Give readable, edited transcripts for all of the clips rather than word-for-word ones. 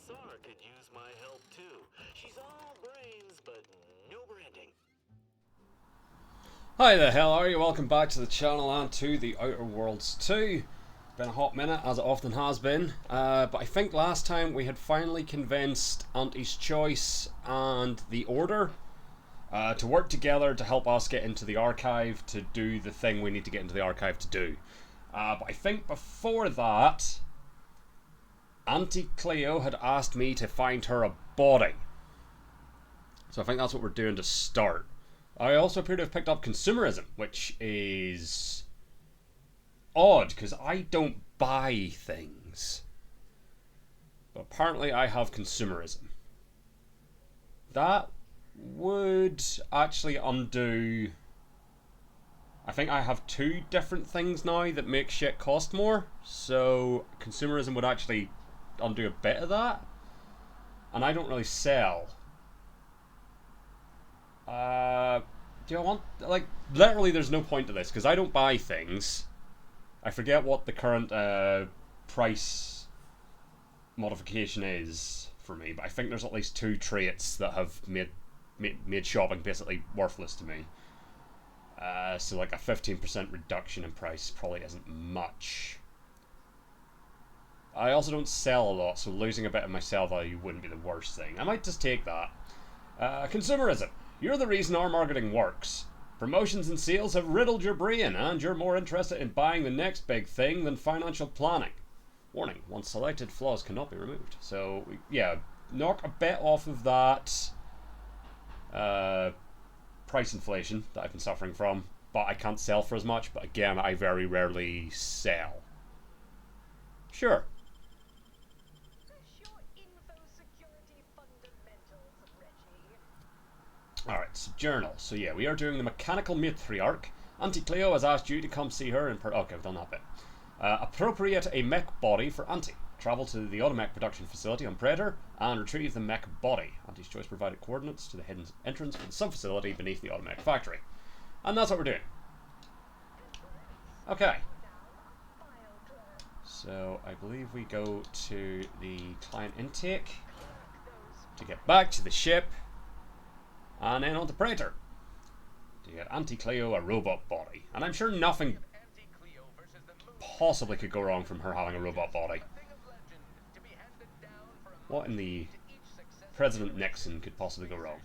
SAR could use my help too. She's all brains, but no branding. Hi there, how are you? Welcome back to the channel and to The Outer Worlds 2. Been a hot minute, as it often has been, but I think last time we had finally convinced Auntie's Choice and the Order to work together to help us get into the archive to do the thing we need to get into the archive to do. But I think before that, Auntie Cleo had asked me to find her a body. So I think that's what we're doing to start. I also appear to have picked up consumerism, which is odd because I don't buy things. But apparently I have consumerism. That would actually undo... I think I have two different things now that make shit cost more. So consumerism would actually undo a bit of that. And I don't really sell. Do I want... Like, literally there's no point to this, because I don't buy things. I forget what the current price modification is for me, but I think there's at least two traits that have made shopping basically worthless to me. So like a 15% reduction in price probably isn't much. I also don't sell a lot, so losing a bit of my sell value wouldn't be the worst thing. I might just take that. Consumerism. You're the reason our marketing works. Promotions and sales have riddled your brain, and you're more interested in buying the next big thing than financial planning. Warning, once selected, flaws cannot be removed. So, yeah, knock a bit off of that price inflation that I've been suffering from, but I can't sell for as much, but again, I very rarely sell. Sure. Alright, so journal. So yeah, we are doing the Mechanical Matriarch. Auntie Cleo has asked you to come see her in okay, we've done that bit. Appropriate a mech body for Auntie. Travel to the Automech production facility on Predator and retrieve the mech body. Auntie's Choice provided coordinates to the hidden entrance for the sub-facility beneath the Automech factory. And that's what we're doing. Okay. So I believe we go to the client intake to get back to the ship. And then on to Praetor to get Auntie Cleo a robot body. And I'm sure nothing possibly could go wrong from her having a robot body. What in the President Nixon could possibly go wrong?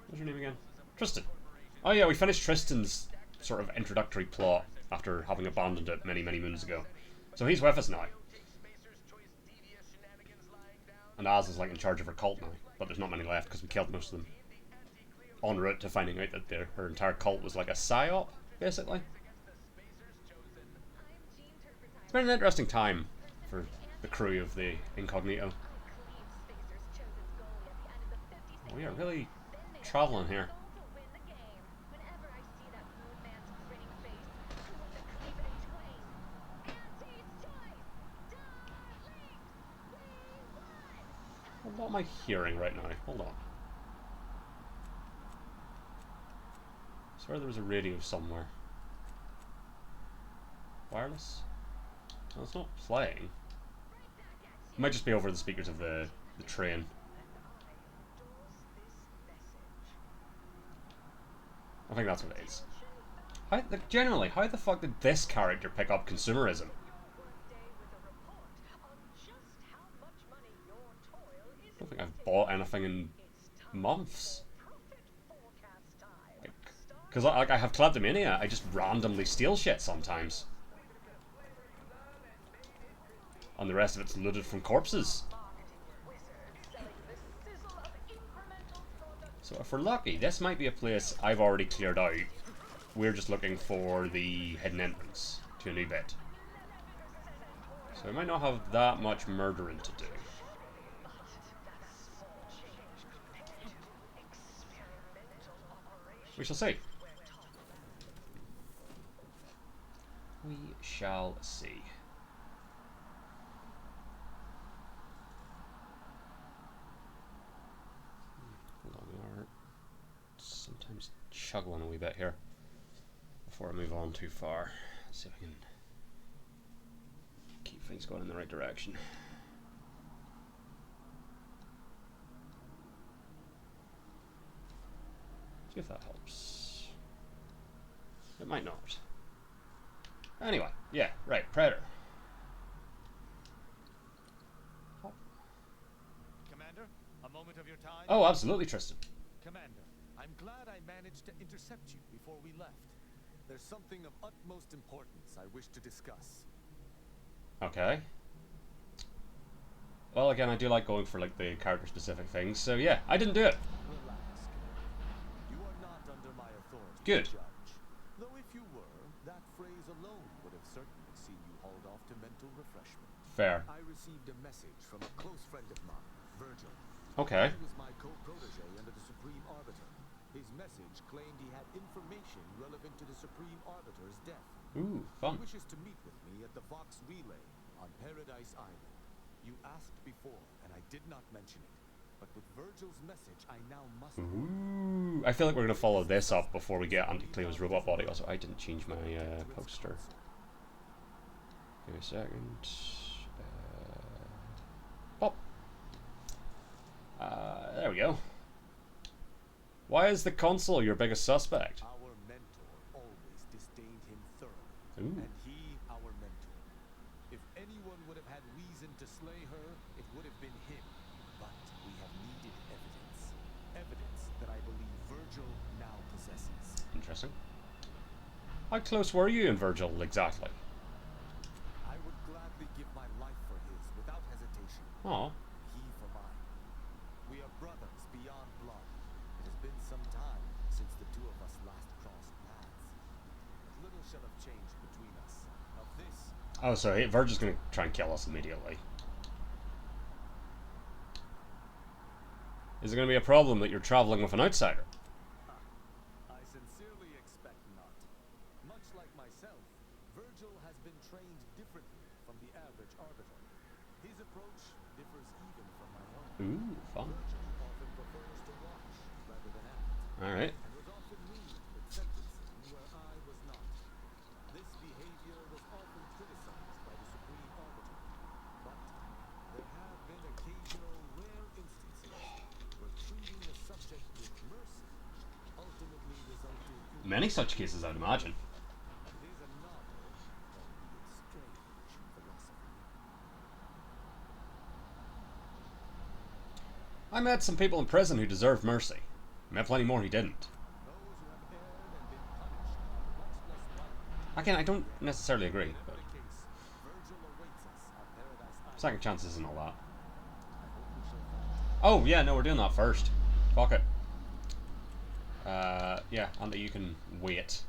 What's your name again? Tristan. Oh yeah, we finished Tristan's sort of introductory plot after having abandoned it many, many moons ago. So he's with us now. And Az is like in charge of her cult now, but there's not many left because we killed most of them. En route to finding out that her entire cult was like a psyop, basically. It's been an interesting time for the crew of the Incognito. We are really travelling here. What am I hearing right now? Hold on. I swear there was a radio somewhere. Wireless? No, it's not playing. It might just be over the speakers of the train. I think that's what it is. Generally, how the fuck did this character pick up consumerism? I don't think I've bought anything in months. Because like, I have kleptomania, I just randomly steal shit sometimes. And the rest of it's looted from corpses. So if we're lucky, this might be a place I've already cleared out. We're just looking for the hidden entrance to a new bit. So we might not have that much murdering to do. We shall see. We shall see. Hold on, we are sometimes chuggling a wee bit here before I move on too far. Let's see if I can keep things going in the right direction. See if that helps. It might not. Anyway, yeah, right, Predator. Commander, a moment of your time. Oh, absolutely, Tristan. Commander, I'm glad I managed to intercept you before we left. There's something of utmost importance I wish to discuss. Okay. Well, again, I do like going for like the character-specific things, so yeah, I didn't do it. Relax, Commander. You are not under my authority Good. to judge. Though if you were, that phrase alone would have certainly seen you hauled off to mental refreshment. Fair. I received a message from a close friend of mine, Virgil. Okay. He was my co-protege under the Supreme Arbiter. His message claimed he had information relevant to the Supreme Arbiter's death. Ooh, fun. He wishes to meet with me at the Vox Relay on Paradise Island. You asked before, and I did not mention it. But with Virgil's message, I now must... Ooh, I feel like we're going to follow this up before we get Auntie Cleo's robot body. Also, I didn't change my poster. Give me a second. Pop. There we go. Why is the consul your biggest suspect? Our mentor always disdained him thoroughly. Ooh. And he, our mentor. If anyone would have had reason to slay her, it would have been him. But we have needed evidence. Evidence that I believe Virgil now possesses. Interesting. How close were you and Virgil exactly? I would gladly give my life for his without hesitation. Oh. He for mine. We are brothers beyond blood. It has been some time since the two of us last crossed paths. But little shall have changed between us. Of this, Oh, so Virgil's going to try and kill us immediately. Is it going to be a problem that you're traveling with an outsider? I sincerely expect not. Much like myself, Virgil has been trained differently from the average arbiter. His approach differs even from my own. Ooh, fun. Virgil often prefers to watch rather than act, Alright. and was often moved with sentencing where I was not. This behavior was often criticized by the Supreme Arbiter, but there have been occasional rare instances where treating the subject with mercy ultimately resulted in Many such cases, I'd imagine. it is a novel, albeit strange, philosophy. I met some people in prison who deserved mercy. I met plenty more who didn't. Those who have erred and been punished are much less likely. Again, I don't necessarily agree, but The case, Virgil awaits us on Paradise Island. second chances and all that. I hope we shall find Oh, yeah, no, we're doing that first. Fuck it. Yeah, and that you can wait.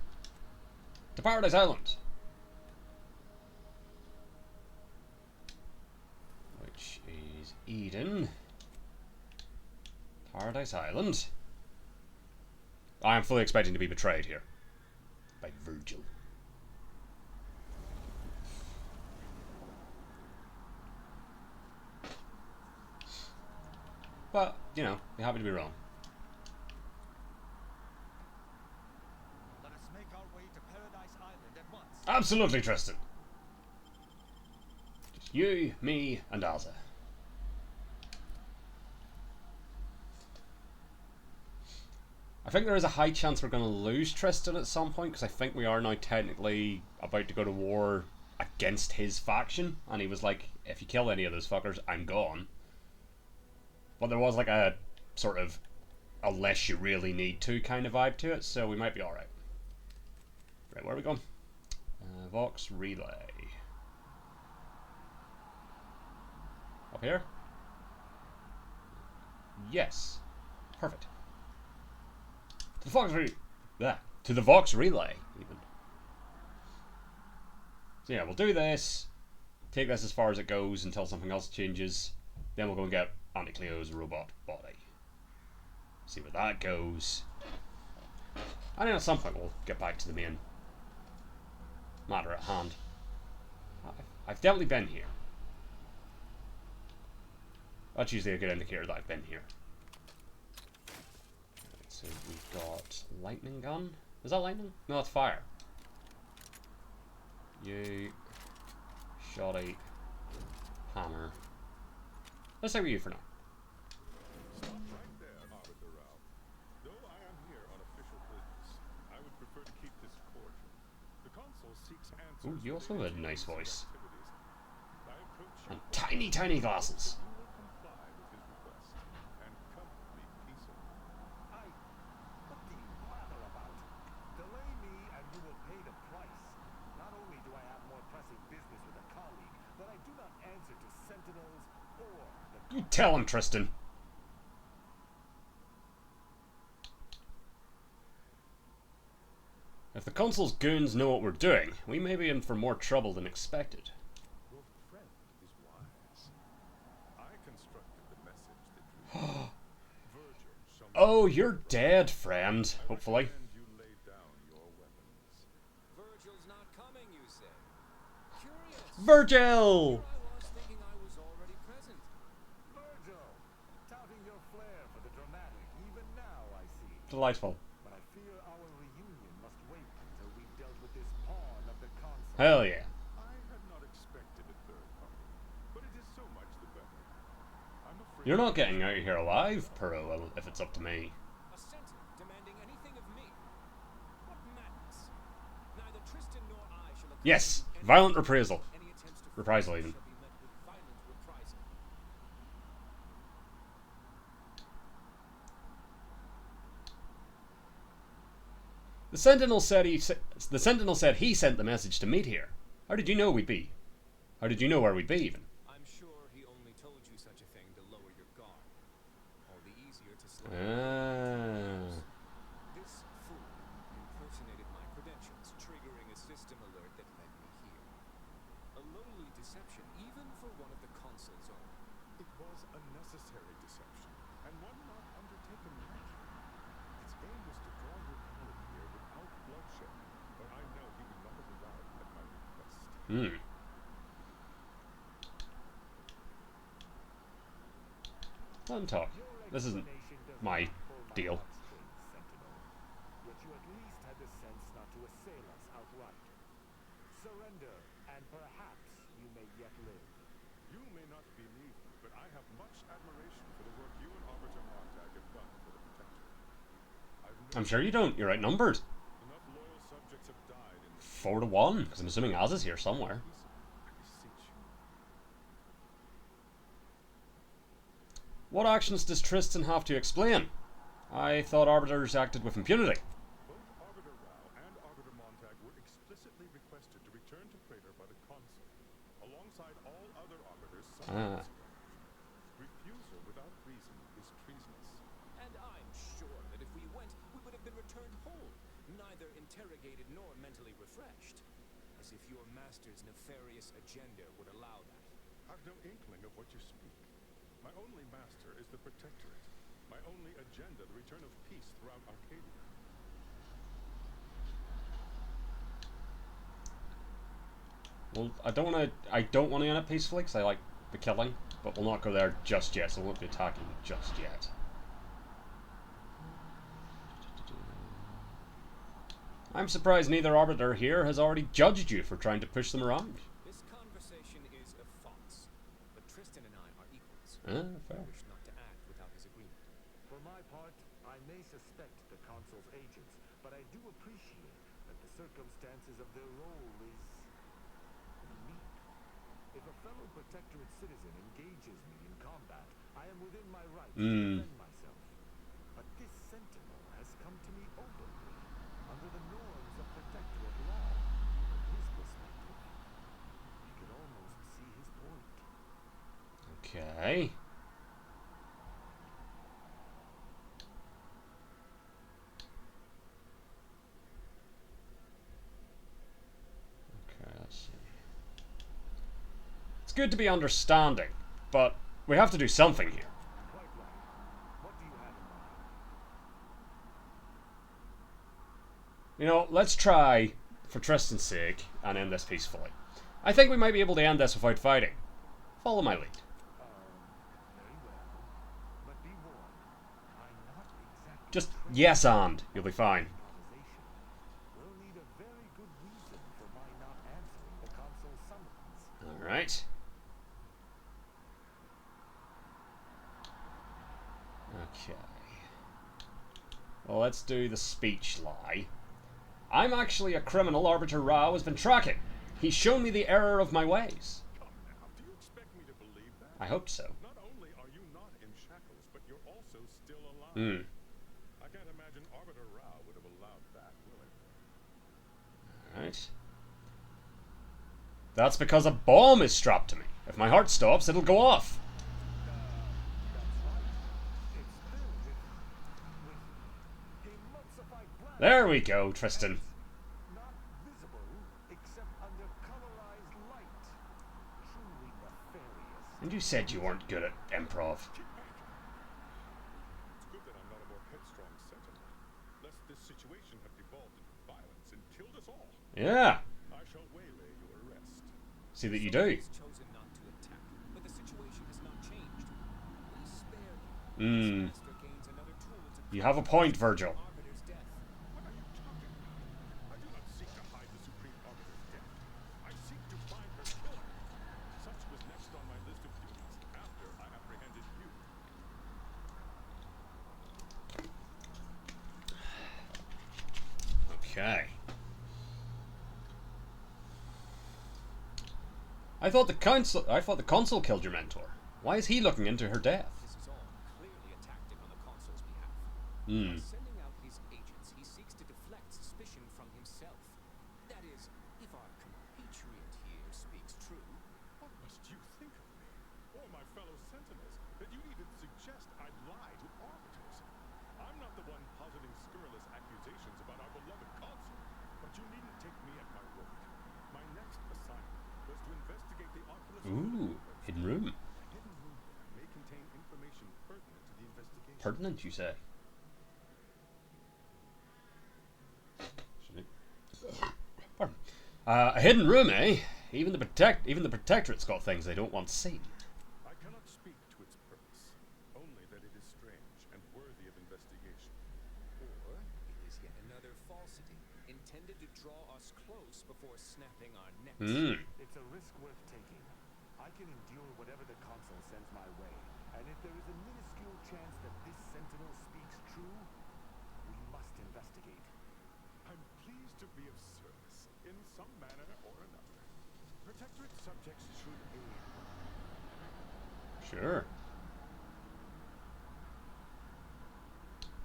To Paradise Island. Which is Eden. Paradise Island. I am fully expecting to be betrayed here. By Virgil. But, you know, be happy to be wrong. Let us make our way to Paradise Island at once. Absolutely, Tristan. Just you, me, and Alza. I think there is a high chance we're going to lose Tristan at some point, because I think we are now technically about to go to war against his faction, and he was like, if you kill any of those fuckers, I'm gone. But there was like a sort of unless you really need to kind of vibe to it, so we might be alright. Right, where are we going? Vox Relay. Up here? Yes. Perfect. To the Vox to the Vox Relay, even. So yeah, we'll do this. Take this as far as it goes until something else changes. Then we'll go and get Auntie Cleo's robot body. See where that goes. And then at some point we'll get back to the main matter at hand. I've definitely been here. That's usually a good indicator that I've been here. Right, so we've got lightning gun. Is that lightning? No, that's fire. You, shoddy, hammer. Let's stay with you for now. Stop right there, Arbiter Ralph. Though I am here on Ooh, you also have a nice voice. activities. I approach you. And tiny, tiny glasses. You will comply with his request and come with me peaceably. What do you blather about? Delay me and you will pay the price. Not only do I have more pressing business with a colleague, but I do not answer to sentinels or the... You tell him, Tristan. If the consul's goons know what we're doing, we may be in for more trouble than expected. Your friend is wise. I constructed the message that drew Virgil shall Oh, you're dead, friend. Hopefully. recommend you lay down your weapons. Virgil's not coming, you say? Curious. Virgil! I was thinking I was already present. Virgil, touting your flair for the dramatic. Even now, I see. Delightful. But I fear our reunion must wait until we've dealt with this pawn of the consul. Hell yeah. I had not expected a third party, but it is so much the better. I'm afraid You're not getting out of here alive, Perot, if it's up to me. A sentinel demanding anything of me. What madness. Neither Tristan nor I shall accompany Yes, any- violent reprisal. Any attempts to Reprisal, flee even. shall be met with violent reprisal. The Sentinel said he sent the message to meet here. How did you know we'd be? How did you know where we'd be, even? I'm sure he only told you such a thing to lower your guard. All the easier to slip. Ah. This fool impersonated my credentials, triggering a system alert that led me here. A lowly deception, even for one of the consul's own. it was a necessary deception, and one not undertaken lightly. Its aim was to draw your colleague here without bloodshed, but I know he would not have arrived at my request. Hmm. Let him talk. This isn't my deal. Yet you at least had the sense not to assail us outright. Surrender, and perhaps you may yet live. You may not believe me, but I have much admiration for the work you and Arbiter Montag have done for the Protectorate. I've I'm known sure you don't. You're outnumbered. enough loyal subjects have died in the 4-1, because I'm assuming Az is here somewhere. I beseech you. What actions does Tristan have to explain? I thought Arbiters acted with impunity. Both Arbiter Rao and Arbiter Montag were explicitly requested to return to Praetor by the Consul, alongside all other Arbiters subject to Refusal without reason is treasonous. And I'm sure that if we went, we would have been returned whole, neither interrogated nor mentally refreshed. As if your master's nefarious agenda would allow that. I've no inkling of what you speak. My only master is the Protectorate. My only agenda, the return of peace throughout Arcadia. Well, I don't want to end it peacefully, because I like the killing, but we'll not go there just yet, so we won't be attacking just yet. I'm surprised neither Arbiter here has already judged you for trying to push them around. This conversation is a farce, but Tristan and I are equals. Fair. I wish not to act without his agreement. For my part, I may suspect the consul's agents, but I do appreciate that the circumstances of their role is unique. If a fellow Protectorate citizen engages me in combat, I am within my right to defend myself. But this sentinel has come to me openly, under the norms of Protectorate law. From his perspective, I could almost see his point. Okay. Okay, let's see. It's good to be understanding, but we have to do something here. Quite right. What do you have in mind? You know, let's try, for Tristan's sake, and end this peacefully. I think we might be able to end this without fighting. Follow my lead. Very well. But be warned, I'm not exactly Just trained yes and, you'll be fine. improvisation. We'll need a very good reason for my not answering the consul's summons. Alright. Okay. Well, let's do the speech lie. I'm actually a criminal Arbiter Rao has been tracking. He's shown me the error of my ways. Come now, do you expect me to believe that? I hope so. Not only are you not in shackles, but you're also still alive. Hmm. I can't imagine Arbiter Rao would have allowed that willingly. Alright. That's because a bomb is strapped to me. If my heart stops, it'll go off. That's right. It's filled with emulsified blast. There we go, Tristan. Not visible except under colorized light. Truly nefarious. And you said you weren't good at improv. Keep back. It's good that I'm not a more headstrong sentinel. Lest this situation have devolved into violence and killed us all. Yeah. I shall waylay your arrest. See that you do. He's chosen not to attack, but the situation has not changed. We spare him. Hmm. His master gains another tool to You have a point, Virgil. Arbiter's death. What are you talking about? I do not seek to hide the Supreme Arbiter's death. I seek to find her killer. Such was next on my list of duties after I apprehended you. Okay. I thought the consul killed your mentor. Why is he looking into her death? This is all clearly a tactic on the consul's behalf. Hmm. By sending out his agents, he seeks to deflect suspicion from himself. That is, if our compatriot here speaks true. What must you think of me, or my fellow sentinels, that you even suggest I lie to arbiters? I'm not the one positing scurrilous accusations about our beloved consul, but you needn't take me at my word. My next assignment was to investigate the Oculus. Ooh, hidden room. The hidden room there may contain information pertinent to the investigation. Pertinent, you say? Pardon. A hidden room, eh? Even the protectorate's got things they don't want seen. I cannot speak to its purpose, only that it is strange and worthy of investigation. Or it is yet another falsity, intended to draw us close before snapping our necks. Hmm. It's a risk worth taking. I can endure whatever the consul sends my way, and if there is a minuscule chance that this sentinel speaks true, we must investigate. I'm pleased to be of service in some manner or another. Protectorate subjects should aid. Sure.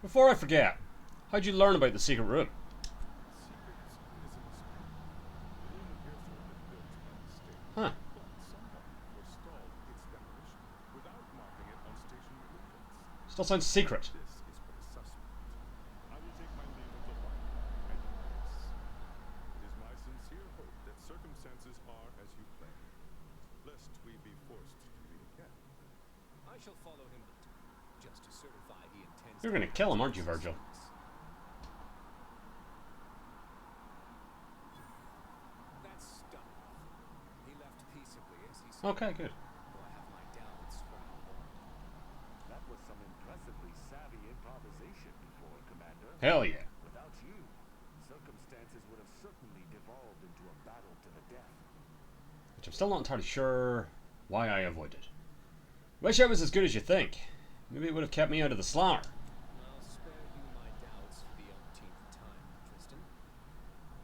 Before I forget, how'd you learn about the secret room? Secrets is a mystery. The room appears to have been built by mistake. Huh. But someone forestalled its demolition without marking it on station blueprints. Still sounds secret. This is but a suspect. I will take my leave of the light and pass. It is my sincere hope that circumstances are as you play, lest we be forced to meet again. I shall follow him later, just to certify he intends. You're gonna kill him, aren't you, Virgil? That's done. He left peaceably, as he said. Okay, good. Though I have my doubts for how long. That was some impressively savvy improvisation before, Commander. Hell yeah. Without you, circumstances would have certainly devolved into a battle to the death. Which I'm still not entirely sure why I avoided. Wish I was as good as you think. Maybe it would have kept me out of the slaughter. I'll spare you my doubts for the umpteenth time, Tristan.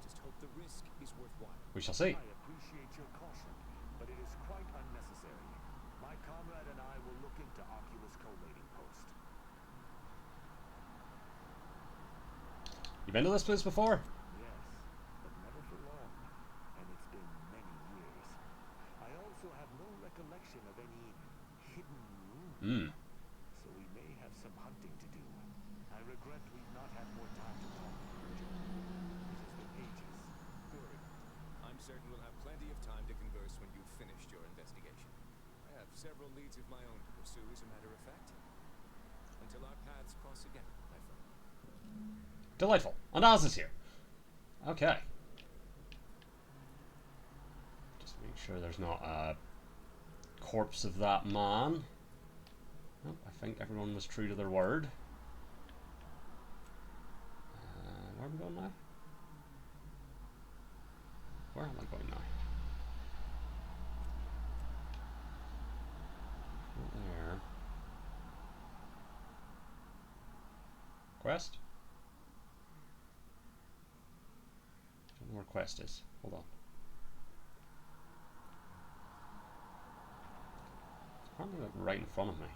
Just hope the risk is worthwhile. We shall see. I appreciate your caution, but it is quite unnecessary. My comrade and I will look into Oculus collating post. You been to this place before? Yes, but never for long, and it's been many years. I also have no recollection of any hidden room, Hmm. so we may have some hunting to do. I regret we've not had more time to talk, Virgil. This has been ages. Good. I'm certain we'll have plenty of time to converse when you've finished your investigation. I have several leads of my own to pursue, as a matter of fact. Until our paths cross again, my friend. Delightful. And Oz is here. Okay. Just make sure there's not a corpse of that man. Nope, I think everyone was true to their word. Where am I going now? Where am I going now? Not there. Quest? Don't know where quest is. Hold on. Like right in front of me.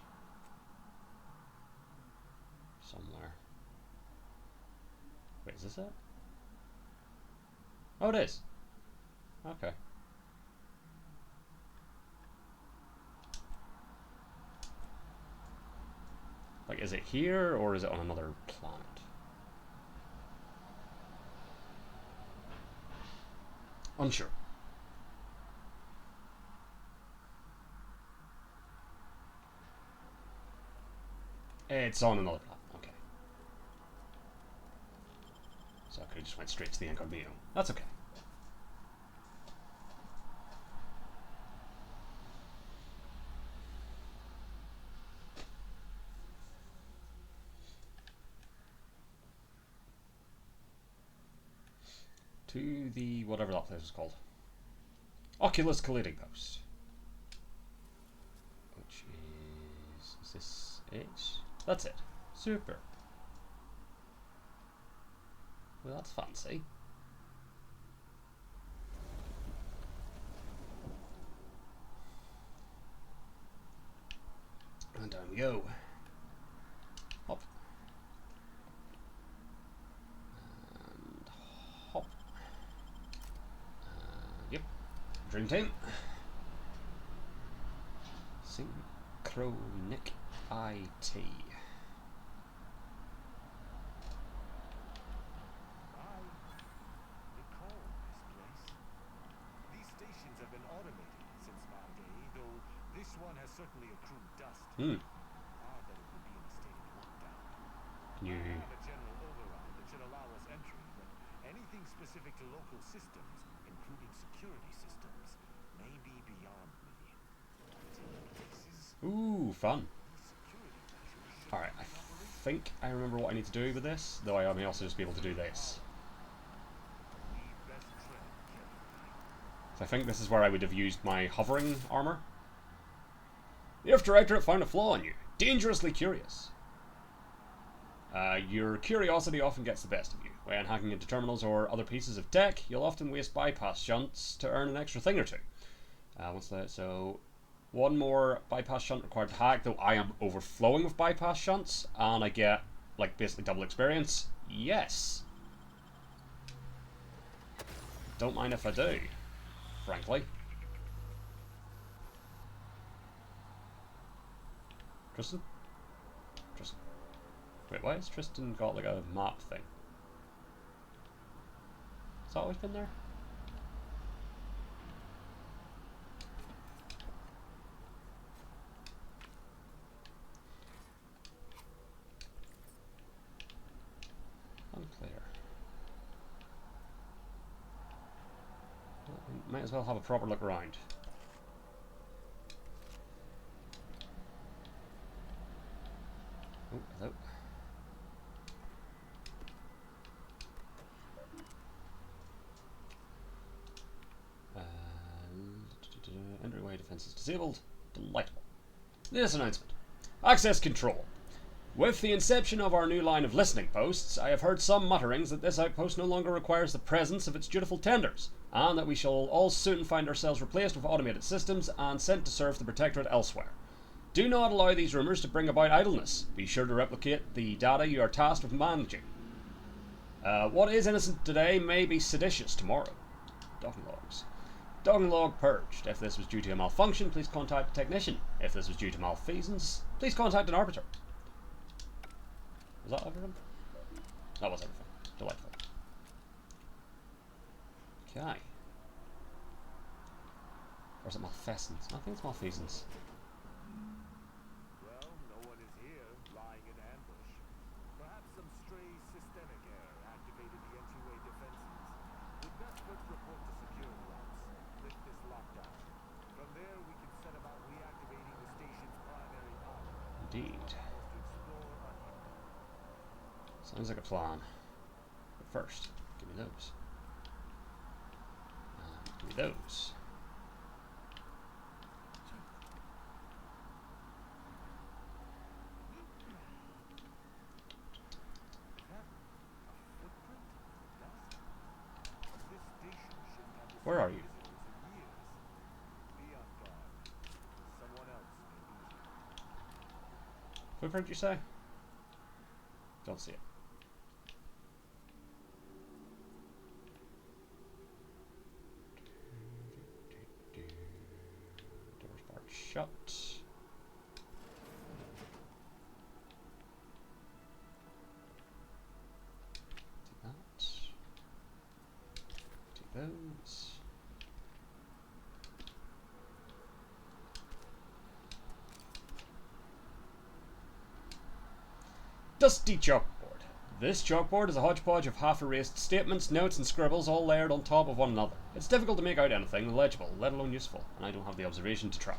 Somewhere. Wait, is this it? Oh, it is. Okay. Like, is it here or is it on another planet? Unsure. It's on another planet. Okay. So I could have just went straight to the incognito. That's okay. To the whatever that place was called. Oculus Collating Post. Which is this it? That's it. Super. Well, that's fancy. And down we go. Hop. And hop. Yep. Dream Team. Synchronic IT. Recall this place. These stations have been automated since my day, though this one has certainly accrued dust. Hmm. Odd that it would be in a state of lockdown. Can you... I have a general override that should allow us entry, but anything specific to local systems, including security systems, may be beyond me. Ooh, fun. Security measures should Alright, I think I remember what I need to do with this, though I may also just be able to do this. we best tread carefully. So I think this is where I would have used my hovering armor. The Earth Directorate found a flaw in you. Dangerously curious. Your curiosity often gets the best of you. When hacking into terminals or other pieces of tech, you'll often waste bypass shunts to earn an extra thing or two. What's that? So, one more bypass shunt required to hack, though I am overflowing with bypass shunts, and I get, like, basically double experience. Yes. Don't mind if I do, frankly. Tristan? Tristan. Wait, why has Tristan got like a map thing? Has that always been there? Unclear. Well, we might as well have a proper look around. Oh, hello. Entryway defense is disabled. Delightful. This announcement. Access control. With the inception of our new line of listening posts, I have heard some mutterings that this outpost no longer requires the presence of its dutiful tenders, and that we shall all soon find ourselves replaced with automated systems and sent to serve the Protectorate elsewhere. Do not allow these rumours to bring about idleness. Be sure to replicate the data you are tasked with managing. What is innocent today may be seditious tomorrow. Docking logs. Docking log purged. If this was due to a malfunction, please contact a technician. If this was due to malfeasance, please contact an arbiter. Was that everything? That was everything. Delightful. Okay. Or is it malfeasance? I think it's malfeasance. Well, no one is here, lying in ambush. Perhaps some stray systemic error activated the entryway defenses. We'd best first report to security ops. Lift this lockdown. From there, we can set about reactivating the station's primary power. Indeed. Allow us to explore unhindered. Sounds like a plan. But first, give me those. Give me those. Where are you? Be on guard. Someone else may be here. Footprint, you say? Don't see it. Doors barred shut. Do that. Do those. Dusty chalkboard. This chalkboard is a hodgepodge of half-erased statements, notes, and scribbles all layered on top of one another. It's difficult to make out anything legible, let alone useful, and I don't have the observation to try.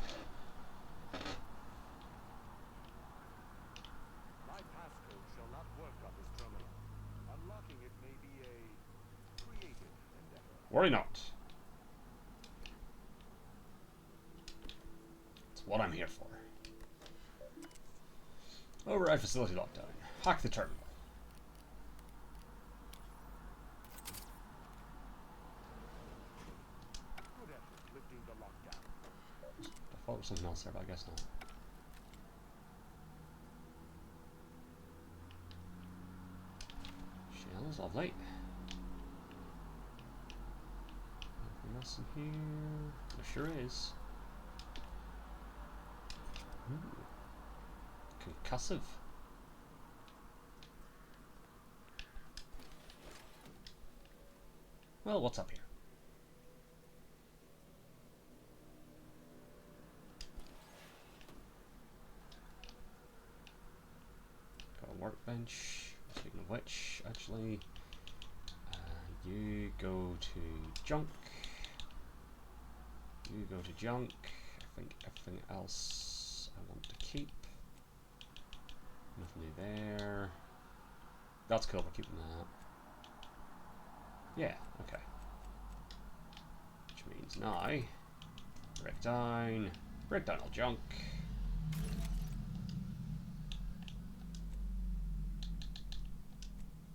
My passcode shall not work on this terminal. Unlocking it may be a creative endeavor. Worry not. It's what I'm here for. Override facility lockdown. Hack the terminal. Good effort lifting the lockdown. I thought it was something else there, but I guess not. Shells, lovely. Anything else in here? There sure is. Ooh. Concussive. Well, what's up here? Got a workbench. Speaking of which, actually, you go to junk. You go to junk. I think everything else I want to keep. Nothing new there. That's cool, we're keeping that. Yeah, okay. Which means now, break down all junk.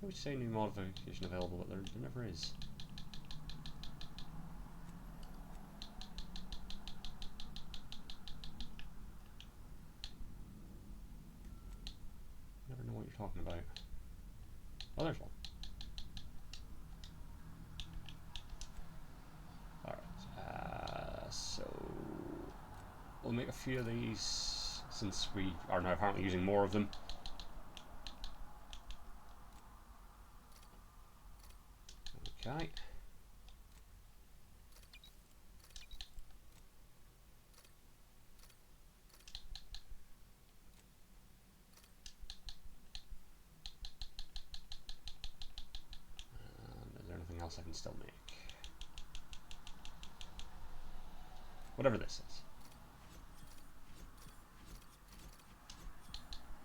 I would say new modification available, but there never is. Never know what you're talking about. Oh, there's one. Alright, so we'll make a few of these since we are now apparently using more of them. Okay. Is there anything else I can still make? Whatever this is.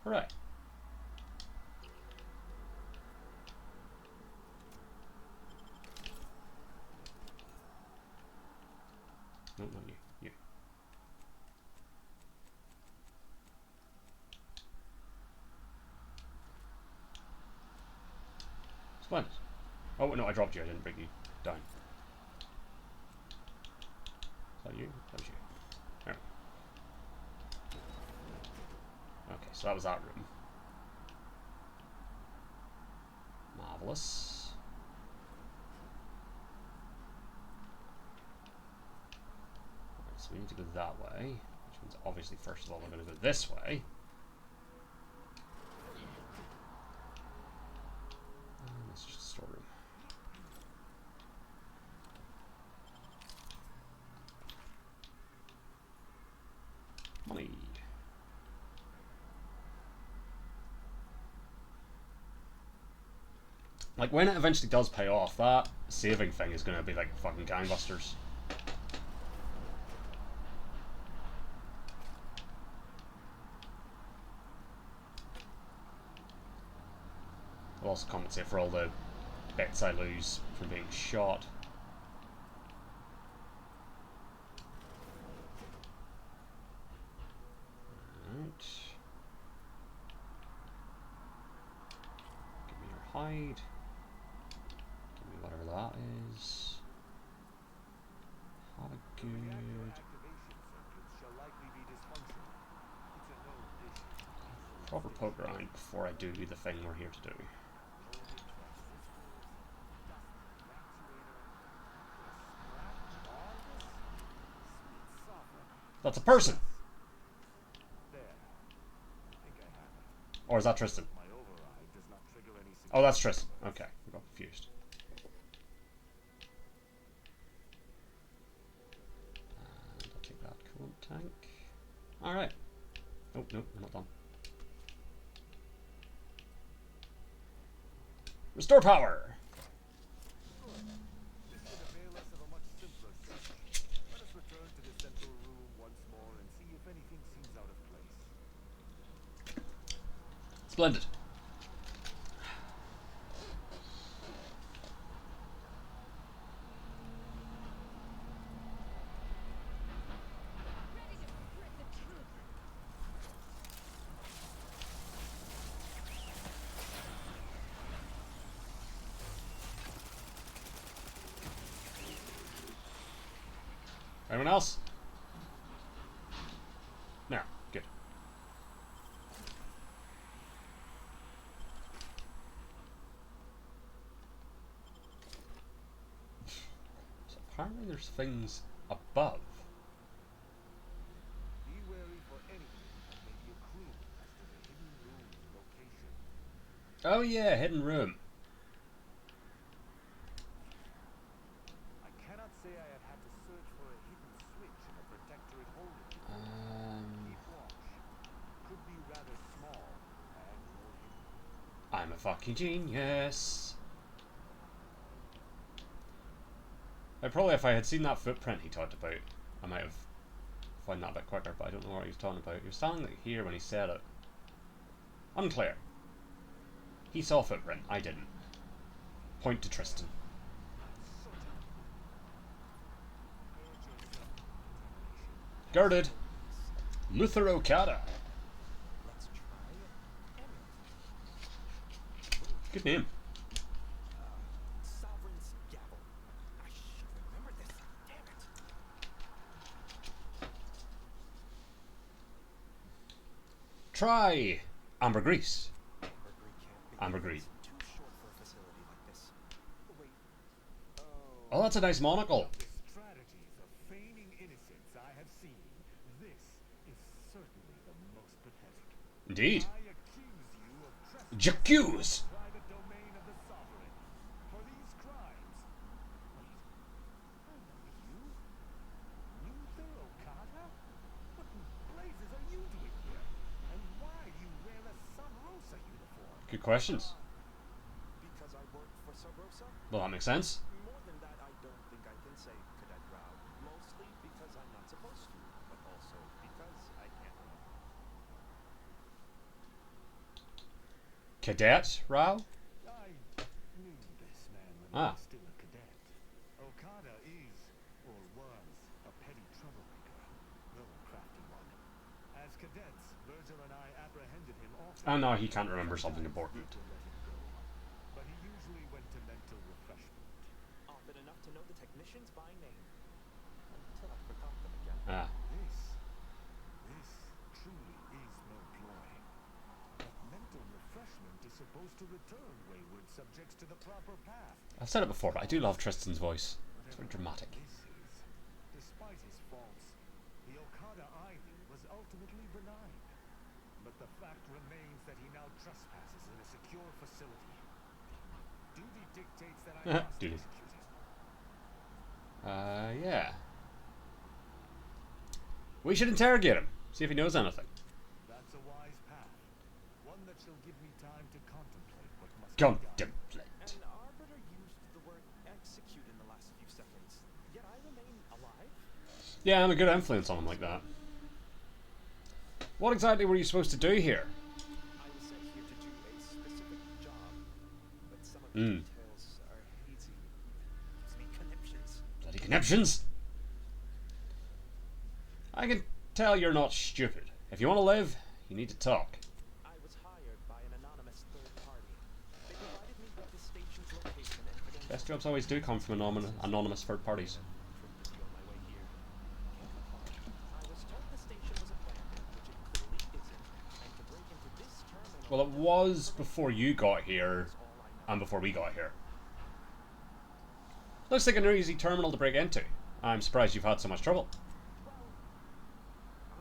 Hooray. No, not you. You. Splendid. Oh, no, I dropped you. I didn't bring you down. Is that you? That was you. There we go. Okay, so that was that room. Marvelous. Alright, so we need to go that way, which means obviously first of all we're going to go this way. And this is just a storeroom. Money. Like, when it eventually does pay off, that saving thing is going to be like fucking gangbusters. I'll also compensate for all the bits I lose from being shot. Alright. Give me your hide. Give me whatever that is. Have a good... Reactor activation circuits shall likely be dysfunctional. It's a known issue. Proper poke around before I do the thing we're here to do. That's a person! There. I think I have it. Or is that Tristan? My override does not trigger any Oh, that's Tristan. Okay, I got confused. And I'll take that coolant tank. Alright. Oh, no, we're not done. Restore power! This should avail us of a much simpler search. Let us return to the central room once more and see if anything seems out of place. Splendid. Anyone else? No, good. So apparently there's things above. Be wary for anything that may be a clue as to the hidden room's location. Oh yeah, hidden room. I cannot say I have had to search for a hidden switch in the protectorate holding. Keep watch. Could be rather small and more hidden. I'm a fucking genius. Probably if I had seen that footprint he talked about, I might have found that a bit quicker, but I don't know what he was talking about. He was standing like here when he said it. Unclear. He saw a footprint, I didn't. Point to Tristan. Guarded. Luther Okada. Let's try Good name. Sovereign's Gavel. I should remember this. Damn it. Try ambergris. Ambergris Ambergris. can't be too short for a facility like this. Wait. Oh, that's a nice monocle. The strategies of feigning innocence I have seen, this is certainly the most pathetic. Indeed. I accuse you of trespassing J'accuse. on the private domain of the sovereign. For these crimes. Wait, I know you. Luther Okada? What in blazes are you doing here? And why do you wear a Sub Rosa uniform? Good questions. Because I work for Sub Rosa? Well, that makes sense. More than that, I don't think I can say, Cadet Rao. Mostly because I'm not supposed to, but also because I can't remember. Cadet Rao? I knew this man when Ah. I was still a cadet. Okada is, or was, a petty troublemaker, though a crafty one. As cadets, Virgil and I apprehended him often. Oh no, he can't remember something important. To let him go. But he usually went to mental refreshment. Often enough to know the technicians by name. Until I forgot them again. Ah. This truly is no ploy. But mental refreshment is supposed to return wayward subjects to the proper path. I've said it before, but I do love Tristan's voice. It's very dramatic. This is, despite his faults, the Okada I knew was ultimately benign. But the fact remains that he now trespasses in a secure facility. Duty dictates that I must Duty. execute him. Yeah. We should interrogate him. See if he knows anything. That's a wise path. One that shall give me time to contemplate what must be done. Contemplate. An arbiter used the word execute in the last few seconds. Yet I remain alive? Yeah, I'm a good influence on him like that. What exactly were you supposed to do here? I was sent here to do a specific job, but some of the details are hazy. Gives me conniptions. Bloody conniptions! I can tell you're not stupid. If you want to live, you need to talk. I was hired by an anonymous third party. They provided me with the station's location and credentials. Best jobs always do come from anonymous third parties. Tripped on my way here. Can't recall. I was told the station was abandoned, which it clearly isn't, and to break into this Well, it was before you got here and before we got here. Looks like an easy terminal to break into. I'm surprised you've had so much trouble. Well,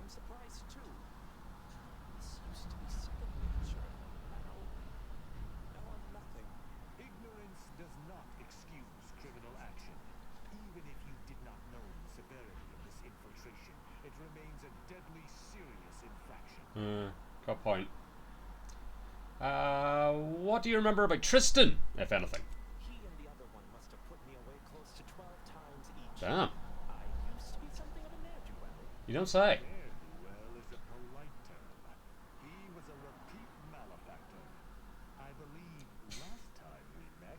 I'm surprised too. This used to be second nature. Now I'm nothing. Ignorance does not excuse criminal action. Even if you did not know the severity of this infiltration, it remains a deadly serious infraction. Got point. What do you remember about Tristan, if anything? He and the other one must have put me away close to 12 times each. Damn. I used to be something of a ne'er-do-well. You don't say. Ne'er-do-well is a polite term. He was a repeat malefactor. I believe last time we met,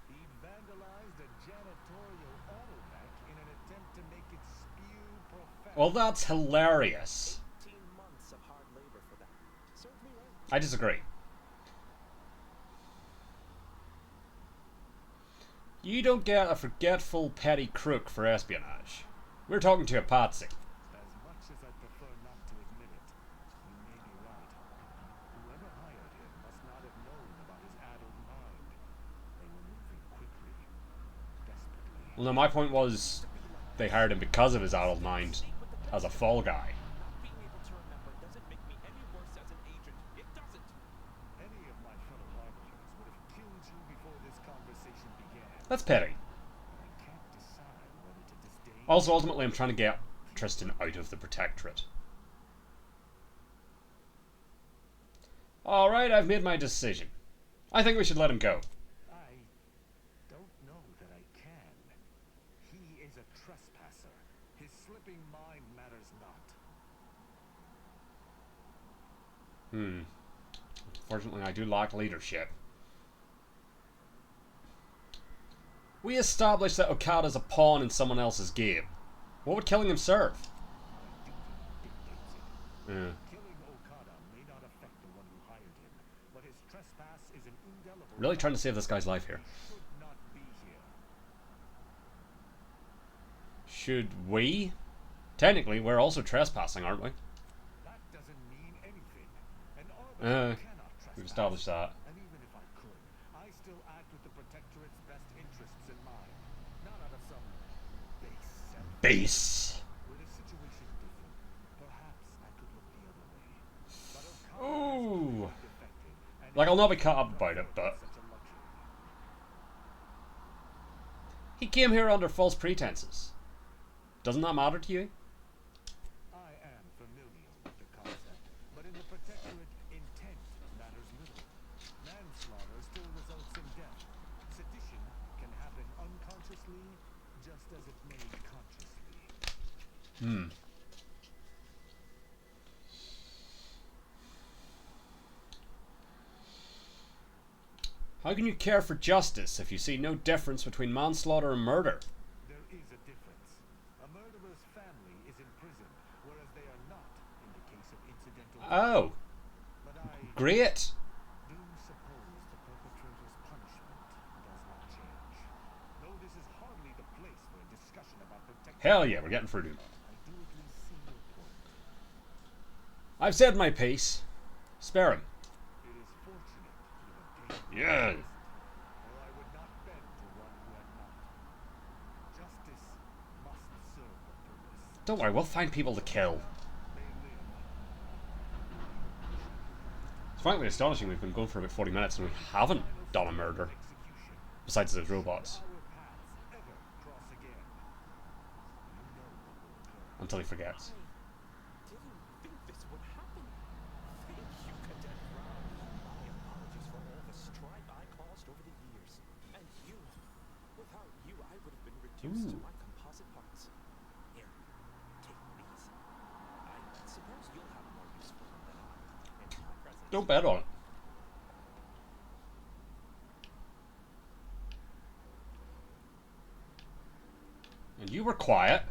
he vandalized a janitorial automac in an attempt to make it spew profanity. Well, that's hilarious. 18 months of hard labor for that. Served me right. I disagree. You don't get a forgetful petty crook for espionage. We're talking to a patsy. As much as I prefer not to admit it, you may be right. Whoever hired him must not have known about his addled mind. They were moving quickly, desperately. Well, no, my point was they hired him because of his addled mind as a fall guy. Not being able to remember doesn't make me any worse as an agent. It doesn't. Any of my fellow harbingers would have killed you before this conversation began. That's petty. I can't decide whether to disdain Also, ultimately, I'm trying to get Tristan out of the Protectorate. Alright, I've made my decision. I think we should let him go. I don't know that I can. He is a trespasser. His slipping mind matters not. Unfortunately, I do lack leadership. We established that Okada's a pawn in someone else's game. What would killing him serve? Yeah. Killing Okada may not affect the one who hired him, but his trespass is an indelible Really trying to save this guy's life here. should not be here. Should we? Technically, we're also trespassing, aren't we? That doesn't mean anything. An Uh, arbiter cannot trespass. We've established that. And even if I could, I still act with the Protectorate's best interests in mind, not out of some base self. Base. Were the situation different, perhaps I could look the other way. But Okada Ooh. has defected, and Like, I'll not be caught up about it, but such a luxury. he came here under false pretenses. Doesn't that matter to you? I am familiar with the concept, but in the Protectorate, intent matters little. Manslaughter still results in death. Sedition can happen unconsciously, just as it may consciously. How can you care for justice if you see no difference between manslaughter and murder? There is a difference. A murderer's family is imprisoned, whereas they are not in the case of incidental. Oh, But I great. do suppose the perpetrator's punishment does not change. Though this is hardly the place for a discussion about protection. Hell yeah, we're getting through to him. I do at least see your point. I've said my piece. Spare him. It is fortunate you obtained Yeah. or I would not bend to one who had not. Justice must serve a purpose. Don't worry, we'll find people to kill. They live. It's frankly astonishing we've been going for about 40 minutes and we haven't done a murder. Execution. Besides those robots. Our paths ever cross again. You know what will occur. Until he forgets. Didn't think this would happen. Thank you, Cadet Brown. My apologies for all the strife I caused over the years. And you. Without you, I would have been reduced to my composite parts. Here, take these. I suppose you'll have more use for them than I. In my presence. Don't bet on it. And you were quiet.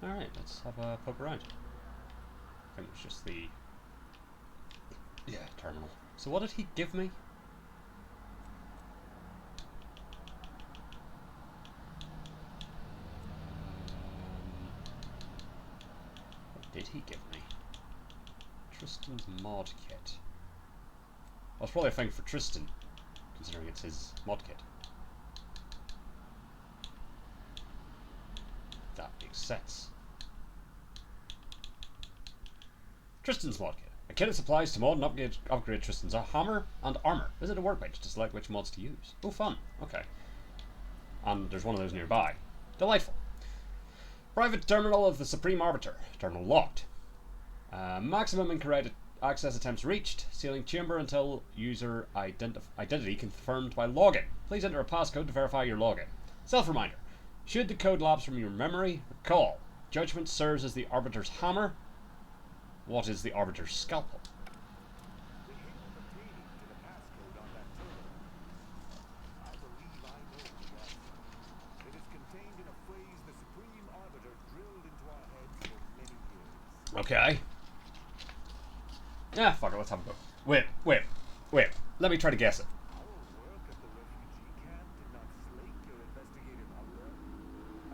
Alright, let's have a poke around. I think it was just the... Yeah, terminal. So what did he give me? did he give me? Tristan's mod kit. Well, it's probably a thing for Tristan, considering it's his mod kit. That makes sense. Tristan's mod kit. A kit that supplies to mod and upgrade Tristan's hammer and armor. Visit a workbench to select which mods to use. Oh, fun. Okay. And there's one of those nearby. Delightful. Private terminal of the Supreme Arbiter. Terminal locked. Maximum incorrect access attempts reached. Sealing chamber until user identity confirmed by login. Please enter a passcode to verify your login. Self-reminder. Should the code lapse from your memory, recall. Judgment serves as the Arbiter's hammer. What is the Arbiter's scalpel? The hint pertaining to the passcode on that terminal. I believe I know the answer. It is contained in a phrase the Supreme Arbiter drilled into our heads for many years. Okay. Yeah, fuck it, let's have a go. Wait. Let me try to guess it. Our work at the refugee camp did not slake your investigative hunger.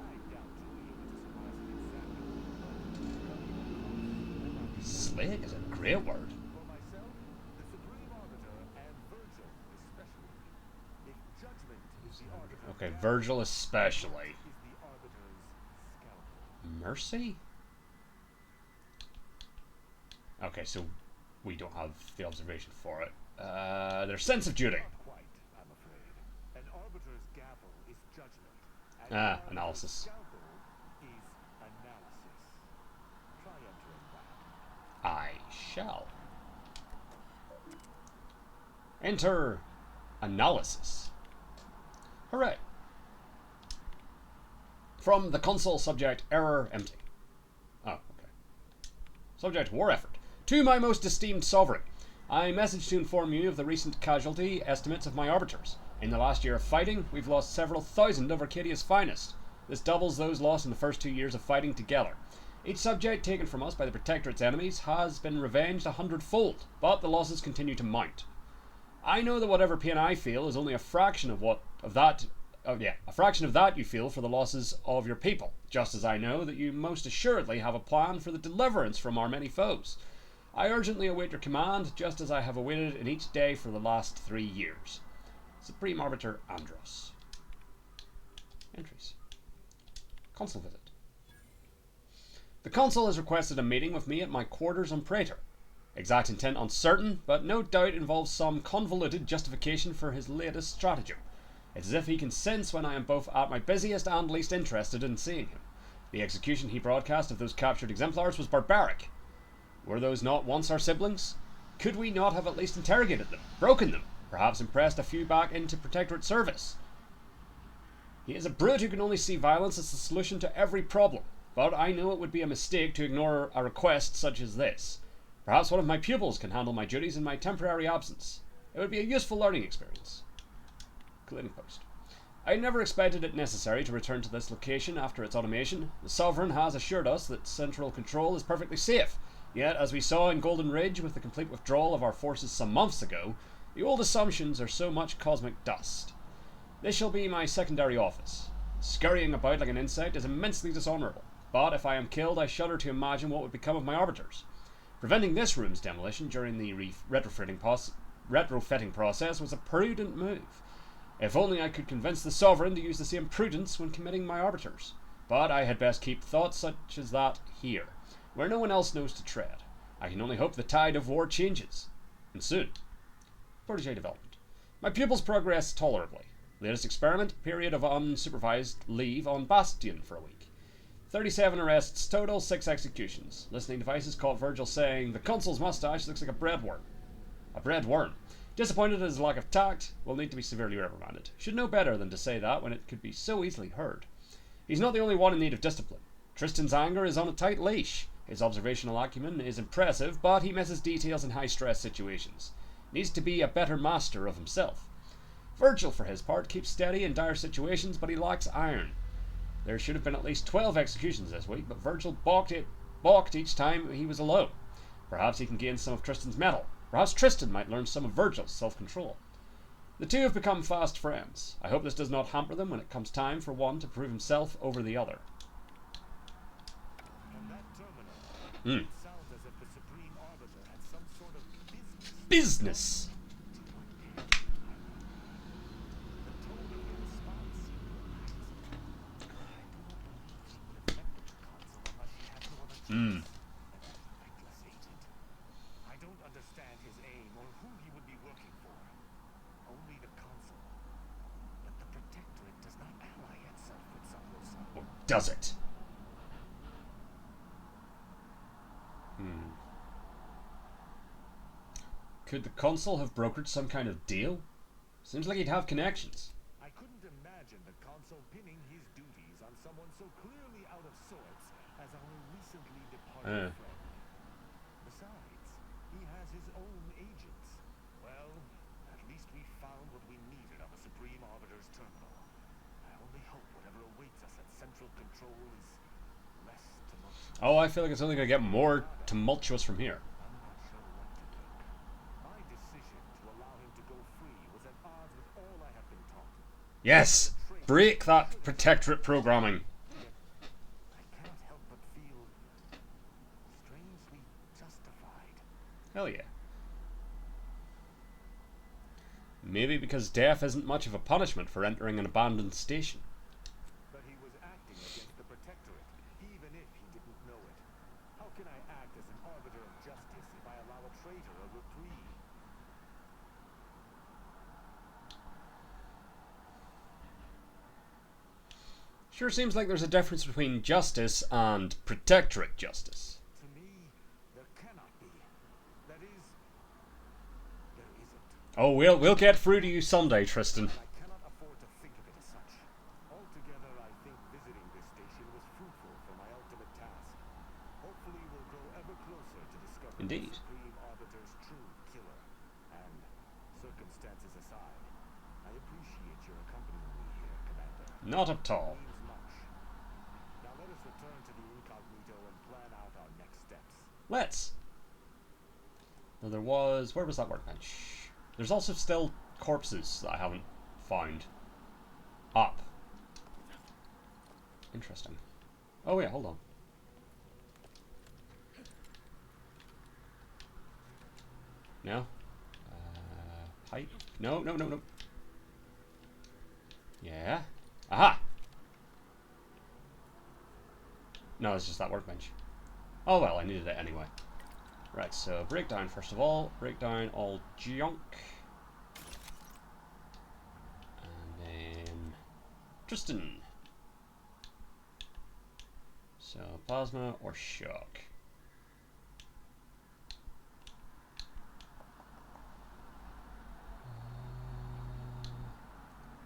I doubt you'll be able to surmise an exact number, but Slake is a great word. for myself, the Supreme Arbiter, and Virgil especially. If judgment is the Arbiter's Okay, gavel, Virgil especially. is the Arbiter's scalpel. Mercy? Okay, so we don't have the observation for it. Their sense of duty. Not quite, I'm afraid. An Arbiter's gavel is judgment. And Ah, an Arbiter's analysis. scalpel is analysis. Try entering that. I shall. Enter analysis. Hooray. From the console, subject error empty. Oh, okay. Subject war effort. To my most esteemed sovereign, I message to inform you of the recent casualty estimates of my arbiters. In the last year of fighting, we've lost several thousand of Arcadia's finest. This doubles those lost in the first 2 years of fighting together. Each subject taken from us by the Protectorate's enemies has been revenged 100-fold, but the losses continue to mount. I know that whatever pain I feel is only a fraction of that you feel for the losses of your people, just as I know that you most assuredly have a plan for the deliverance from our many foes. I urgently await your command, just as I have awaited in each day for the last 3 years. Supreme Arbiter Andros. Entries. Consul visit. The consul has requested a meeting with me at my quarters on Praetor. Exact intent uncertain, but no doubt involves some convoluted justification for his latest stratagem. It's as if he can sense when I am both at my busiest and least interested in seeing him. The execution he broadcast of those captured exemplars was barbaric. Were those not once our siblings? Could we not have at least interrogated them, broken them, perhaps impressed a few back into Protectorate service? He is a brute who can only see violence as the solution to every problem, but I know it would be a mistake to ignore a request such as this. Perhaps one of my pupils can handle my duties in my temporary absence. It would be a useful learning experience. Collating post. I never expected it necessary to return to this location after its automation. The Sovereign has assured us that central control is perfectly safe. Yet, as we saw in Golden Ridge with the complete withdrawal of our forces some months ago, the old assumptions are so much cosmic dust. This shall be my secondary office. Scurrying about like an insect is immensely dishonourable, but if I am killed, I shudder to imagine what would become of my arbiters. Preventing this room's demolition during the retrofitting process was a prudent move. If only I could convince the Sovereign to use the same prudence when committing my arbiters. But I had best keep thoughts such as that here, where no one else knows to tread. I can only hope the tide of war changes. And soon. Protégé development. My pupils progress tolerably. Latest experiment, period of unsupervised leave on Bastion for a week. 37 arrests total, 6 executions. Listening devices caught Virgil saying, "The consul's mustache looks like a bread worm." A bread worm. Disappointed at his lack of tact, will need to be severely reprimanded. Should know better than to say that when it could be so easily heard. He's not the only one in need of discipline. Tristan's anger is on a tight leash. His observational acumen is impressive, but he misses details in high-stress situations. Needs to be a better master of himself. Virgil, for his part, keeps steady in dire situations, but he lacks iron. There should have been at least 12 executions this week, but Virgil balked each time he was alone. Perhaps he can gain some of Tristan's mettle. Perhaps Tristan might learn some of Virgil's self-control. The two have become fast friends. I hope this does not hamper them when it comes time for one to prove himself over the other. And that terminal It sounds as if the Supreme Arbiter had some sort of business. Business. The tone of your response seemed relaxed. I do not believe she would have met with the consul unless she had no other choice. A reckless agent. I don't understand his aim or who he would be working for. Only the consul. But the Protectorate does not ally itself with Sambrosa. Or does it? Could the consul have brokered some kind of deal? Seems like he'd have connections. I couldn't imagine the consul pinning his duties on someone so clearly out of sorts as our recently departed friend. Besides, he has his own agents. Well, at least we found what we needed on the Supreme Arbiter's terminal. I only hope whatever awaits us at Central Control is less tumultuous. Oh, I feel like it's only going to get more tumultuous from here. I'm not sure what to think. My decision to allow him to go free was at odds with all I have been taught. Yes! Break that Protectorate programming. I cannot help but feel strangely justified. Hell yeah. Maybe because death isn't much of a punishment for entering an abandoned station. But he was acting against the Protectorate, even if he didn't know it. How can I act as an arbiter of justice if I allow a traitor a reprieve? Sure seems like there's a difference between justice and Protectorate justice. To me, there cannot be. That is, there isn't. Oh, we'll get through to you someday, Tristan. I cannot afford to think of it as such. Altogether, I think visiting this station was fruitful for my ultimate task. Hopefully, we'll grow ever closer to discovering Indeed. the Supreme Arbiter's true killer. And, circumstances aside, I appreciate your accompanying me here, Commander. Not at all. It means much. Now let us return to the incognito and plan out our next steps. Let's. Now there was... Where was that workbench? There's also still corpses that I haven't found. Up. Interesting. Oh yeah, hold on. No? Pipe? No, no, no, no. Yeah. Aha! No, it's just that workbench. Oh well, I needed it anyway. Right, so break down first of all. Break down all junk. And then... Tristan! So, plasma or shock?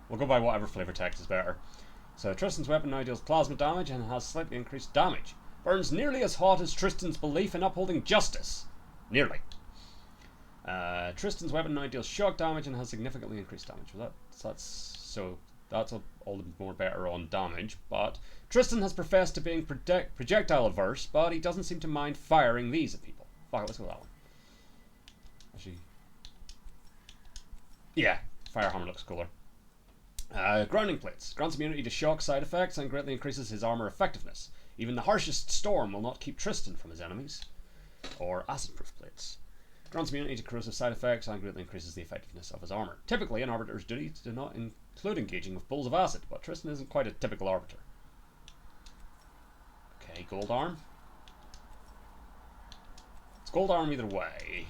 We'll go by whatever flavor text is better. So Tristan's weapon now deals plasma damage and has slightly increased damage. Burns nearly as hot as Tristan's belief in upholding justice. Nearly. Tristan's weapon now deals shock damage and has significantly increased damage. Well, that's all the more better on damage. But Tristan has professed to being projectile averse, but he doesn't seem to mind firing these at people. Fuck it, let's go with that one. Actually, yeah, fire hammer looks cooler. Grounding plates. Grants immunity to shock side effects and greatly increases his armor effectiveness. Even the harshest storm will not keep Tristan from his enemies. Or acid-proof plates. Grants immunity to corrosive side effects and greatly increases the effectiveness of his armor. Typically, an arbiter's duties do not include engaging with pools of acid, but Tristan isn't quite a typical arbiter. Okay, gold arm. It's gold arm either way.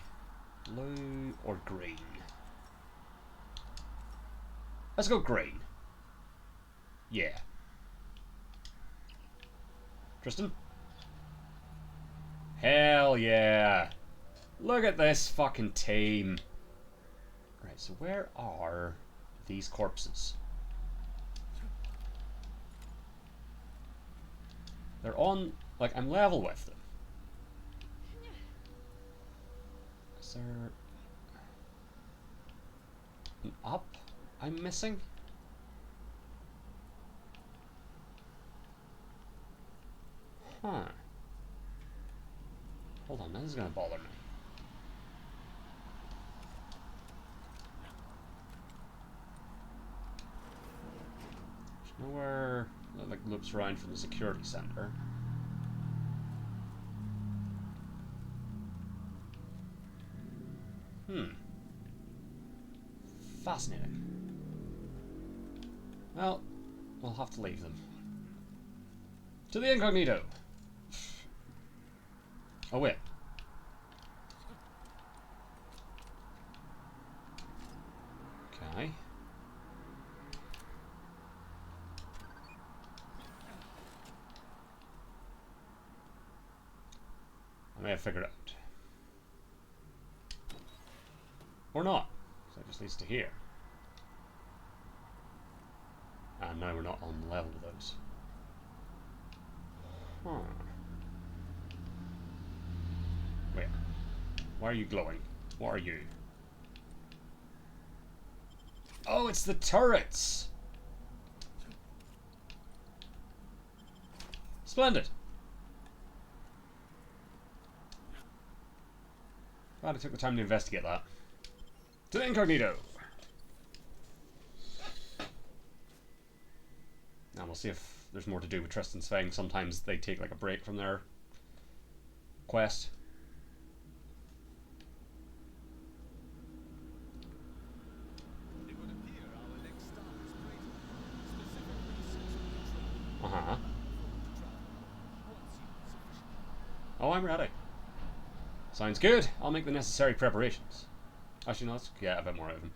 Blue or green. Let's go green. Yeah. Tristan? Hell yeah. Look at this fucking team. Right, so where are these corpses? They're on, like, I'm level with them. Is there an up I'm missing? Huh. Hold on, this is gonna bother me. There's nowhere that like loops around from the security center. Fascinating. Well, we'll have to leave them. To the incognito! Oh, wait. Okay. I may have figured it out. Or not. So it just leads to here. And now we're not on the level with those. Huh. Wait. Why are you glowing? What are you? Oh, it's the turrets! Splendid! Glad I took the time to investigate that. To the incognito! And we'll see if there's more to do with Tristan Sveng. Sometimes they take like a break from their quest. It would appear our next stop is Clayton. Specific research and control. Uh-huh. Once sufficient. Oh, I'm ready. Sounds good. I'll make the necessary preparations. Actually, no, let's get a bit more out of him.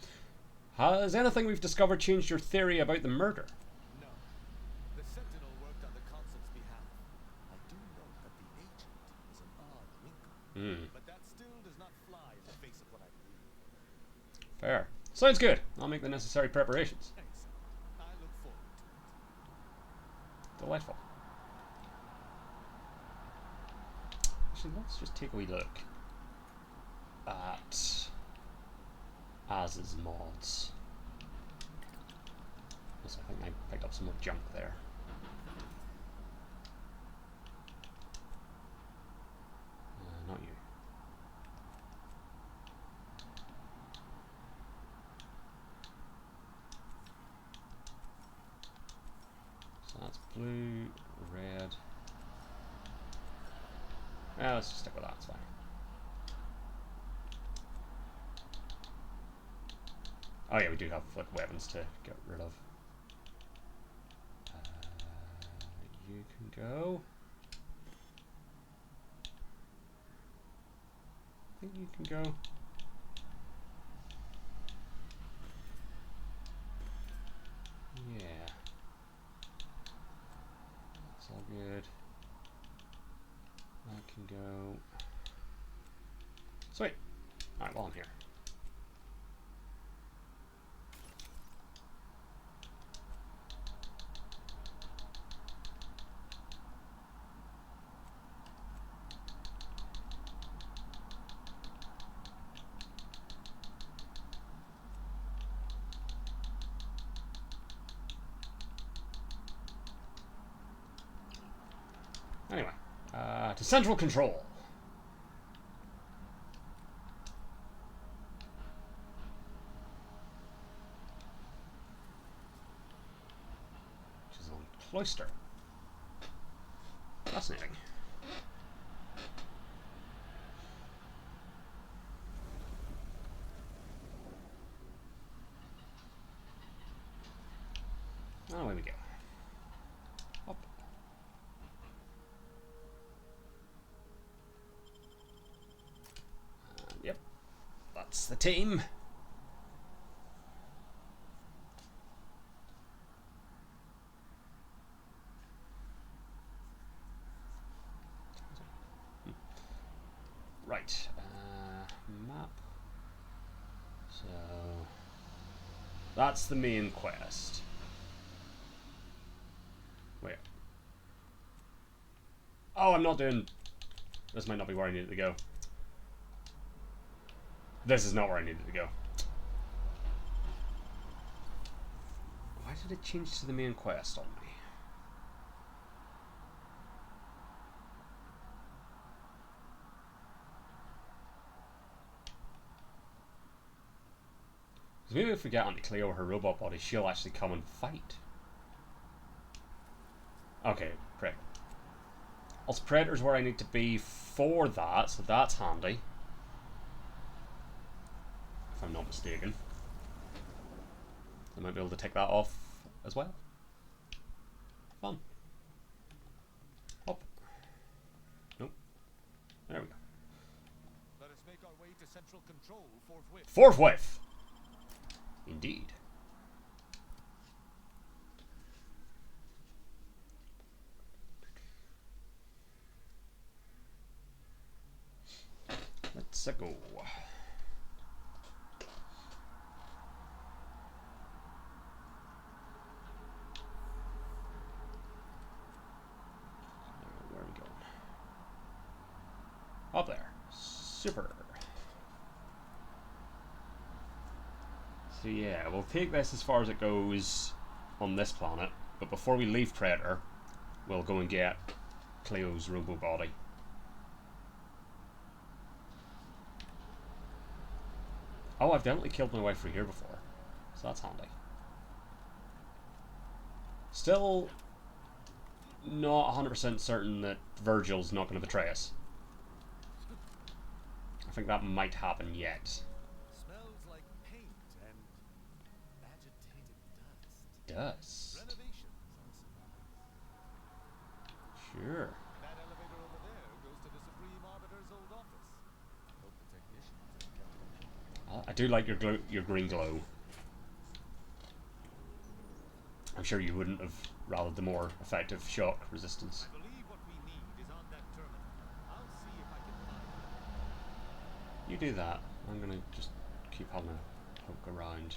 Has anything we've discovered changed your theory about the murder? No. The Sentinel worked on the Consul's behalf. I do note that the agent is an odd wrinkle. But that still does not fly in the face of what I believe. Fair. Sounds good. I'll make the necessary preparations. Excellent. I look forward to it. Delightful. Actually, let's just take a wee look at Az's mods. Yes, I think I picked up some more junk there. Not you. So that's blue, red. Yeah, let's just stick with that, it's fine. Oh yeah, we do have like weapons to get rid of. You can go. I think you can go. Yeah. That's all good. That can go. Sweet. Alright, well I'm here. Anyway, to central control. Which is on Cloister. Fascinating. And away we go. Up. Yep, that's the team. Right, map. So that's the main quest. Wait. Oh, I'm not doing. This might not be where I needed to go. This is not where I needed to go. Why did it change to the main quest on me? Because maybe if we get Auntie Cleo her robot body, she'll actually come and fight. Okay, Predator. Also, Predator's where I need to be for that, so that's handy. I'm not mistaken. I might be able to take that off as well. Fun. Hop. Nope. There we go. Let us make our way to central control forthwith. Forthwith! Indeed. Let's go. Where are we going? Up there. Super. So yeah, we'll take this as far as it goes on this planet, but before we leave Predator, we'll go and get Cleo's robo body. Oh, I've definitely killed my wife through here before, so that's handy. Still not 100% certain that Virgil's not going to betray us. I think that might happen yet. Smells like paint and agitated dust. Dust. Renovations, I suppose. Sure. That elevator over there goes to the Supreme Arbiter's old office. Hope the technicians have kept it. I do like your green glow. I'm sure you wouldn't have rathered the more effective shock resistance. I believe what we need is on that terminal. I'll see if I can find it. You do that. I'm gonna just keep having a poke around.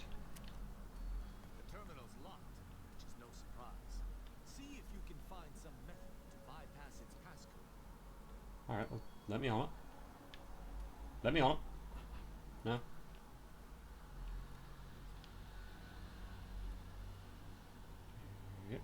The terminal's locked, which is no surprise. See if you can find some method to bypass its passcode. Alright, well, let me on it. Let me on it. No? Yep.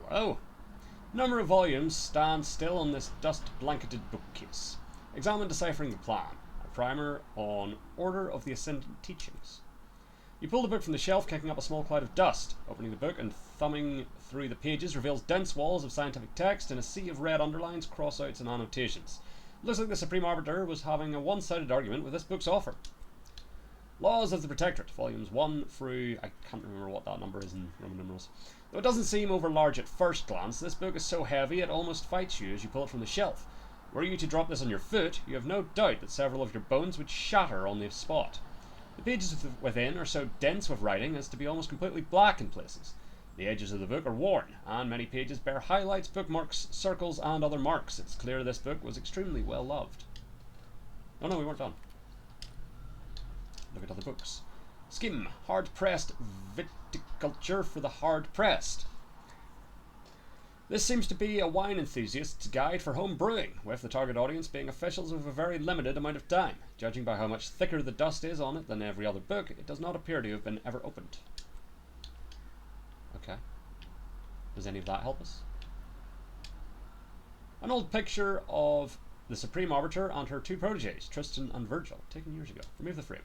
Hello. Number of volumes stand still on this dust-blanketed bookcase. Examine deciphering the plan. A primer on Order of the Ascendant Teachings. You pull the book from the shelf, kicking up a small cloud of dust. Opening the book and thumbing through the pages reveals dense walls of scientific text and a sea of red underlines, crossouts, and annotations. It looks like the Supreme Arbiter was having a one-sided argument with this book's author. Laws of the Protectorate, volumes 1 through... I can't remember what that number is in Roman numerals. Though it doesn't seem over large at first glance, this book is so heavy it almost fights you as you pull it from the shelf. Were you to drop this on your foot, you have no doubt that several of your bones would shatter on the spot. The pages within are so dense with writing as to be almost completely black in places. The edges of the book are worn, and many pages bear highlights, bookmarks, circles, and other marks. It's clear this book was extremely well loved. Oh no, we weren't done. Look at other books. Skim, hard-pressed viticulture for the hard-pressed. This seems to be a wine enthusiast's guide for home brewing, with the target audience being officials with a very limited amount of time. Judging by how much thicker the dust is on it than every other book, it does not appear to have been ever opened. Okay. Does any of that help us? An old picture of the Supreme Arbiter and her two proteges, Tristan and Virgil, taken years ago. Remove the frame.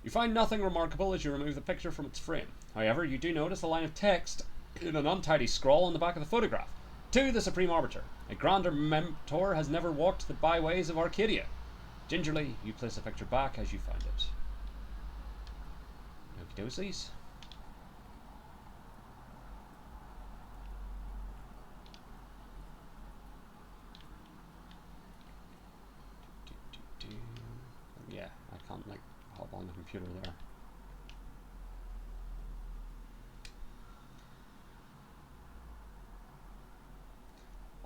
You find nothing remarkable as you remove the picture from its frame. However, you do notice a line of text in an untidy scrawl on the back of the photograph. To the Supreme Arbiter. A grander mentor has never walked the byways of Arcadia. Gingerly, you place the picture back as you found it. Okie dosies. Yeah, I can't like hop on the computer there.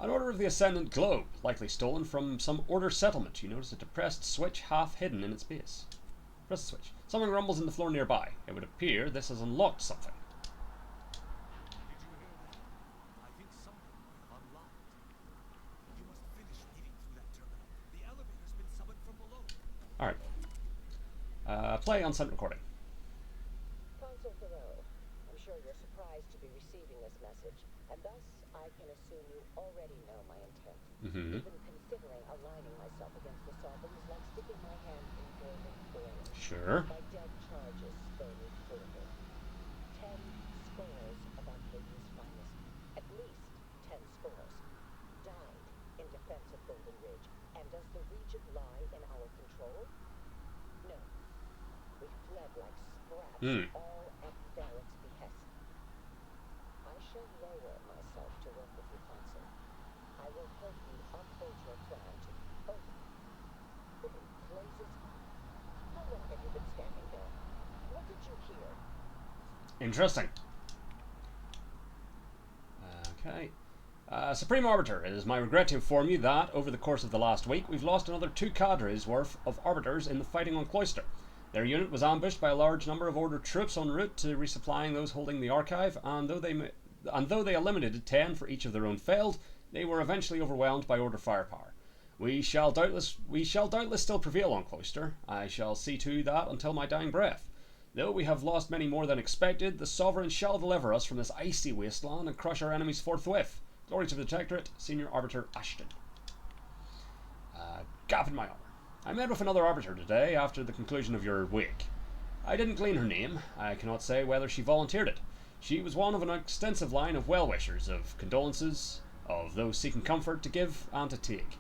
An Order of the Ascendant globe, likely stolen from some Order settlement. You notice a depressed switch half hidden in its base. Press the switch. Something rumbles in the floor nearby. It would appear this has unlocked something. Did you hear that? I think something unlocked. You must finish reading through that terminal. The elevator's been summoned from below. Alright. Play on sent recording. Consul Thoreau, I'm sure you're surprised to be receiving this message, and thus I can assume you already know my intent. Mm-hmm. Even considering aligning myself against the Sovereign is like sticking my hand in golden foil. Sure. My dead charges spur me forward. 10 scores of Arcadia's finest, at least 10 scores, died in defense of Golden Ridge. And does the region lie in our control? No. We fled like sprats, all at Varric's behest. I shall lower myself to work with you, Consul. I will help you uphold your crown to both. Holy blazes. How long have you been standing there? What did you hear? Interesting. Okay. Supreme Arbiter, it is my regret to inform you that, over the course of the last week, we've lost another 2 cadres worth of Arbiters in the fighting on Cloister. Their unit was ambushed by a large number of Order troops en route to resupplying those holding the Archive, and though they eliminated 10 for each of their own failed, they were eventually overwhelmed by Order firepower. We shall doubtless still prevail on Cloister. I shall see to that until my dying breath. Though we have lost many more than expected, the Sovereign shall deliver us from this icy wasteland and crush our enemies forthwith. Glory to the Protectorate, Senior Arbiter Ashton. Gap in my honour. I met with another Arbiter today after the conclusion of your wake. I didn't glean her name. I cannot say whether she volunteered it. She was one of an extensive line of well-wishers, of condolences, of those seeking comfort to give and to take.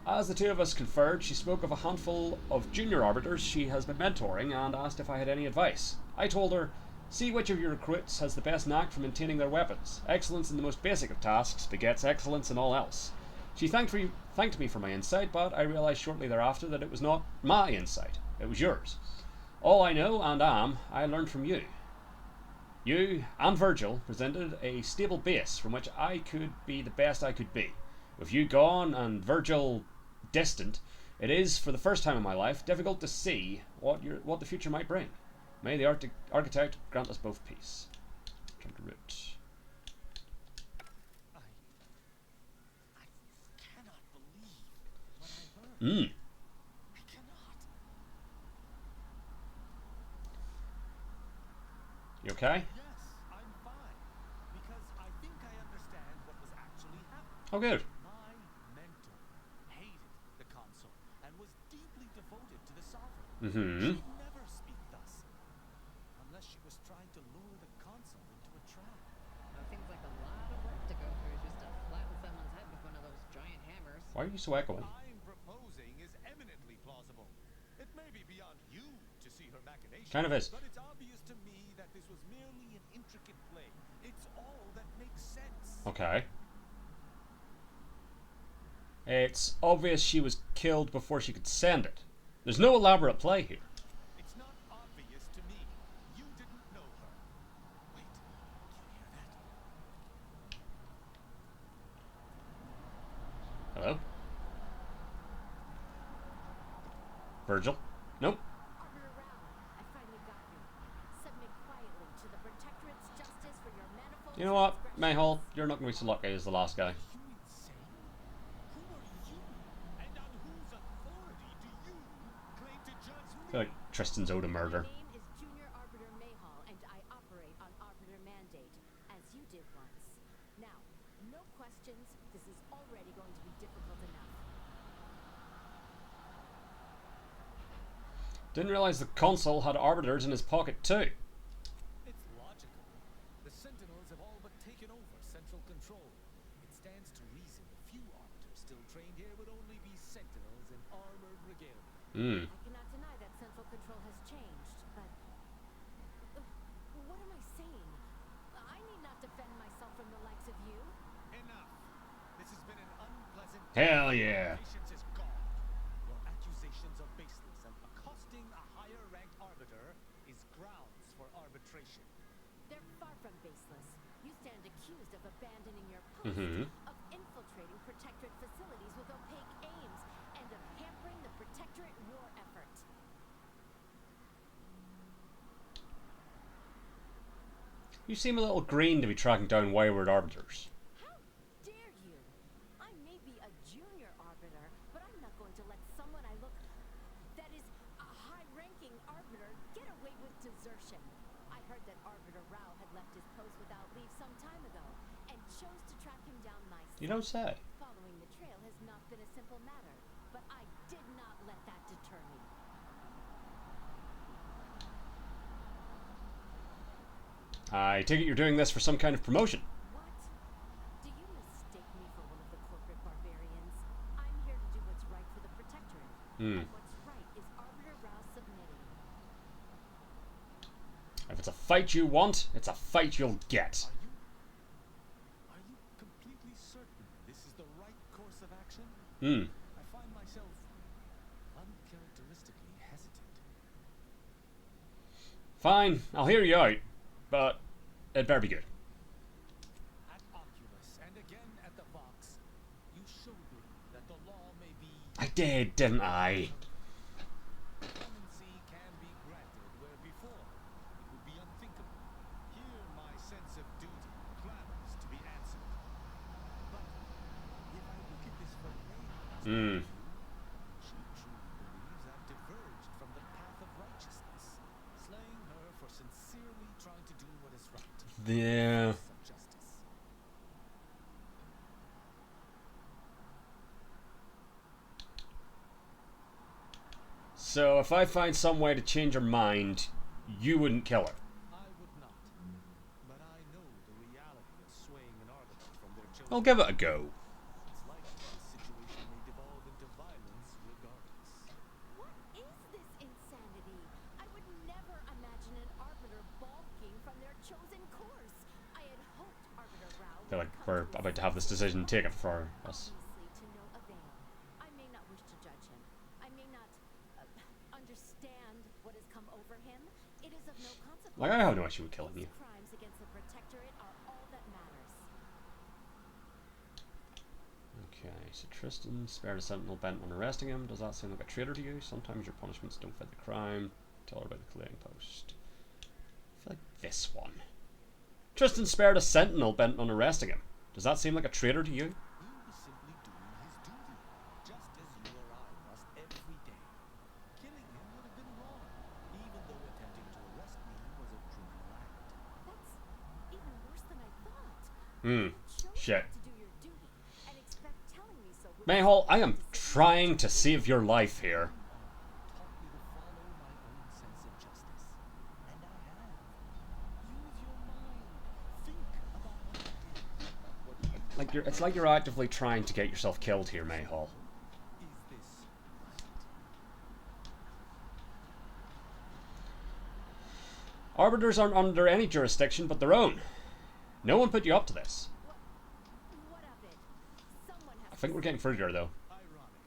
As the two of us conferred, she spoke of a handful of junior arbiters she has been mentoring and asked if I had any advice. I told her, see which of your recruits has the best knack for maintaining their weapons. Excellence in the most basic of tasks begets excellence in all else. She thanked me for my insight, but I realised shortly thereafter that it was not my insight, it was yours. All I know and am, I learned from you. You and Virgil presented a stable base from which I could be the best I could be. With you gone and Virgil distant, it is, for the first time in my life, difficult to see what the future might bring. May the Architect grant us both peace. Turn to root. I cannot believe what I heard. I cannot. You okay? Yes, I'm fine. Because I think I understand what was actually happening. Oh, good. My mentor hated the Consul and was deeply devoted to the Sovereign. She'd never speak thus. Unless she was trying to lure the Consul into a trap. That seems like a lot of work to go through just to flatten someone's head with one of those giant hammers. Why are you so echoing? I'm proposing is eminently plausible. It may be beyond you to see her machinations. Kind of is. But it's obvious to me that this was merely an intricate play. It's all that makes sense. Okay. It's obvious she was killed before she could send it. There's no elaborate play here. It's not obvious to me. You didn't know her. Wait, do you hear that? Hello? Virgil? Nope. Arbiter Rao, I finally got you. Submit quietly to the Protectorate's justice for your manifold You know what, transgressions. Mayhall? You're not going to be so lucky as the last guy. Are you insane? Who are you? And on whose authority do you claim to judge I me? feel like Tristan's owed a murder. My name is Junior Arbiter Mayhall, and I operate on Arbiter Mandate, as you did once. Now, no questions. This is already going to be difficult enough. Didn't realize the Consul had arbiters in his pocket too. It's logical. The Sentinels have all but taken over central control. It stands to reason the few arbiters still trained here would only be Sentinels in armored regalia. I cannot deny that central control has changed, but... what am I saying? I need not defend myself from the likes of you. Enough. This has been an unpleasant Hell yeah. Patience is gone. Your accusations are baseless, and accosting a higher-ranked arbiter is grounds for arbitration. They're far from baseless. You stand accused of abandoning your post, of infiltrating Protectorate facilities with opaque aims, and of hampering the Protectorate war effort. You seem a little green to be tracking down wayward arbiters. How dare you? I may be a junior arbiter, but I'm not going to let someone I look... that is, a high-ranking arbiter get away with desertion. I heard that Arbiter Rao had left his post without leave some time ago, and chose to track him down myself. You don't say. Following the trail has not been a simple matter, but I did not let that deter me. I take it you're doing this for some kind of promotion. What? Do you mistake me for one of the corporate barbarians? I'm here to do what's right for the Protectorate. Hmm. And what's right is Arbiter Rao submitting. If it's a fight you want, it's a fight you'll get. Are you completely certain this is the right course of action? Hmm. I find myself uncharacteristically hesitant. Fine, I'll hear you out, but it better be good. At Oculus and again at the Vox, you showed me that the law may be I did, didn't I? clemency can be granted where before it would be unthinkable. Here my sense of duty clamors to be answered. But if I look at this from May's Hmm. she truly believes I've diverged from the path of righteousness, slaying her for sincerely trying to do what is right. Yeah. Of justice. So if I find some way to change her mind, you wouldn't kill her. I would not. But I know the reality of swaying an arbiter from their chosen. I'll give it a go. It's likely the situation may devolve into violence regardless. What is this insanity? I would never imagine an Arbiter balking from their chosen course. I had hoped Arbiter Rao I feel would like come we're to his about to have this senses, decision but taken for us. obviously to no avail. I may not wish to judge him. I may not understand what has come over him. It is of no consequence. Like, I have no issue with killing you. His crimes against the Protectorate are all that matters. Okay, so Tristan spared a sentinel bent on arresting him. Does that seem like a traitor to you? Sometimes your punishments don't fit the crime. Tell her about the clearing post. I feel like this one. Tristan spared a sentinel bent on arresting him. Does that seem like a traitor to you? He was simply doing his duty, just as you or I must every day. Killing him would have been wrong, even though attempting to arrest me was a criminal act. That's even worse than I thought. Hmm. Show Shit. you to do your duty and expect telling me so would Mayhall, I am be trying to save your life here. Taught me to follow my own sense of justice, and I have. Use your mind. Think about what you did. What you Like it's like you're actively trying to get yourself killed here, Mayhall. is this right? Arbiters aren't under any jurisdiction but their own. No one put you up to this. What of it? Someone has I think to we're getting further though. Ironic.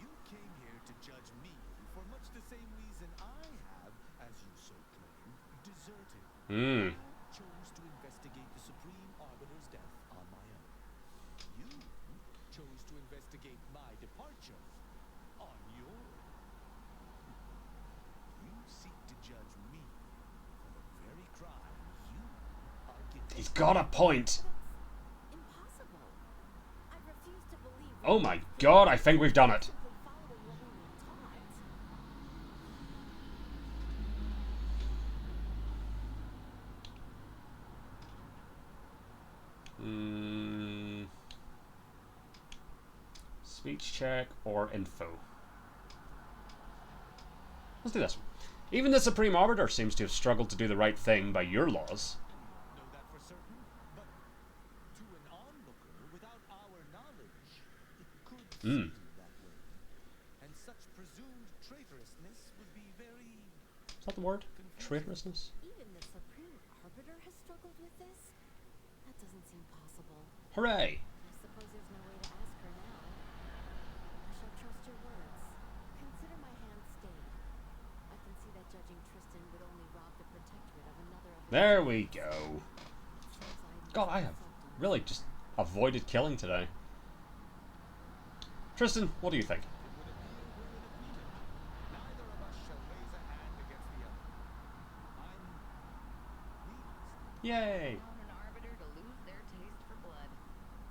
You came here to judge me for much the same reason I have, as you so claim, deserted. Hmm. I chose to investigate the Supreme Arbiter's death on my own. You chose to investigate my departure on your own. You seek to judge me for the very crime you are guilty. He's got a point. impossible. I refuse to believe Oh my god, I think we've done it. simply following what we were taught. Hmm. Speech check or info. Let's do this one. Even the Supreme Arbiter seems to have struggled to do the right thing by your laws. Know that for certain, but to an onlooker without our knowledge, it could Hmm. seem that way. And such presumed traitorousness would be very Is that the word? Traitorousness? Even the Supreme Arbiter has struggled with this? That doesn't seem possible. Hooray! I suppose there's no way to ask her now. I shall trust your words. Consider my hand stayed. I can see that judging Tristan would only rob the Protectorate of another of its There we go. It seems I God, I have really just avoided killing today. Tristan, what do you think? It would appear we would have beaten. Neither of us shall raise a hand against the other. I'm pleased. Yay! On an arbiter to lose their taste for blood.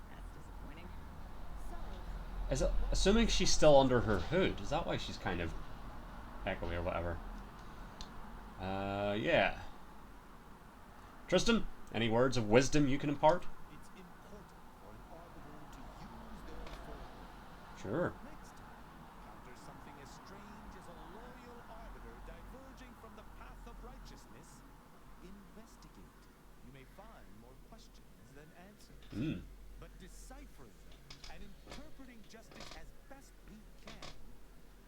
That's disappointing. So, Is it, assuming she's still under her hood, is that why she's kind of echoey or whatever? Yeah. Tristan, any words of wisdom you can impart? It's important for an arbiter to use their foreknowledge. Sure. Next time you encounter something as strange as a loyal arbiter diverging from the path of righteousness, investigate. but deciphering them and interpreting justice as best we can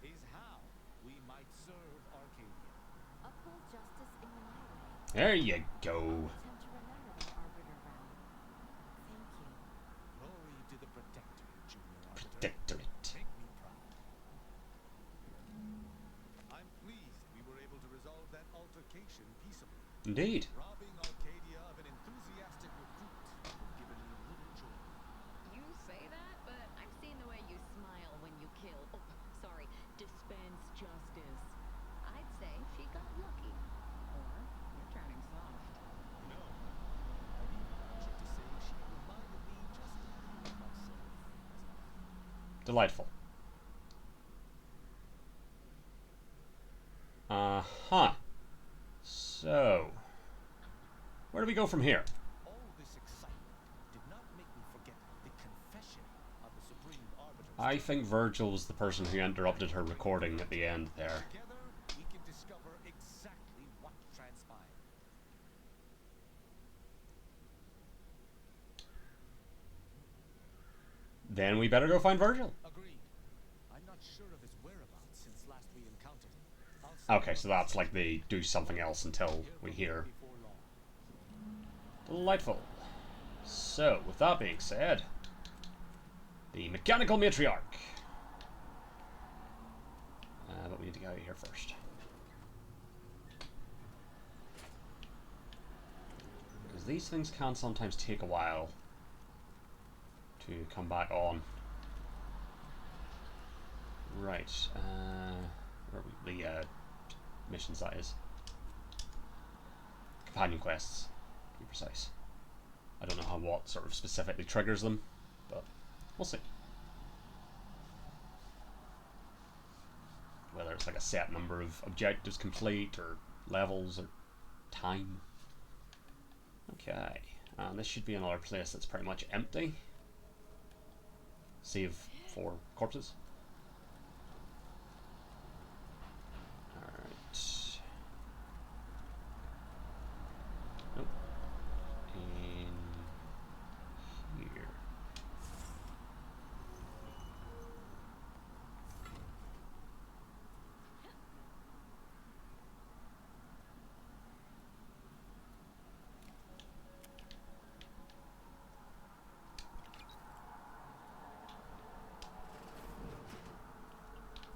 is how we might serve Arcadia. Uphold justice in my way. There you go. Attempt to remember that arbiter vow. Thank you. Glory to the Protector, Junior Arbiter. Protectorate. Make me proud. I'm pleased we were able to resolve that altercation peaceably. Indeed. Robbing Arcadia of an enthusiastic recruit would have given me little joy. You say that, but I've seen the way you smile when you kill. Oh, sorry, dispense justice. I'd say she got lucky. Or you're turning soft. No, I'd even venture to say she reminded me just a little of myself as well. Delightful. Uh-huh. So, where do we go from here? All this excitement did not make me forget the confession of the Supreme Arbiter. I think Virgil was the person who interrupted her recording at the end there. Together, we can discover exactly what transpired. Then we better go find Virgil. Agreed. I'm not sure of his whereabouts since last we encountered him. I'll set Okay, him so up that's like they do something else until we hear. before long. Delightful. So, with that being said, the mechanical matriarch. But we need to get out of here first. Because these things can sometimes take a while to come back on. Right. Where are we? The missions, that is. Companion quests, to be precise. I don't know how what sort of specifically triggers them, but we'll see. Whether it's like a set number of objectives complete, or levels, or time. Okay, and this should be another place that's pretty much empty. Save for corpses. Alright. Nope. In here.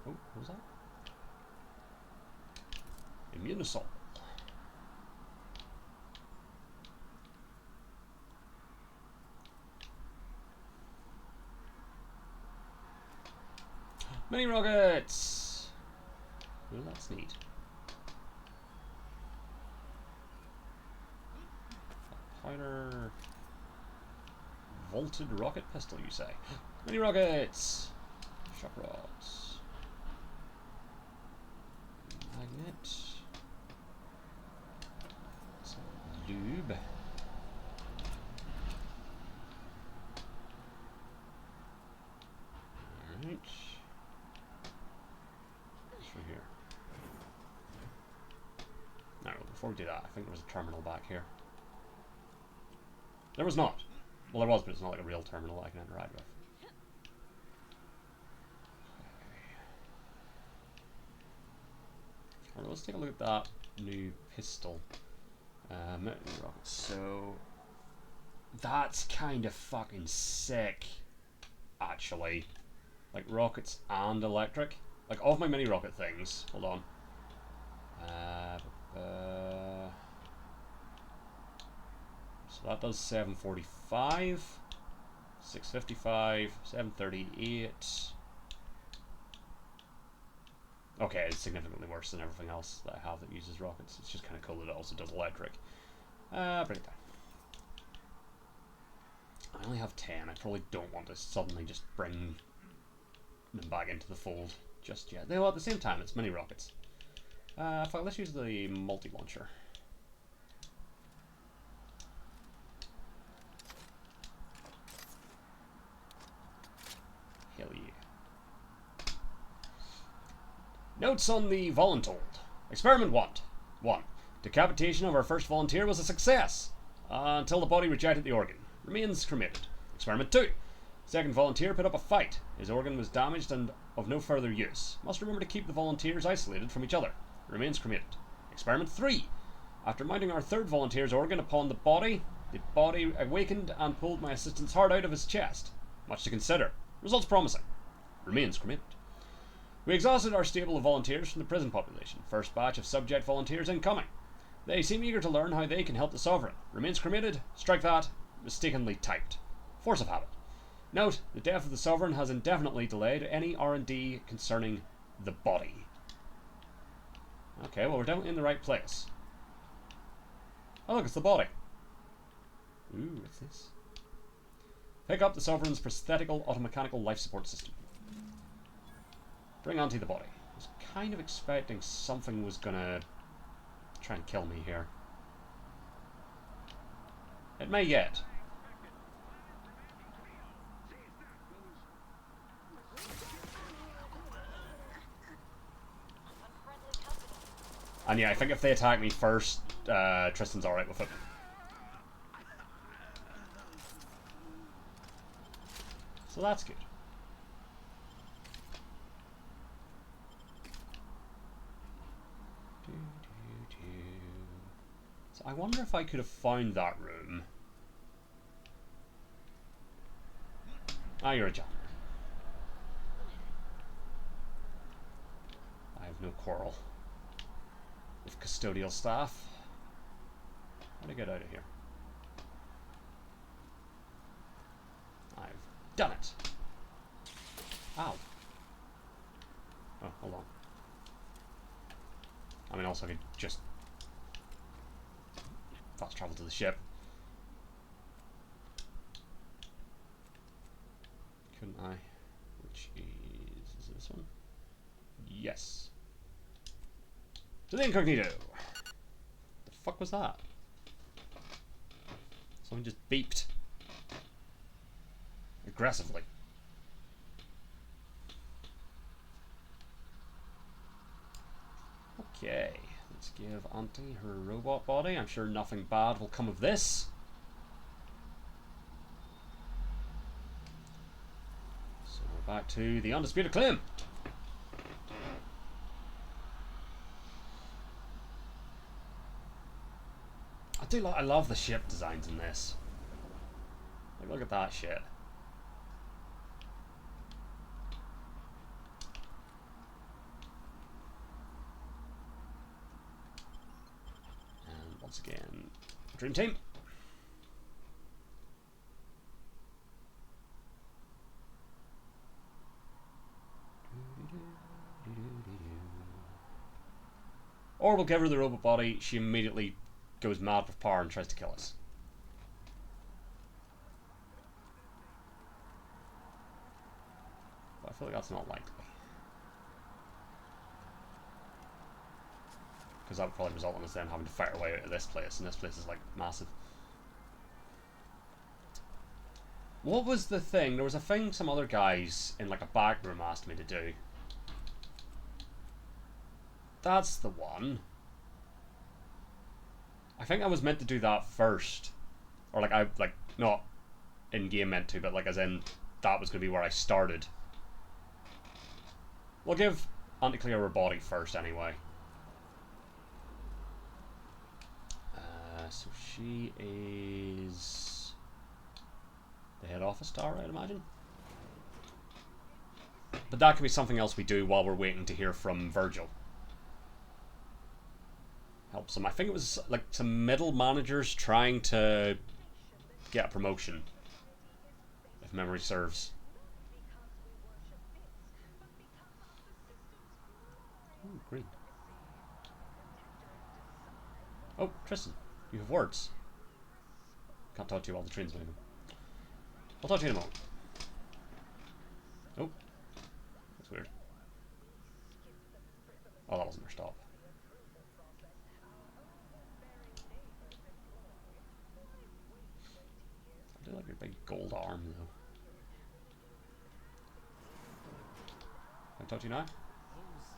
Oh, what was that? Immune assault. Mini rockets! Well, that's neat. Powder. Vaulted rocket pistol, you say? Mini rockets! Shock rods. Magnet. Some lube. Alright. What's from here? No, before we do that, I think there was a terminal back here. There was not. Well, there was, but it's not like a real terminal that I can interact with. Alright, let's take a look at that new pistol. So, that's kind of fucking sick, actually. Like rockets and electric. Like, of my mini rocket things, hold on. So that does 745, 655, 738. Okay, it's significantly worse than everything else that I have that uses rockets. It's just kind of cool that it also does electric. Bring it down. I only have 10. I probably don't want to suddenly just bring them back into the fold just yet. Though at the same time, it's mini rockets. Fine, let's use the multi-launcher. Hell yeah. Notes on the voluntold. Experiment 1. Decapitation of our first volunteer was a success, until the body rejected the organ. Remains cremated. Experiment 2. Second volunteer put up a fight. His organ was damaged and of no further use. Must remember to keep the volunteers isolated from each other. Remains cremated. Experiment 3. After mounting our third volunteer's organ upon the body awakened and pulled my assistant's heart out of his chest. Much to consider. Results promising. Remains cremated. We exhausted our stable of volunteers from the prison population. First batch of subject volunteers incoming. They seem eager to learn how they can help the Sovereign. Remains cremated. Strike that. Mistakenly typed. Force of habit. Note, the death of the Sovereign has indefinitely delayed any R&D concerning the body. Okay, well, we're definitely in the right place. Oh look, it's the body. Ooh, what's this? Pick up the Sovereign's prosthetical automechanical life support system. Bring Auntie the body. I was kind of expecting something was gonna try and kill me here. It may yet. And yeah, I think if they attack me first, Tristan's alright with it. So that's good. So I wonder if I could have found that room. Ah, you're a janitor. I have no quarrel with custodial staff. How to get out of here? I've done it. Ow. Oh, hold on. I mean, also I could just fast travel to the ship. Couldn't I? Which is this one? Yes. To the incognito. The fuck was that? Someone just beeped aggressively. Okay, let's give Auntie her robot body. I'm sure nothing bad will come of this. So we're back to the undisputed claim. I love the ship designs in this. Like, look at that shit. And once again, Dream Team. Or we'll give her the robot body, she immediately goes mad with power and tries to kill us. But I feel like that's not likely. Because that would probably result in us then having to fight our way out of this place, and this place is like massive. What was the thing? There was a thing some other guys in like a back room asked me to do. That's the one. I think I was meant to do that first. Or like, not in-game meant to, but like as in, that was going to be where I started. We'll give Auntie Cleo her body first anyway. So she is the head office tower, I'd imagine. But that could be something else we do while we're waiting to hear from Virgil. Helps them. I think it was like some middle managers trying to get a promotion, if memory serves. Ooh, green. Oh, Tristan, you have words. Can't talk to you while the train's moving. I'll talk to you in a moment. Oh, that's weird. Oh, that wasn't her stop. I do like your big gold arm, though. Can I talk to you now? Those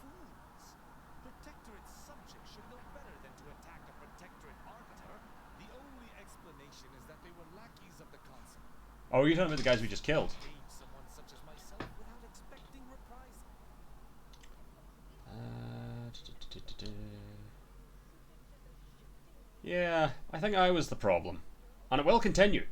fools! Protectorate subjects should know better than to attack a Protectorate arbiter. The only explanation is that Oh, you're talking about the guys we just killed. Engage someone such as myself without expecting reprisal. Yeah, I think I was the problem. And it will continue.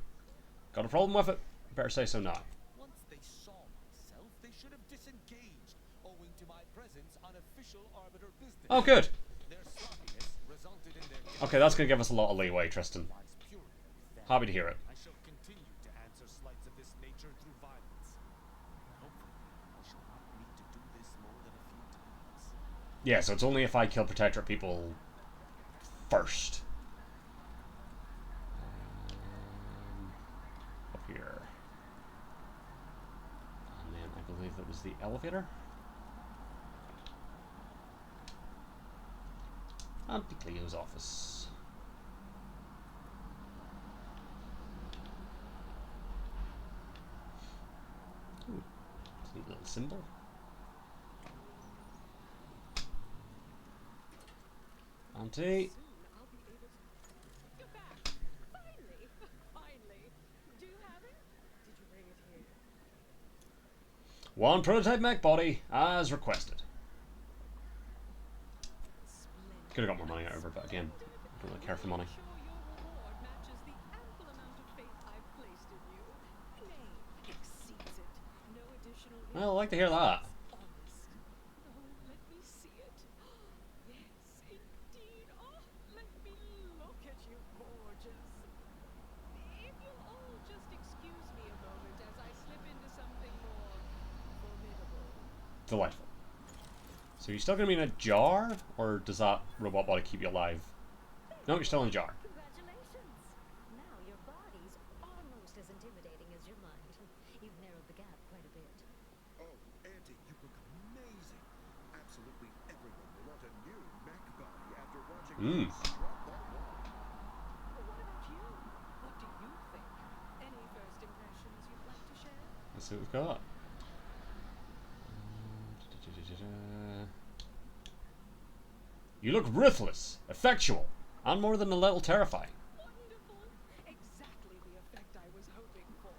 Got a problem with it? Better say so now. Once they saw myself, they should have disengaged, owing to my presence on official Arbiter business. Oh, good. Their sloppiness resulted in their Okay, that's going to give us a lot of leeway, Tristan. lies purely with them. Happy to hear it. I shall continue to answer slights of this nature through violence. Hopefully, I shall not need to do this more than a few times. Yeah, so it's only if I kill Protectorate people first. Up here. And then I believe that was the elevator. Auntie Cleo's office. Ooh, it's a neat little symbol. Auntie. Soon I'll be able to. You're back. Finally. Finally. Do you have it? Did you bring it here? One prototype mech body, as requested. Splendid. Could have got more money out of her, but again, I don't really care for money. Sure your reward matches the ample amount of faith I've placed in you. Nay, exceeds it. No additional. Well, I'd like to hear that. Honest. Oh, let me see it. Yes, indeed. Oh, let me look at you, gorgeous. If you'll all just excuse me a moment as I slip into something more formidable. Delightful. So you're still going to be in a jar, or does that robot body keep you alive? No, you're still in a jar. Congratulations! Now your body's almost as intimidating as your mind. You've narrowed the gap quite a bit. Oh, Auntie, you look amazing. Absolutely everyone will want a new mech body after watching you drop that one. What about you? What do you think? Any first impressions you'd like to share? Let's see what we've got. You look ruthless, effectual, and more than a little terrifying. Wonderful! Exactly the effect I was hoping for.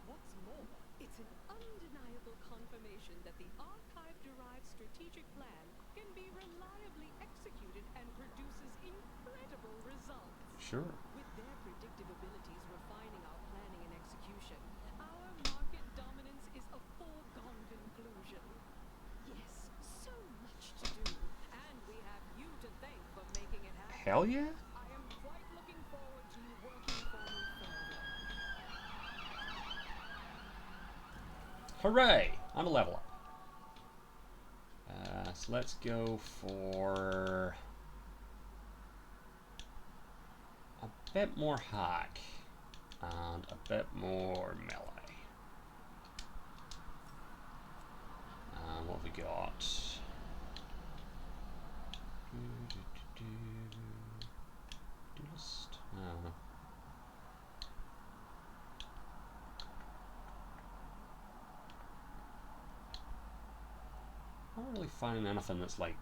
What's more, it's an undeniable confirmation that the archive-derived strategic plan can be reliably executed and produces incredible results. Sure. With their predictive abilities refining our planning and execution, our market dominance is a foregone conclusion. Yes, so much to do, and we have you to thank for making it happen. Hell yeah. I am quite looking forward to you working for me further. Hooray! And a level up. So let's go for a bit more hack and a bit more melee. And what have we got? Duelist? I don't know. I'm not really finding anything that's like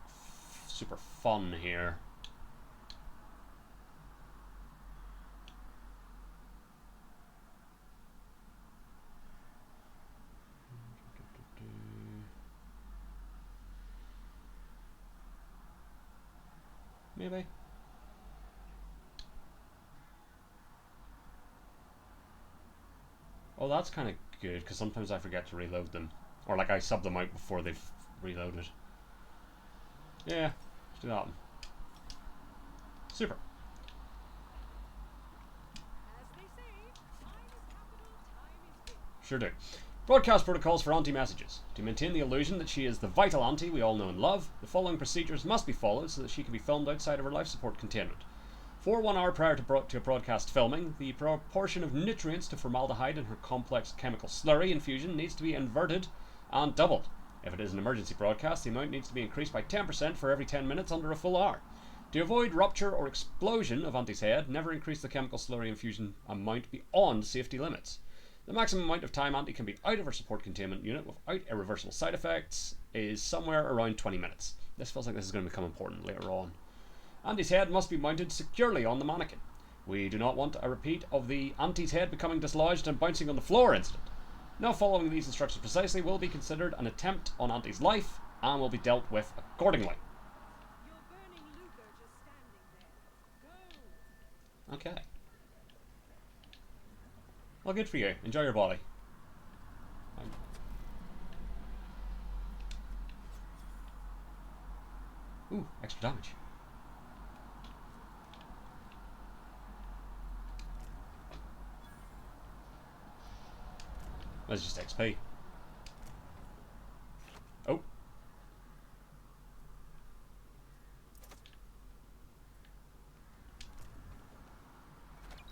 super fun here. Maybe. Oh, that's kind of good, because sometimes I forget to reload them. Or like I sub them out before they've reloaded. Yeah, let's do that one. Super. As they say, time is capital, time is king. Sure do. Broadcast protocols for Auntie messages. To maintain the illusion that she is the vital Auntie we all know and love, the following procedures must be followed so that she can be filmed outside of her life support containment. For 1 hour prior to a broadcast filming, the proportion of nutrients to formaldehyde in her complex chemical slurry infusion needs to be inverted and doubled. If it is an emergency broadcast, the amount needs to be increased by 10% for every 10 minutes under a full hour. To avoid rupture or explosion of Auntie's head, never increase the chemical slurry infusion amount beyond safety limits. The maximum amount of time Auntie can be out of her support containment unit without irreversible side effects is somewhere around 20 minutes. This feels like this is going to become important later on. Auntie's head must be mounted securely on the mannequin. We do not want a repeat of the Auntie's head becoming dislodged and bouncing on the floor incident. Not following these instructions precisely will be considered an attempt on Auntie's life and will be dealt with accordingly. You're burning Luger just standing there. Go! Okay. Well, good for you. Enjoy your body. Ooh, extra damage. That's just XP. Oh.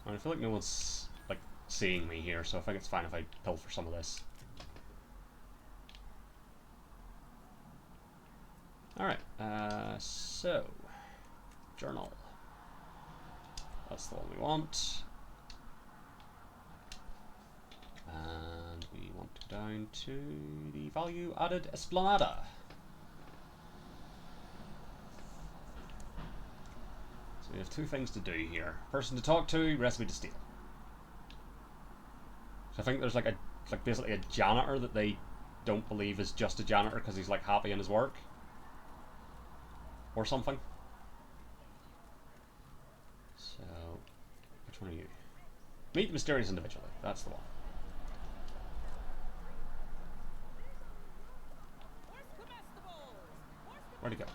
I feel like no one's like seeing me here, so I think it's fine if I pilfer some of this. Alright, so journal. That's the one we want. And we want to go down to the value added Esplanada. So we have two things to do here. Person to talk to, recipe to steal. So I think there's like basically a janitor that they don't believe is just a janitor because he's like happy in his work. Or something. So, which one are you? Meet the mysterious individual. That's the one. Where'd he go?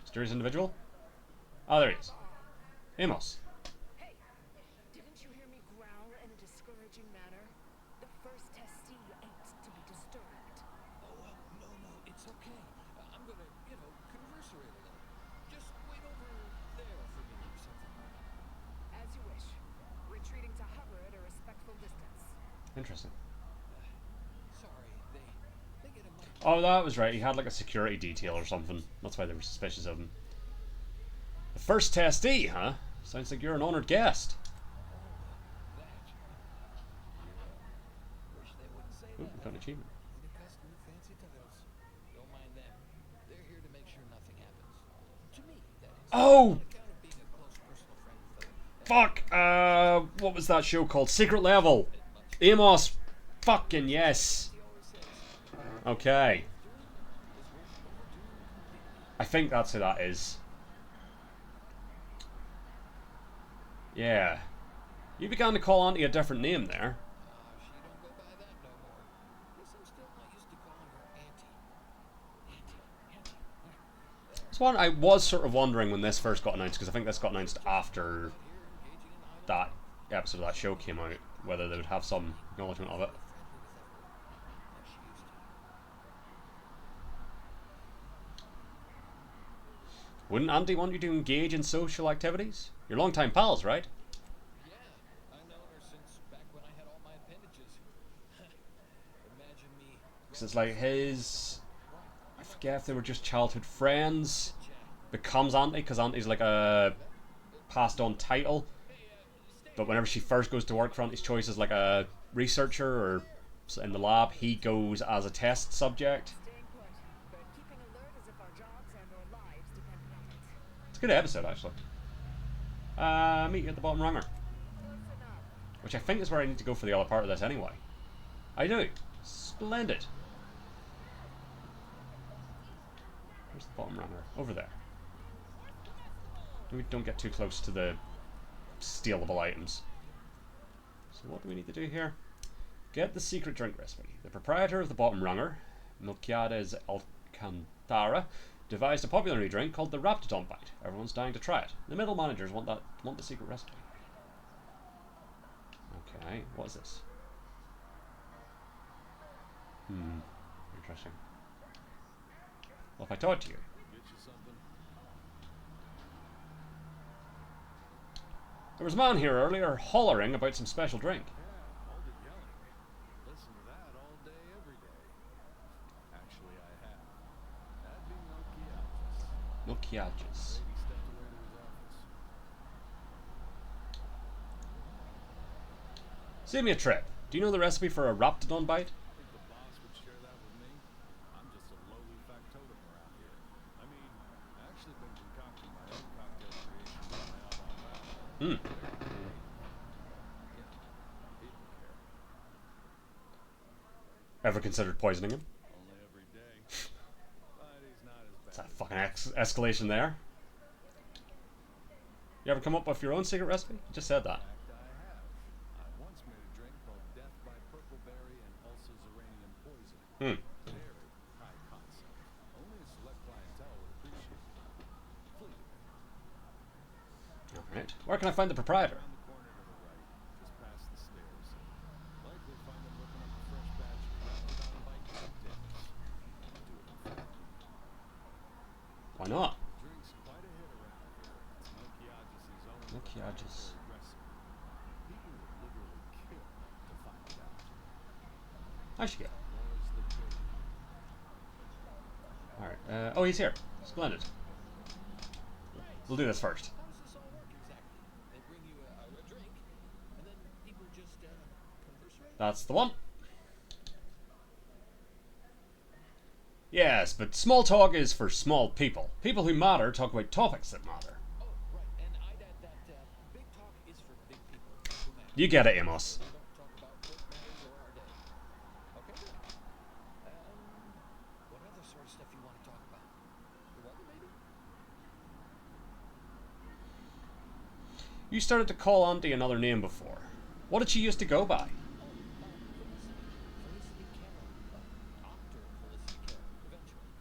Mysterious individual? Oh, there he is. Amos. Hey! Didn't you hear me growl in a discouraging manner? The first testee ain't to be disturbed. Oh, no, it's okay. I'm gonna, conversate a little. Just wait over there for me or something. As you wish. Retreating to hover at a respectful distance. Interesting. Sorry, they get a mic. Oh, that was right. He had like a security detail or something. That's why they were suspicious of him. The first testee, huh? Sounds like you're an honored guest. Wish they wouldn't say Ooh, that. we got an achievement. Need a customer, fancy titles. Don't mind them. They're here to make sure nothing happens. To me, that is. Oh! On account of being a close personal friend with them. Fuck! What was that show called? Secret Level! Amos! Fucking yes! Okay. I think that's who that is. Yeah. You began to call Auntie a different name there. She don't go by that no more. Guess I'm still not used to calling her Auntie. It's one I was sort of wondering when this first got announced, because I think this got announced after that episode of that show came out, whether they would have some acknowledgement of it. Wouldn't Auntie want you to engage in social activities? You're longtime pals, right? Yeah, I've known her since back when I had all my appendages. Imagine me. Because it's like his... I forget if they were just childhood friends. Becomes Auntie, because Auntie's like a passed on title. But whenever she first goes to work for Auntie's Choice as like a researcher or in the lab, he goes as a test subject. Staying put, but keeping alert as if our jobs and our lives depended on it. It's a good episode, actually. Meet you at the bottom runger. Close enough. Which I think is where I need to go for the other part of this anyway. I do. Splendid. Where's the bottom runger? Over there. We don't get too close to the stealable items. So what do we need to do here? Get the secret drink recipe. The proprietor of the bottom runger, Melquiades Alcantara, devised a popular new drink called the Raptidon Bite. Everyone's dying to try it. The middle managers want the secret recipe. Okay, what is this? Interesting. Well, if I talk to you. Get you something? There was a man here earlier hollering about some special drink. Yeah, all the yelling. Listen to that all day, every day. Actually, I have. That'd be Melquiades. Melquiades. Brady stepped away to his office. Save me a trip. Do you know the recipe for a Raptidon Bite? I think the boss would share that with me. I'm just a lowly factotum around here. I mean, I actually been concocting my own cocktail creations Hmm. Ever considered poisoning him? Only every day. But he's not as It's bad a as fucking escalation there. You ever come up with your own secret recipe? You just said that. In fact, I have. I once made a drink called Death by Purpleberry and Ulcizuranium Poison. Hmm. Very high concept. Only a select clientele would appreciate it. Flee to me. Alright. Where can I find the proprietor? Around the corner to the right, just past the stairs. Likely find him whipping up a fresh batch of crocodile bite cocktails. Do it in front of me. Why not? Drinks quite a hit around here. It's Milquiadis' own Milquiadis. proprietary recipe. People would literally kill to find it out. I should go. More's the pity. Alright. Oh, he's here. Splendid. We'll do this first. How does this all work exactly? They bring you a drink, and then people just converse. That's the one. Yes, but small talk is for small people. People who matter talk about topics that matter. Oh, right. And I'd add that big talk is for big people who matter. You get it, Amos. We don't talk about work matters or our day. Okay, good. What other sort of stuff you want to talk about? The weather, maybe? You started to call Auntie another name before. What did she used to go by? Felicity Carroll. Dr. Felicity Carroll, eventually.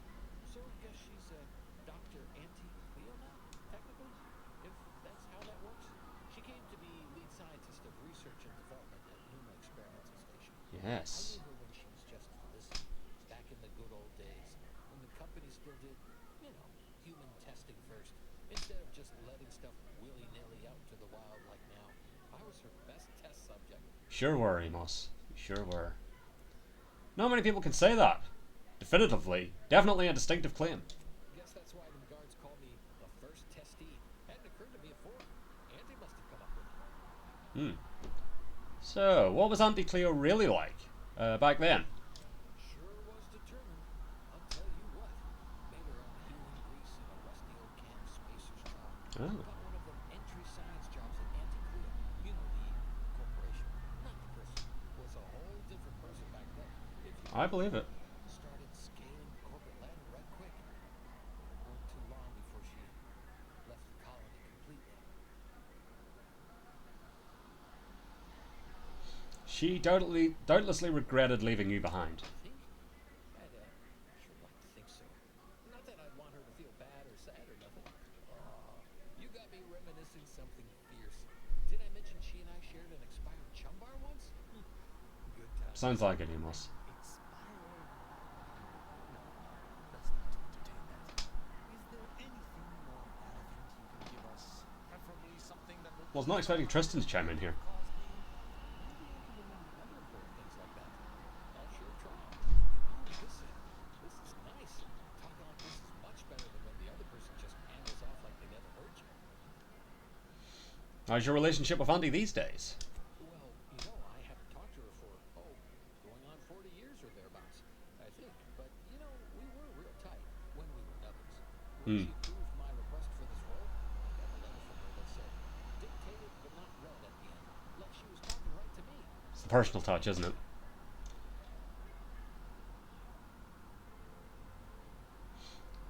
So I guess she's Dr. Auntie Cleo now, technically? If that's how that works. She came to be lead scientist of research and development at Numa Experimental Station. Yes. I knew her when she was just Felicity, back in the good old days, when the company still did, human testing first, instead of just letting stuff willy-nilly out to the wild like now. I was her best test subject. Sure were, Amos. You sure were. Not many people can say that. Definitively. Definitely a distinctive claim. Guess that's why the guards call me the first testee. Hadn't occurred to me before. Auntie must have come up with it. So, what was Auntie Cleo really like back then? Sure was determined. I'll tell you what. Made her own healing grease in a rusty old can of Spacer's Chow. Oh. Got one of them entry science jobs at Auntie Cleo. You know, the corporation. Not the person. Was a whole different person back then. If you I believe it. started scaling the corporate ladder right quick. It weren't too long before she left the colony completely. She doubtlessly regretted leaving you behind. Think? I'd sure like to think so. Not that I'd want her to feel bad or sad or nothing. You got me reminiscing something fierce. Did I mention she and I shared an expired chum bar once? Good times. Sounds like it, Amos. Expired? No, that's not to entertain that. Is there anything more relevant you can give us? Preferably something that will Was not expecting Tristan to chime in here. cause me. Maybe I can remember other important things like that. I'll sure try. This is nice. Talking like this is much better than when the other person just handles off like they never heard you. How's your relationship with Auntie these days? Well, I haven't talked to her for, going on 40 years or thereabouts, I think. But, we were real tight when we were nubbins. When she approved my request for this role, I got a letter from her that said, dictated but not read at the end. Like she was talking right to me. It's the personal touch, isn't it?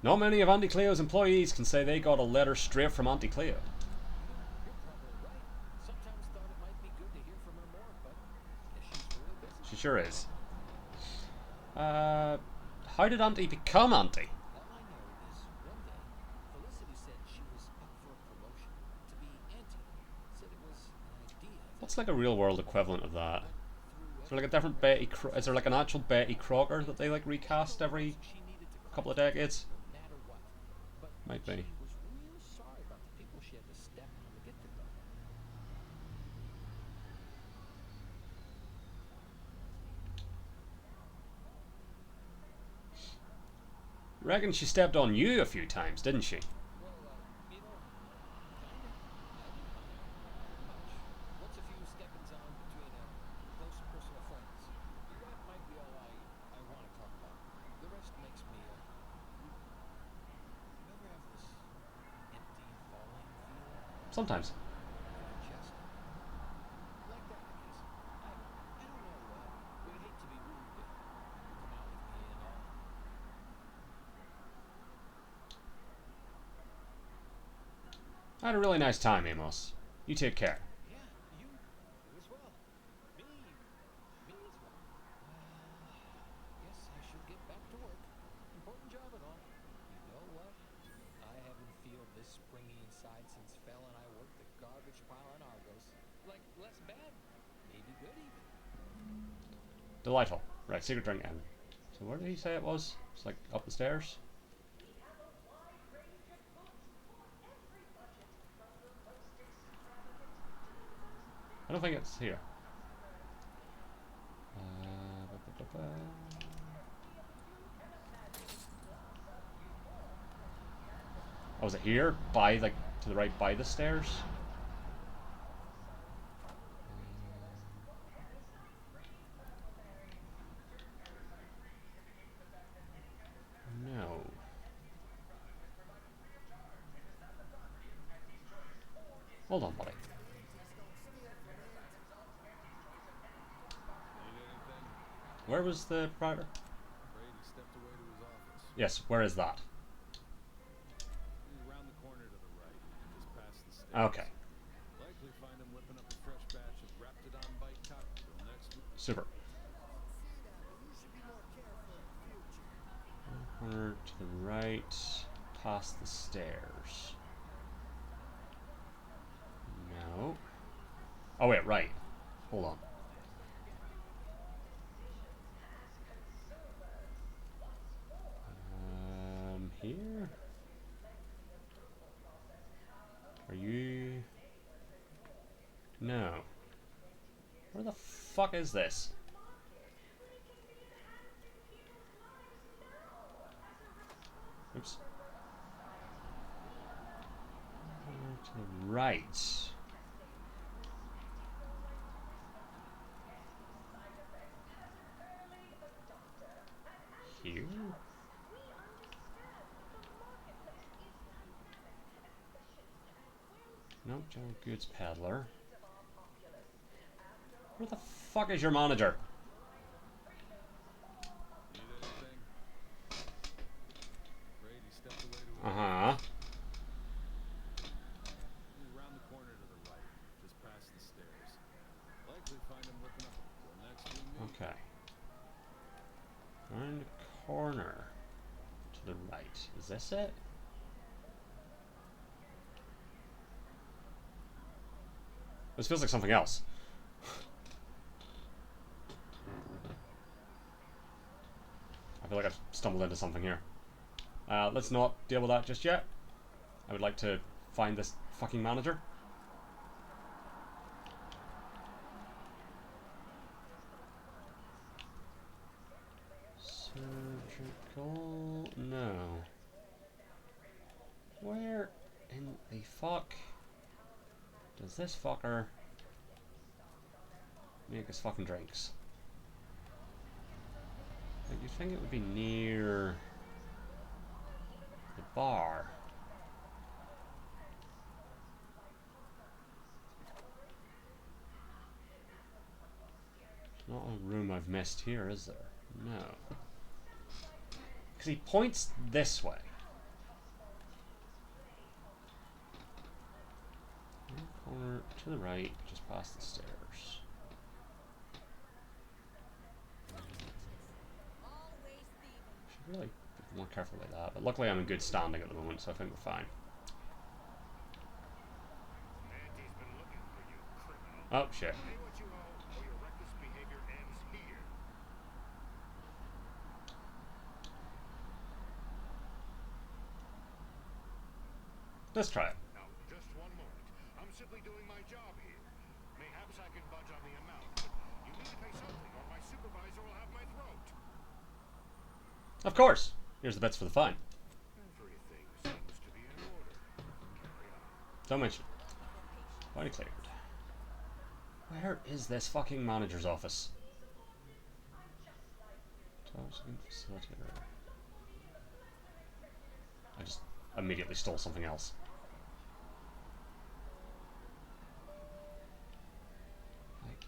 Not many of Auntie Cleo's employees can say they got a letter straight from Auntie Cleo. You're probably right. Sometimes thought it might be good to hear from her more, but guess she's real busy. She sure is. How did Auntie become Auntie? All I know is one day, Felicity said she was up for a promotion to be auntie. Said it was an idea What's like a real world equivalent of that? through Is there like a different is there like an actual Betty Crocker that they like recast every she needed to couple of decades? no matter what. But Might be. she was real sorry about the people she had to step on to get there. Reckon she stepped on you a few times, didn't she? Well, kinda. Not much. What's a few steppings on between close personal friends? That might be all I want to talk about. The rest makes me, you ever have this empty, falling feeling? Sometimes. I I had a really nice time, Amos. You take care. Yeah, you as well. Me as well. Guess I should get back to work. Important job and all. You know what? I haven't felt this springy inside since Fel and I worked the garbage pile in Argos. Like, less bad. Maybe good even. Delightful. Right, secret drink end. So where did he say it was? It's like up the stairs? I don't think it's here. Oh, is it here? By, like, to the right by the stairs? No. Hold on, buddy. Where was the proprietor? Brady stepped away to his office. Yes, where is that? Around the corner to the right, just past the stairs. Okay, Likely find him whipping up a fresh batch of Raptidon bite cocktail next week. super. Corner to the right, past the stairs. No. Oh wait, right. Hold on. Here? Are you... No. Where the fuck is this? Oops. To the right. Here? Nope, general goods peddler. Where the fuck is your manager? Need anything? Brady stepped away to his Uh-huh. around the corner to the right, just past the stairs. Likely find him whipping up a next week. Okay. Around the corner to the right. Is this it? This feels like something else. I feel like I've stumbled into something here. Let's not deal with that just yet. I would like to find this fucking manager. Surgical... No. Where in the fuck does this fucker make his fucking drinks? Like, you'd think it would be near the bar. Not a room I've missed here, is there? No. Because he points this way. Corner to the right, just past the stairs. Should really be more careful like that, but luckily I'm in good standing at the moment, so I think we're fine. Oh shit. Let's try it. Now, just one moment. I'm simply doing my job here. Mayhaps I can budge on the amount, but you need to pay something, or my supervisor will have my throat. Of course. Here's the bits for the fine. Everything seems to be in order. Carry on. Don't mention. Already cleared. Where is this fucking manager's office? Facilitator. I just immediately stole something else. Like...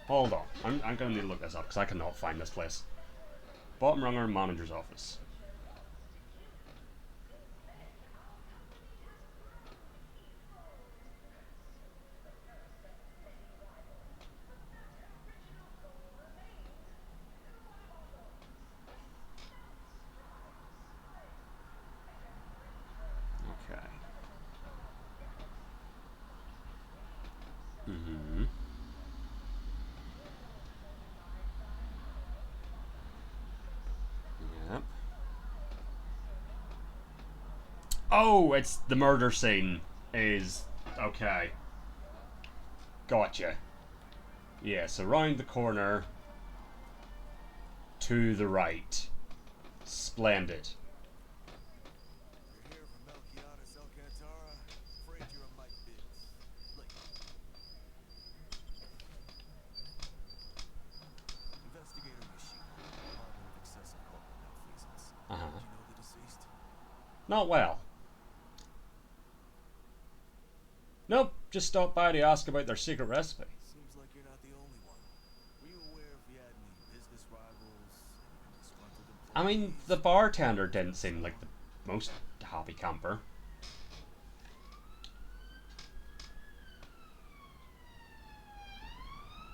Hold on. I'm gonna need to look this up because I cannot find this place. Bottom runner, manager's office. Okay. Mm-hmm. Yep. Oh, it's the murder scene is... Okay. Gotcha. Yes, around the corner to the right. Splendid. You're here from Melquiades Alcantara. Afraid you're a mite bit late. Investigator Yoshida, Department of Excessive Corporal Malfeasance. Uh-huh. Do you know the deceased? Not well. Nope, just stopped by to ask about their secret recipe. Seems like you're not the only one. Were you aware if you had any business rivals, any disgruntled employees? I mean, the bartender didn't seem like the most happy camper.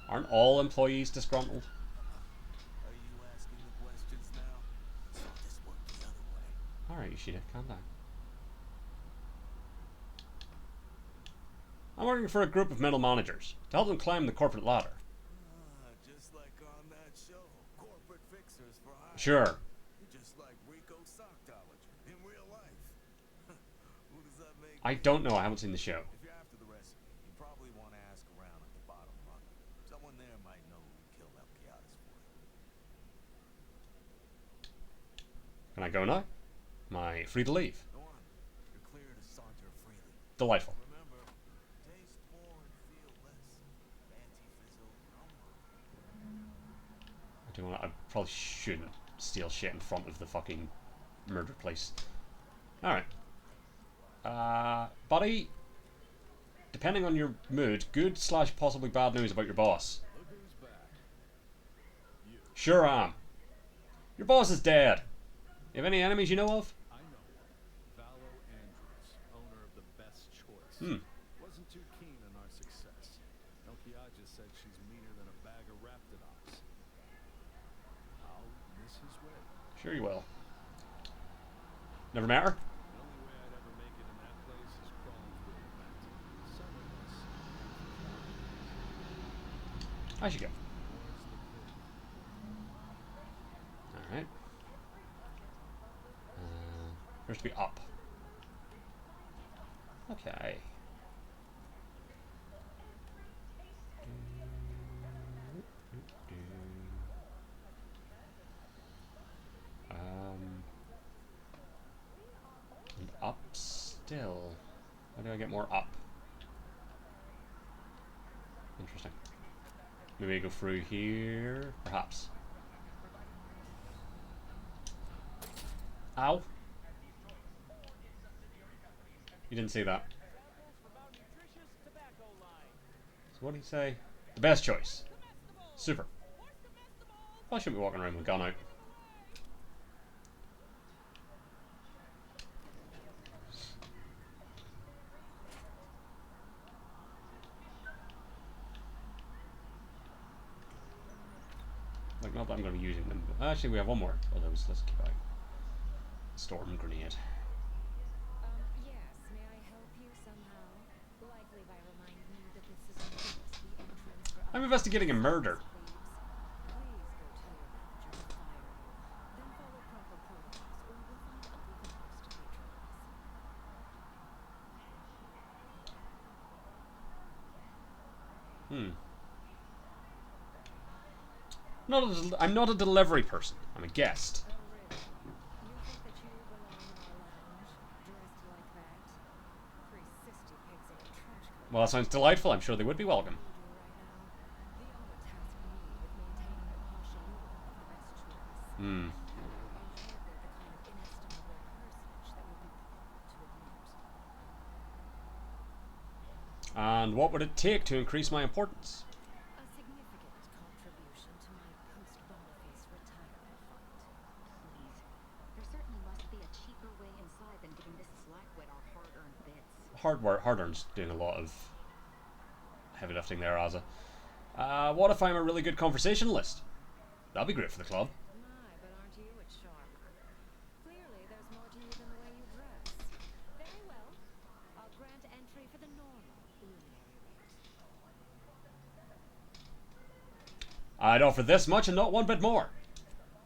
Aren't all employees disgruntled? Are you asking the questions now? So this worked the other way. Alright, Yoshida, calm down. I'm working for a group of middle managers to help them climb the corporate ladder. Just like on that show, Corporate Fixers for Hire. Sure. Just like Rico Sockdology in real life. Who does that make? I don't know, I haven't seen the show. If you're after the recipe, you probably want to ask around at the bottom rung. Someone there might know who killed Melquiades for you. Can I go now? Am I free to leave? Go on. You're clear to saunter freely. Delightful. Remember, taste more and feel less. Anti-fizzle number. I probably shouldn't steal shit in front of the fucking murder place. Alright. Buddy, depending on your mood, good / possibly bad news about your boss. Look who's back. You. Sure am. Your boss is dead. You have any enemies you know of? I know one. Vallo Andrews, owner of the Best Choice. Wasn't too keen on our success. Melquiades said she's meaner than a bag of Raptidons. I'll miss his way. Sure you will. Never met her? The only way I'd ever make it in that place is crawling through a rat. Some of us have to try. I should go. More's the pity. Alright. Appears to be up. Okay. And up still. How do I get more up? Interesting. Maybe I go through here, perhaps. Ow. You didn't see that. So what did he say? The best choice. Super. I shouldn't be walking around with a gun out. Like, not that I'm going to be using them. Actually, we have one more. Oh, those. Let's keep out. Storm grenade. Yes, may I help you somehow? Likely by reminding you that this is just the entrance for I'm investigating a murder. Please go tell your manager to fire you. Then follow proper protocols, or you will find other vendors to patronize. I'm not a delivery person. I'm a guest. Oh, really? You think that you belong in our lounge, dressed like that? 360 pigs in a trench coat. Well, that sounds delightful. I'm sure they would be welcome. You do right now. The owner tasked me with maintaining the posh allure of the Best Choice. Hmm. And yet they're the kind of inestimable personage that would be prone to admit. And what would it take to increase my importance? A significant contribution to my post-Boniface retirement fund. Hardern's doing a lot of heavy lifting there, Asa. What if I'm a really good conversationalist? That'd be great for the club. My, but aren't you a charmer? Clearly, there's more to you than the way you dress. Very well. I'll grant entry for the normal luminary rate. I'd offer this much and not one bit more.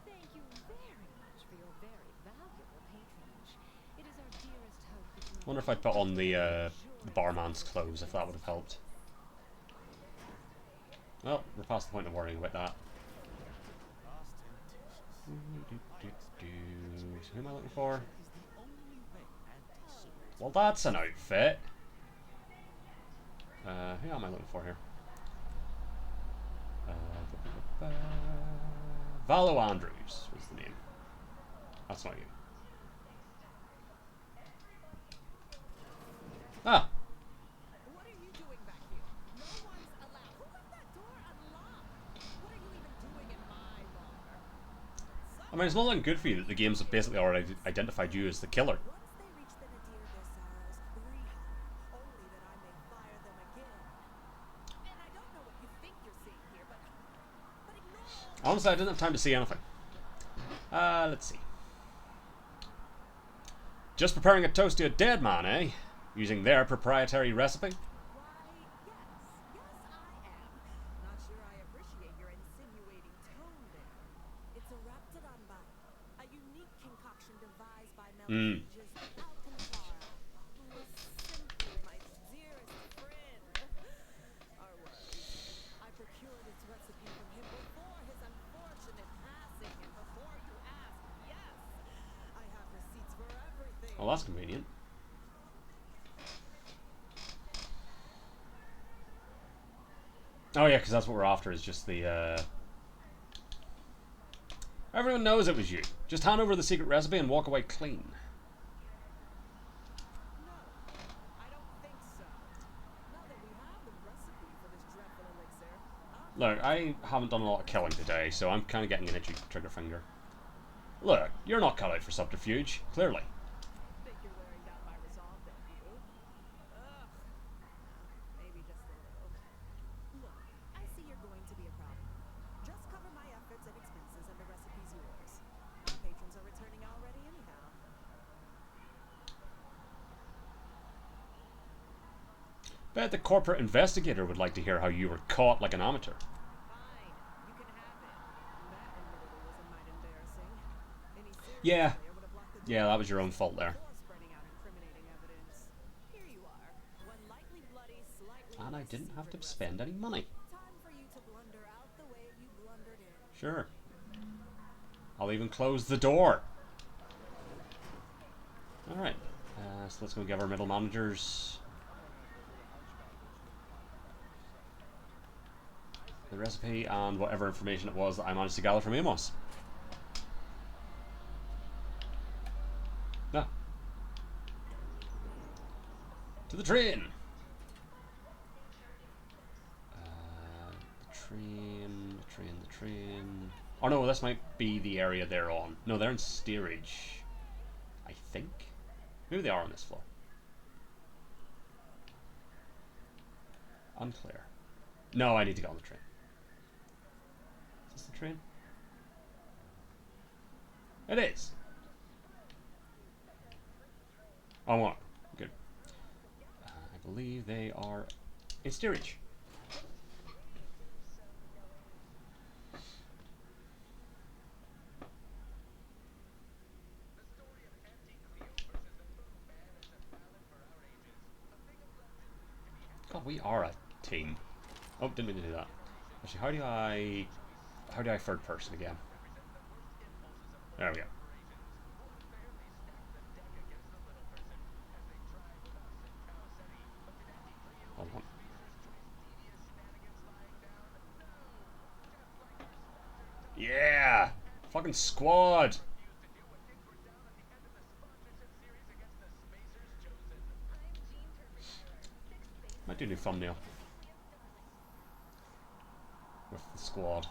Thank you very much for your very valuable patronage. It is our dearest hope that you Wonder if I'd put on the barman's clothes, if that would have helped. Well, we're past the point of worrying about that. So who am I looking for? Well, that's an outfit. Who am I looking for here? Valo Andrews was the name. That's not you. Ah! What are you doing back here? No one's allowed. Who left that door unlocked? What are you even doing in my bar? I mean, it's not looking good for you that the games have basically already identified you as the killer. Once they reach the nadir their sorrows, rehire, only that I may fire them again. And I don't know what you think you're seeing here, but ignore. Honestly, I didn't have time to see anything. Let's see. Just preparing a toast to a dead man, eh? Using their proprietary recipe? Why, yes, I am. Not sure I appreciate your insinuating tone there. It's a Raptoramba, a unique concoction devised by Melchiges Alcantara, who was simply my dearest friend. Our words. I procured its recipe from him before his unfortunate passing, and before you ask, yes, I have receipts for everything. Well, that's convenient. Oh yeah, because that's what we're after, is just the, Everyone knows it was you. Just hand over the secret recipe and walk away clean. No, I don't think so. Now that we have the recipe for this dreadful elixir, Look, I haven't done a lot of killing today, so I'm kind of getting an itchy trigger finger. Look, you're not cut out for subterfuge, clearly. think you're wearing down my resolve, don't you? Ugh. Maybe just a little. Look, I see you're going to be a problem. Just cover my efforts and expenses and the recipe's yours. Our patrons are returning already anyhow. Bet the corporate investigator would like to hear how you were caught like an amateur. Fine, you can have it. That admittedly was a mite embarrassing. Any serious Yeah. player would have blocked the Yeah, that was your own fault there. before spreading out incriminating evidence. Here you are, one lightly bloody, slightly And I less didn't have to secret spend any money. recipe. Time for you to blunder out the way you blundered in. Sure. I'll even close the door. Alright, so let's go give our middle managers the recipe and whatever information it was that I managed to gather from Amos. No. To the train! The train. Oh no, this might be the area they're on. No, they're in steerage, I think. Maybe they are on this floor. Unclear. No, I need to get on the train. Is this the train? It is. Oh, what? Good. I believe they are in steerage. God, we are a team. Oh, didn't mean to do that. Actually, how do I third person again? There we go. Hold on. Yeah! Fucking squad! Might do a new thumbnail with the squad.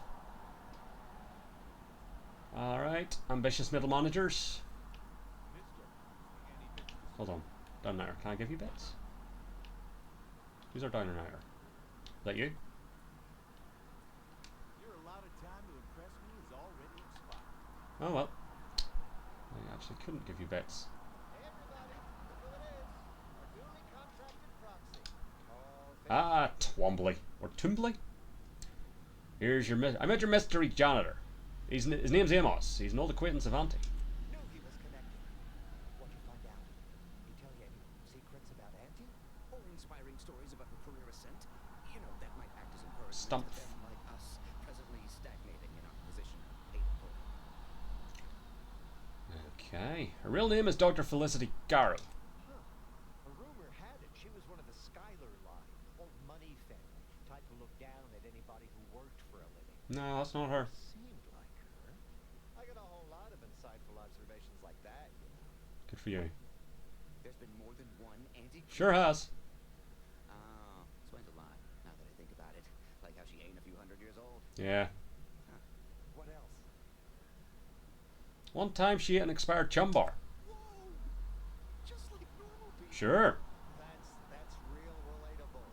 Alright, ambitious middle managers. Hold on, down there. Can I give you bits? Who's our downer nighter? Is that you? Your allotted time to impress me is already expired. Oh well. I actually couldn't give you bits. Hey everybody, look who it is. Our duly contracted proxy. Ah, Twombly. Or Tumbly? Here's your... I met your mystery janitor. His name's Amos. He's an old acquaintance of Auntie. Knew he was connected. What'd you find out? He tell you any secrets about Auntie? Or inspiring stories about her career ascent? You know, that might act as encouragement Stump. to them like us, presently stagnating in our position of hated pull. Okay. Her real name is Dr. Felicity Garrow. Huh. A rumor had it she was one of the Schuyler line, old money family, type who looked down at anybody who worked for a living. No, that's not her. Seemed like her. I got a whole lot of insightful observations like that, you know. Good for you. There's been more than one Auntie. Sure has. Oh, explains a lot, now that I think about it. Like how she ain't a few hundred years old. Yeah. What else? One time she ate an expired chum bar. Whoa! Just like normal people. Sure. That's real relatable.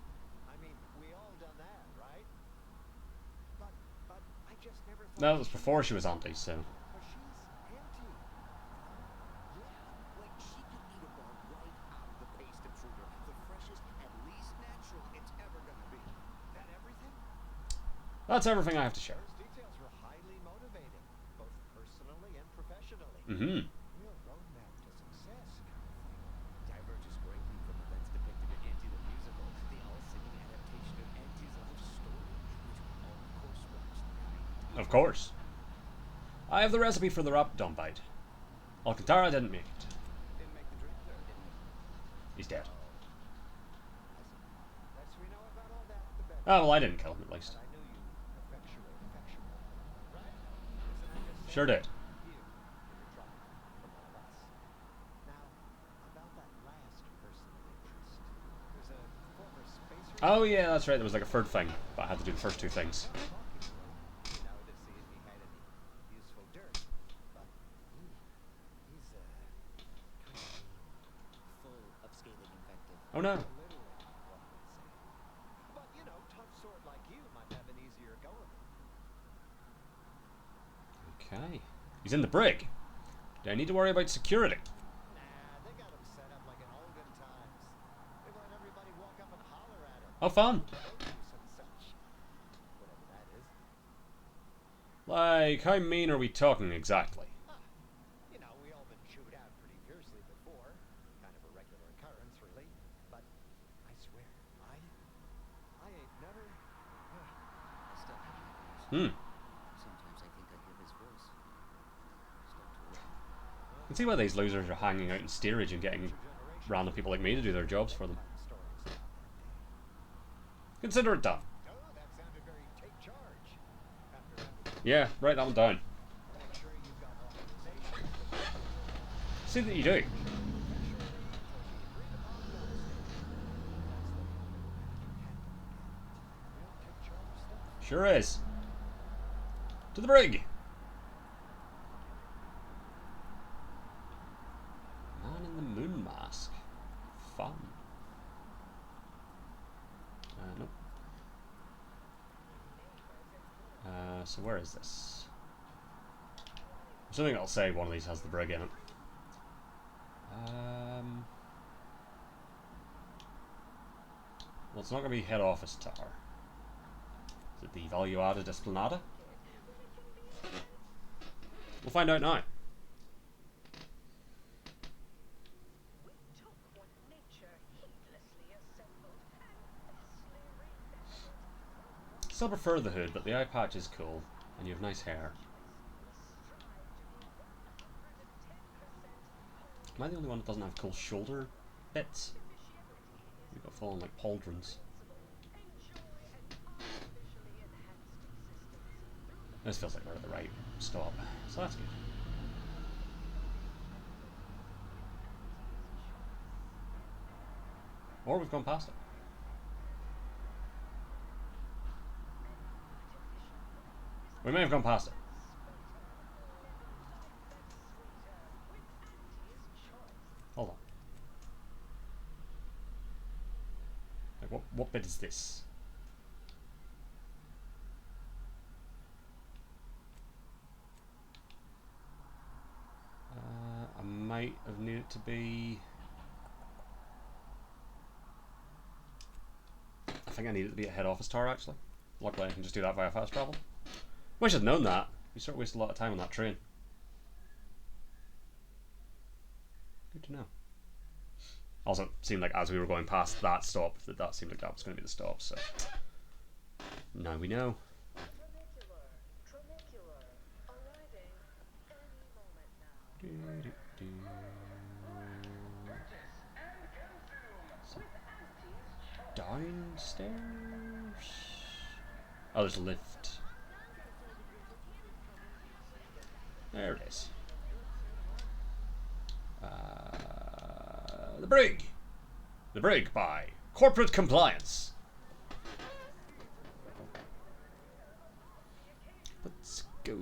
I mean, we all done that, right? But I just never thought. That was before she was Auntie, so... But she's Auntie. Yeah, like she could eat a bar right out of the paste intruder, the freshest and least natural it's ever gonna be. That everything? That's everything I have to share. Those details were highly motivating, both personally and professionally. Mm-hmm. Real roadmap to success kind of thing. Diverges greatly from events depicted in Auntie the Musical, the all-singing adaptation of Auntie's life story, which we all, of course, watched. Of course. I have the recipe for the Rapidon bite. Alcantara didn't make it. Didn't make the drink, or didn't he? He's dead. Less we know about all that, the better. Ah, well, I didn't kill him, at least. But I knew you effectuate affection. Right? Isn't that just Sure did. you and your trouble from all of us? Now, about that last person of interest. There's a former spacer. Oh, yeah, that's right. There was like a third thing, but I had to do the first two things. Now to see if he had any useful dirt. But he's kind of full of scathing invective. Oh, no. Literally, one would say. But you know, tough sort like you might have an easier go of it. Okay. He's in the brig. Do I need to worry about security? Nah, they got him set up like in olden times. They let everybody walk up and holler at him. Oh, fun. Produce and such. Whatever that is. Like, how mean are we talking exactly? You know, we all been chewed out pretty fiercely before. Kind of a regular occurrence, really. But I swear, I ain't never. I still have nightmares. Sometimes I think I hear his voice. Start to run. You can see why these losers are hanging out in steerage and getting random people like me to do their jobs for them. Stories about that day. Consider it done. Oh, that sounded very take charge. After everything, Yeah, write that one down. make sure you've got authorization. See that you do. Sure is. To the brig. Man in the moon mask. Fun. Nope. So where is this? Something I'll say one of these has the brig in it. Well, it's not going to be head office tower. Is it the Value Added Esplanada? We'll find out now. We took what nature heedlessly assembled and thusly refound. Still prefer the hood, but the eye patch is cool, and you have nice hair. Am I the only one that doesn't have cool shoulder bits? We've got full on like pauldrons. This feels like we're at the right stop, so that's good. Or we've gone past it. We may have gone past it. Hold on. Like, what What bit is this? I might have needed to be... I think I needed to be at head office tower, actually. Luckily I can just do that via fast travel. Wish I'd known that. We sort of wasted a lot of time on that train. Good to know. Also, it seemed like as we were going past that stop, that seemed like that was going to be the stop, so... Now we know. Downstairs? Oh, there's a lift. There it is. The Brig! The Brig by Corporate Compliance. Let's go.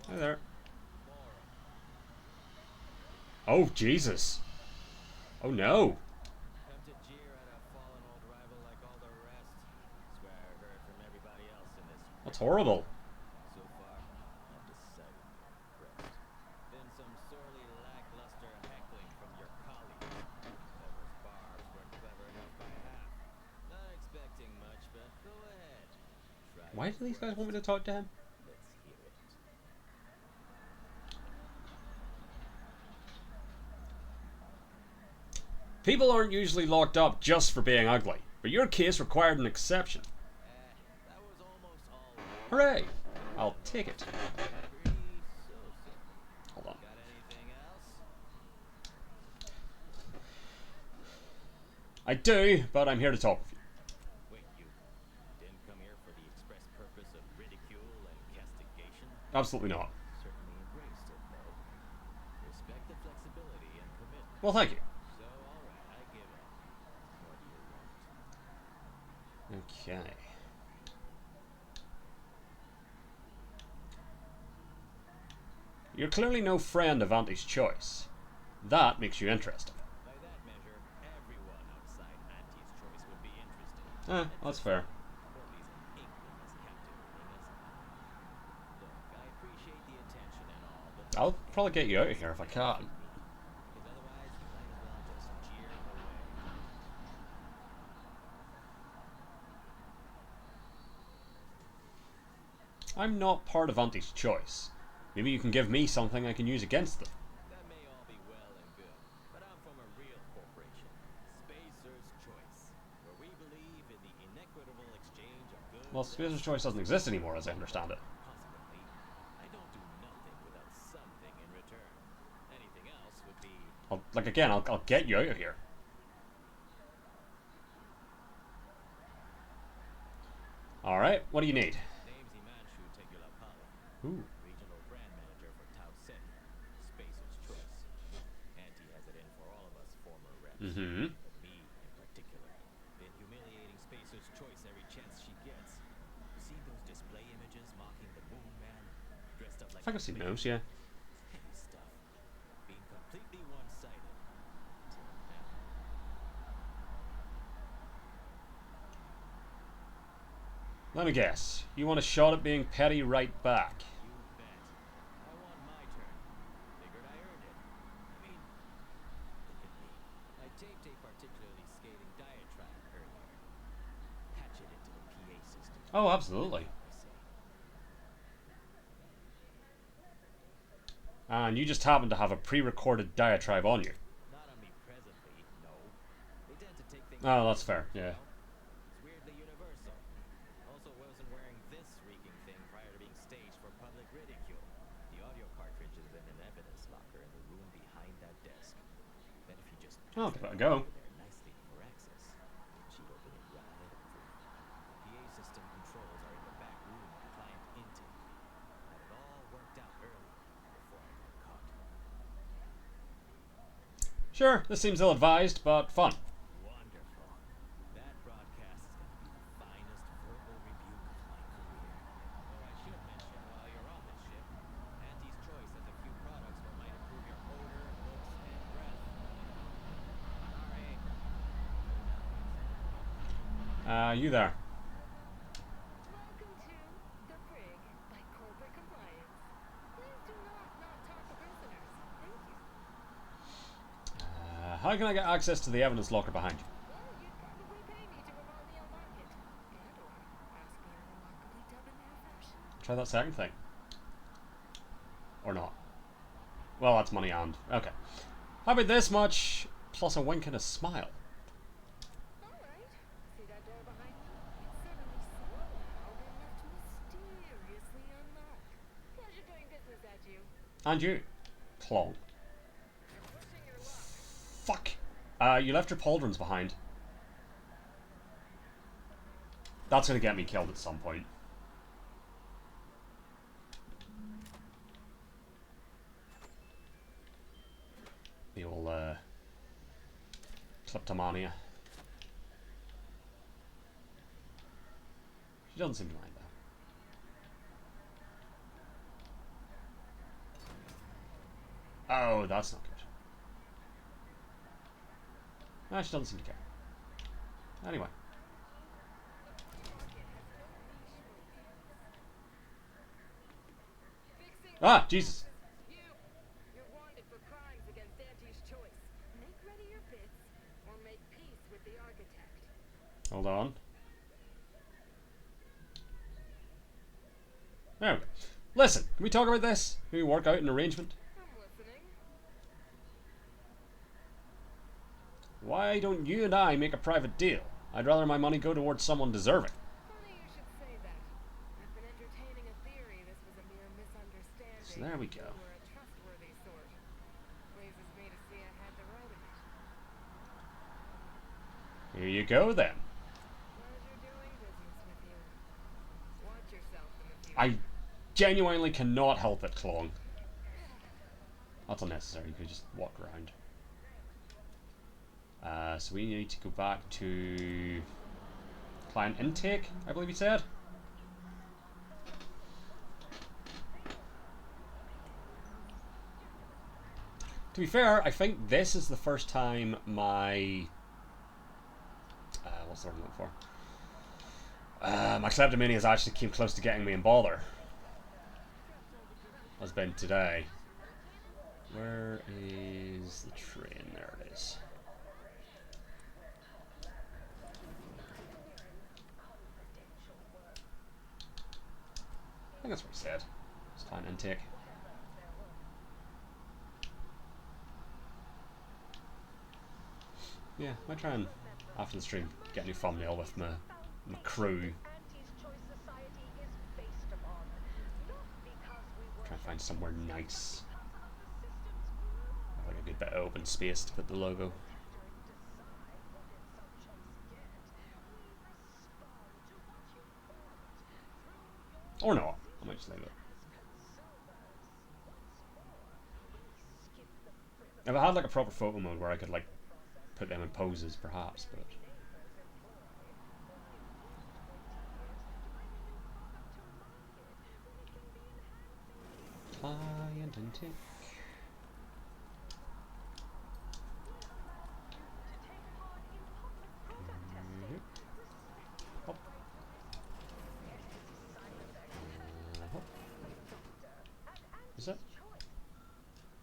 Hi there. Oh, Jesus. Oh, no. Come to jeer at a fallen old rival like all the rest. Swear I heard from everybody else in this. That's horrible. So far, I've decided to impressed. Been some sorely lackluster heckling from your colleagues. Those barbs weren't clever enough by half. Not expecting much, but go ahead. Try Why do these guys want me to talk to him? Let's hear it. People aren't usually locked up just for being ugly, but your case required an exception. That was almost all. Hooray! I'll take it. Pretty so simple. Hold on. Got anything else? I do, but I'm here to talk with you. Wait, you didn't come here for the express purpose of ridicule and castigation? Absolutely not. Certainly embraced it, though. Respect the flexibility and commitment. Well, thank you. So, alright, I give up. What do you want? Okay. You're clearly no friend of Auntie's Choice. That makes you interesting. By that measure, everyone outside Auntie's Choice would be interested. That's fair. Corley's an inkling as captivating as I. Look, I appreciate the attention and all, but I'll probably get you out of here if I can. because otherwise you might as well just jeer away. I'm not part of Auntie's Choice. Maybe you can give me something I can use against them. That may all be well and good, but I'm from a real corporation, Spacer's Choice, where we believe in the inequitable exchange of goods. Well, Spacer's Choice doesn't exist anymore, as I understand it. Consequently, I don't do nothing without something in return. Anything else would be I'll get you out of here. Alright, what do you need? name's Himanshu Tegulapala, Ooh. regional brand manager for Tau Ceti, Spacer's Choice. Auntie has it in for all of us former reps. Mm-hmm. But me, in particular, been humiliating Spacer's Choice every chance she gets. Seen those display images mocking the Moon Man, dressed up like I think I've seen those, yeah. heavy stuff. Being completely one-sided. Till now. Let me guess. You want a shot at being petty right back. You bet. I want my turn. Figured I earned it. I mean, look at me. I taped a particularly scathing diatribe earlier. Patch it into the PA system. Oh, absolutely. I say. And you just happen to have a pre-recorded diatribe on you. Not on me presently, no. They tend to take things. Oh, that's fair, yeah. It's weirdly universal. Also wasn't wearing this reeking thing prior to being staged for public ridicule. The audio cartridge is in an evidence locker in the room behind that desk. Then if you just I'll give it a go. over there nicely for access, she'd open it right up for you. PA system controls are in the back room of client intake. Had it all worked out early before I got caught. Sure, this seems ill-advised, but fun. Wonderful. That broadcast is going to be the finest verbal rebuke of my career. Though I should mention, while you're on this ship, Auntie's Choice has a few products that might improve your odor, looks, and breath. You there. Welcome to The Brig by Corporate Compliance. Please do not talk to prisoners. Thank you. How can I get access to the evidence locker behind you? Well, you'd probably pay me to revolve the market. And/or ask me in a remarkably debonair fashion. Try that second thing. Or not. Well, that's money and. Okay. How about this much, plus a wink and a smile? Alright. See that door behind me? It's suddenly somehow been left mysteriously unlocked. Pleasure doing business at you. And you. Clong. You're pushing your luck. Fuck. You left your pauldrons behind. That's gonna get me killed at some point. The old, kleptomania. She doesn't seem to mind that. Oh, that's not good. No, she doesn't seem to care. Anyway. Ah, Jesus. You're wanted for crimes against Auntie's choice. Make ready your bits, or make peace with the architect. Hold on. There we go. Listen, can we talk about this? Can we work out an arrangement? I'm listening. Why don't you and I make a private deal? I'd rather my money go towards someone deserving. Funny you should say that. I've been entertaining a theory this was a mere misunderstanding. So there we go. You were a trustworthy sort. Pleases me to see I had the right of it. Here you go then. Pleasure doing business with you. Watch yourself in the future. I genuinely cannot help it, Clong. That's unnecessary, you could just walk around. So we need to go back to client intake, I believe you said. To be fair, I think this is the first time my what's the word I'm looking for? My kleptomania has actually came close to getting me in bother. Has been today. Where is the train? There it is. I think that's what he said. It's client intake. Yeah, might try and, after the stream, get a new thumbnail with my crew. Try and find somewhere nice. Like a good bit of open space to put the logo. Or not. I might just leave it. If I had like a proper photo mode where I could like put them in poses, perhaps, but client intake. Hop. Hop. Is it?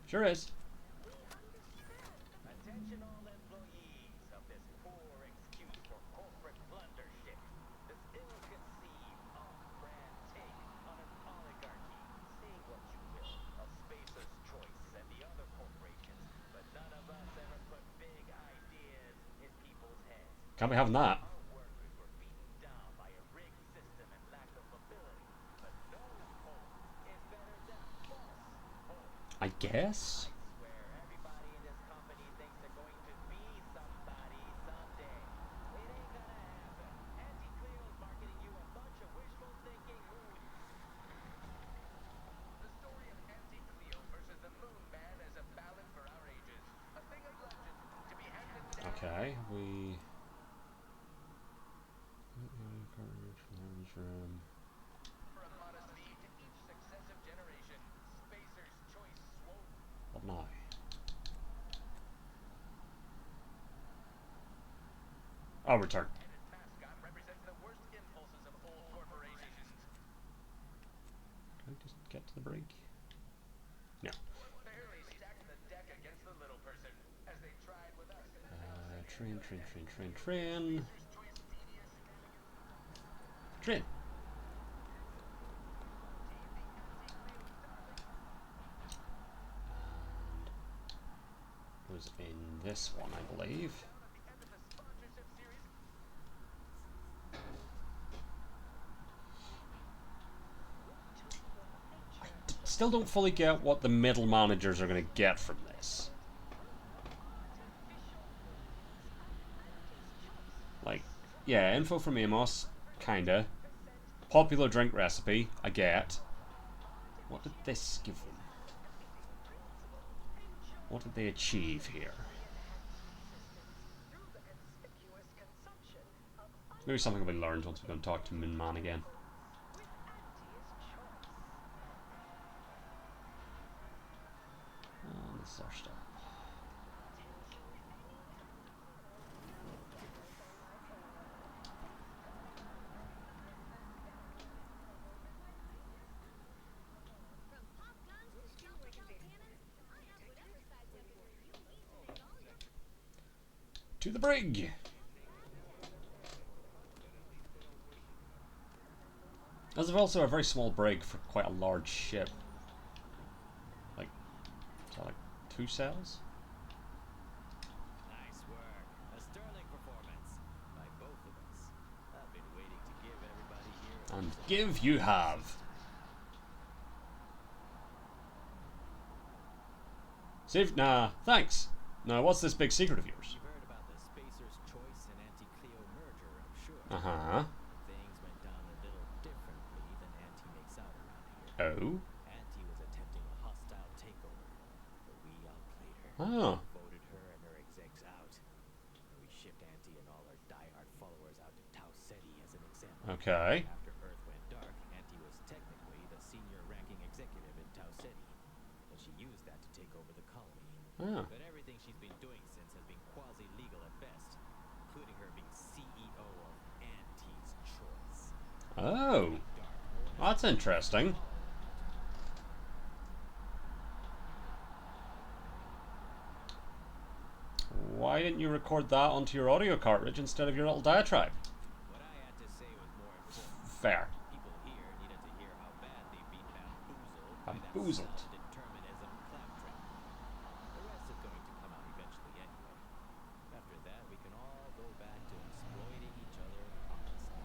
Sure is. Attention all employees of this poor excuse for corporate blundership. This ill-conceived, off-brand take on an oligarchy. Say what you will of Spacer's Choice and the other corporations, but none of us ever put big ideas in people's heads. Can't be having that. Our workers were beaten down by a rigged system and lack of mobility, but no hope is better than false hope. I guess. Where everybody in this company thinks they're going to be somebody someday. It ain't gonna happen. Anti-Cleo's marketing you a bunch of wishful thinking moon. The story of Anti-Cleo versus the Moon Man is a ballad for our ages. A thing of legend to be handed down. Okay, we. For a modest fee to each successive generation. Spacer's Choice won't. What now? Oh, return. And a task I'm representing get to the brig? No. Train. Train. And was in this one, I believe. Still don't fully get what the middle managers are going to get from this. Like, yeah, info from Amos, kinda. Popular drink recipe, I get. What did this give them? What did they achieve here? Maybe something will be learned once we go and talk to Moon Man again. And this is our stop. To the brig! This is also a very small brig for quite a large ship. Like, is that like 2 cells? Nice work. A sterling performance by both of us. I've been waiting to give everybody here. And give you have. Save? Nah, thanks. Now, what's this big secret of yours? You've heard about the Spacer's Choice and Anti-Cleo merger, I'm sure. Uh-huh. Things went down a little differently than Anti makes out around here. Oh? Anti was attempting a hostile takeover, but we outplayed her. Oh. Voted her and her execs out. We shipped Anti and all her diehard followers out to Tau Ceti as an example. Okay. After Earth went dark, Anti was technically the senior ranking executive in Tau Ceti, and she used that to take over the colony. Oh. But everything she's been doing since has been quasi-legal at best, including her being CEO of Anti's Choice. Oh. That's interesting. Why didn't you record that onto your audio cartridge instead of your little diatribe? What I had to say was more important. Fair. People here needed to hear how bad they've been bamboozled by that Bamboozled. self-determinism claptrap. The rest is going to come out eventually anyway. After that, we can all go back to exploiting each other honestly.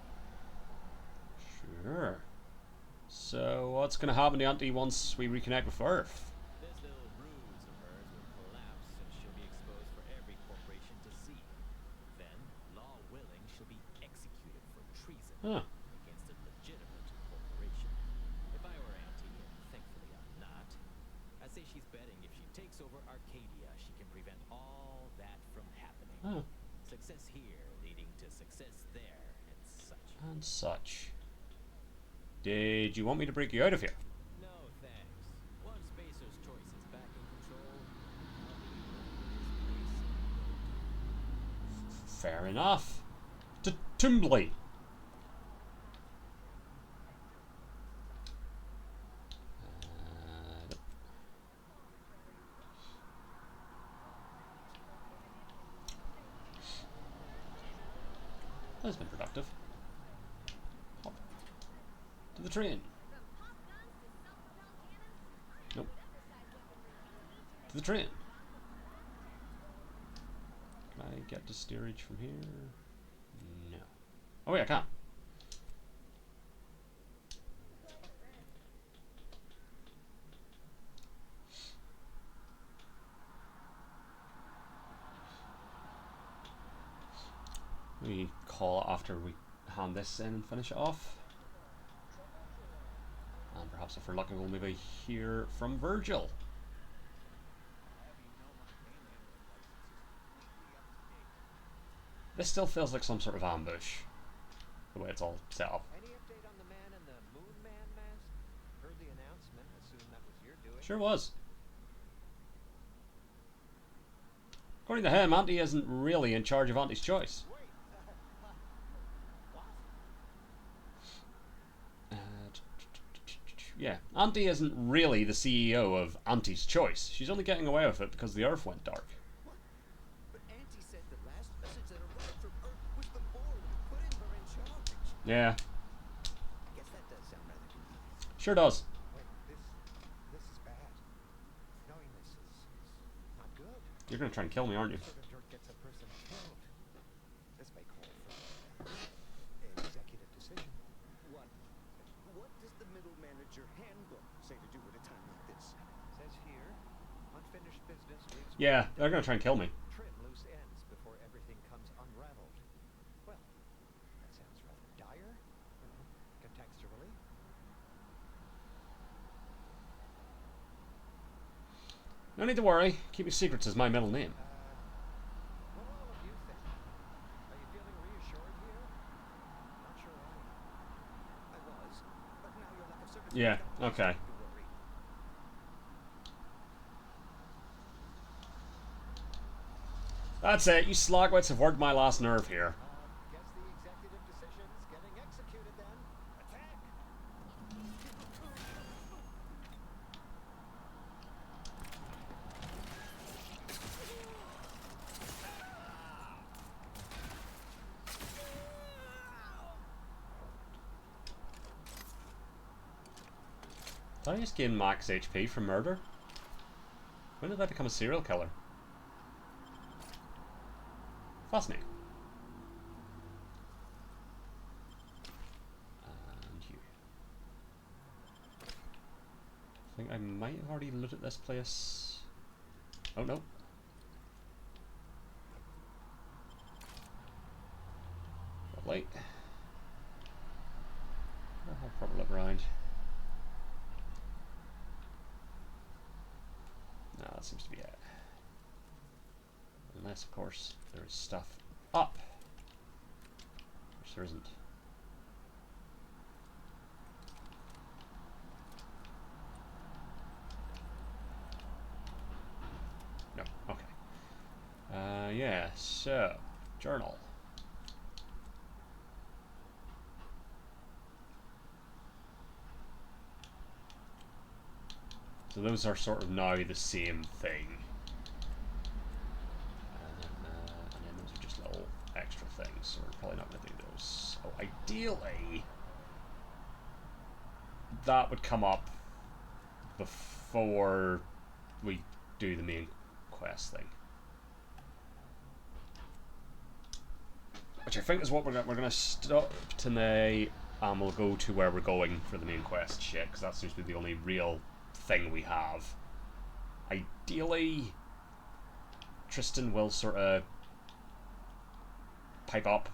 Sure. So, what's going to happen to Auntie once we reconnect with Earth? This little ruse of hers will collapse and she'll be exposed for every corporation to see. Then, law willing, she'll be executed for treason Huh. against a legitimate corporation. If I were Auntie, and thankfully I'm not, I'd say she's betting if she takes over Arcadia, she can prevent all that from happening. Oh. Success here leading to success there, and such. And such. Did you want me to break you out of here? No, thanks. Once Spacer's Choice is back in control, I'll be running this place. Fair enough. To Tumbly. That's been productive. Hop. To the train. Nope. To the train. Can I get to steerage from here? No. Oh wait, I can. We call it after we hand this in and finish it off. And perhaps if we're lucky we'll maybe hear from Virgil. This still feels like some sort of ambush, the way it's all set up. Any update on the man in the Moon Man mask? Heard the announcement. Assume that was your doing. Sure was. According to him, Auntie isn't really in charge of Auntie's Choice. yeah, Auntie isn't really the CEO of Auntie's Choice. She's only getting away with it because the Earth went dark. What? But Auntie said the last message that arrived from Earth was the board putting her in charge. Yeah, I guess that does sound rather convenient. sure does. Wait, this is bad. Knowing this is not good. You're gonna try and kill me, aren't you? So the dirt gets a person killed. This may call for an executive decision. What does the middle manager handbook say to do at a time like this? Says here, unfinished business leaves Yeah, they're gonna try and kill me. trim loose ends before everything comes unraveled. Well, that sounds rather dire, contextually. No need to worry. Keeping secrets is my middle name. What do all of you think? Are you feeling reassured here? Not sure I was, but now your lack of service. Yeah, okay. To worry. That's it. You slogwits have worked my last nerve here. Guess the executive decision's getting executed then. Attack! Did I just gain max HP from murder? When did I become a serial killer? Fascinating. And you. I think I might have already looted this place. Oh no. Lovely. I'll have a proper look around. No, that seems to be it. Unless, of course, there is stuff up. Which there isn't. No, okay. Yeah, so, journal. So those are sort of now the same thing. And then those are just little extra things, so we're probably not going to do those. So ideally, that would come up before we do the main quest thing. Which I think is what we're going to stop tonight, and we'll go to where we're going for the main quest shit, because that seems to be the only real thing we have. Ideally, Tristan will sort of pipe up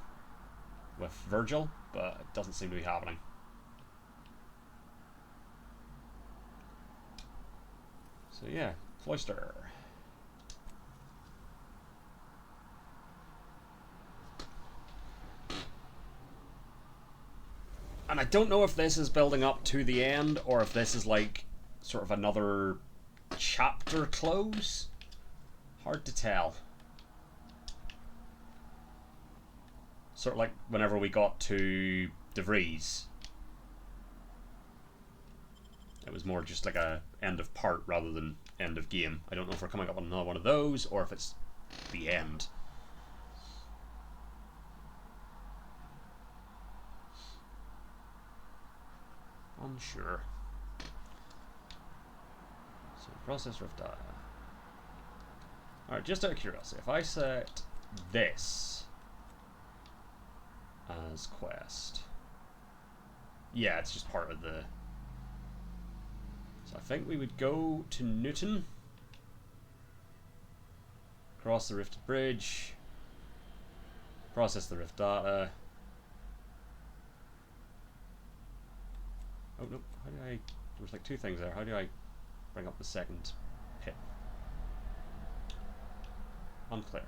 with Virgil, but it doesn't seem to be happening. So yeah, Cloister. And I don't know if this is building up to the end, or if this is like sort of another chapter close. Hard to tell. Sort of like whenever we got to De Vries. It was more just like a end of part rather than end of game. I don't know if we're coming up on another one of those, or if it's the end. Unsure. So process rift data. Alright, just out of curiosity, if I set this as quest. Yeah, it's just part of the... So I think we would go to Newton. Cross the Rift Bridge. Process the rift data. Oh no, how do I... There was like two things there. How do I bring up the second pit? Unclear.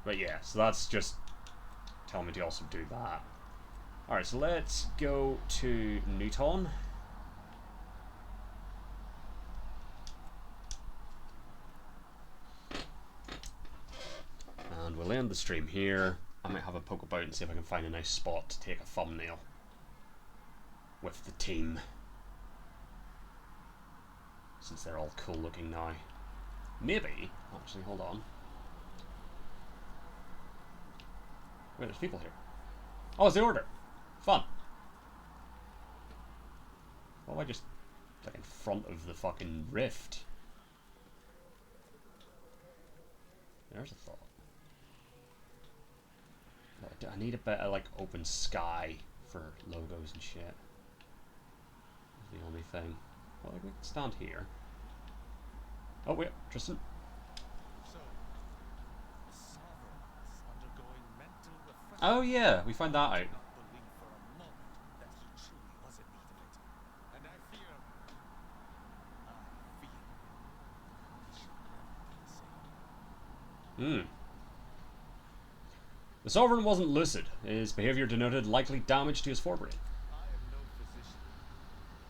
But yeah, so that's just telling me to also do that. Alright, so let's go to Newton. And we'll end the stream here. I might have a poke about and see if I can find a nice spot to take a thumbnail. with the team. Since they're all cool looking now. Maybe, actually, hold on. Wait, there's people here. Oh, it's the Order. Fun. Why am I just like in front of the fucking rift? There's a thought. I need a bit of like open sky for logos and shit. That's the only thing. Well, like, we can stand here. Oh wait, Tristan. So, the sovereign is undergoing mental refreshment. Oh yeah, we found that out. I do not believe for a moment that he truly was in need of it. And I fear he should never be the same. The Sovereign wasn't lucid. His behavior denoted likely damage to his forebrain. I am no physician,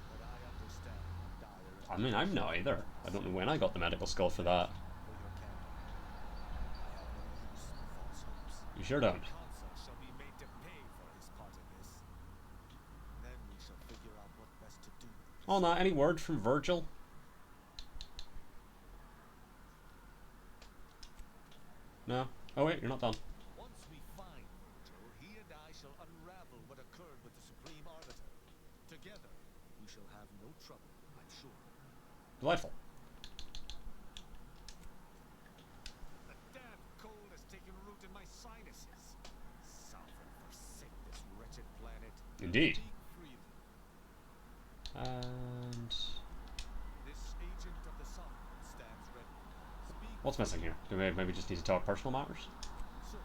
but I understand how dire I mean, I'm not either. I don't know when I got the medical skull for that. for your candor. I have no use for false hopes. You sure don't. The consul shall be made to pay for his part in this. Then we shall figure out what best to do. Oh, no, any word from Virgil? No? Oh wait, you're not done. Once we find Virgil, he and I shall unravel what occurred with the Supreme Arbiter. Together, we shall have no trouble, I'm sure. Delightful. The damn cold has taken root in my sinuses. Sovereign, forsake this wretched planet. Indeed. Speak freely. And This agent of the Sovereign stands ready. Speak. what's missing here? Do we maybe just need to talk personal matters? Sir,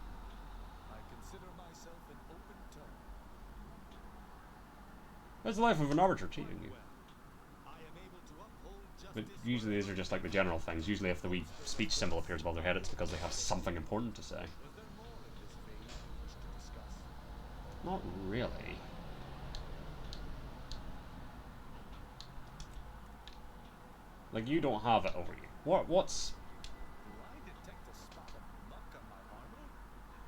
I consider myself an open term. That's the life of an arbiter cheating you. Well, I am able to uphold But justice. usually these are just like the general things. Usually if the wee speech symbol appears above their head, it's because they have something important to say. Was there more in this vein you wish to discuss? Not really. Like, you don't have it over you. What's... Do I detect a spot of muck on my armor?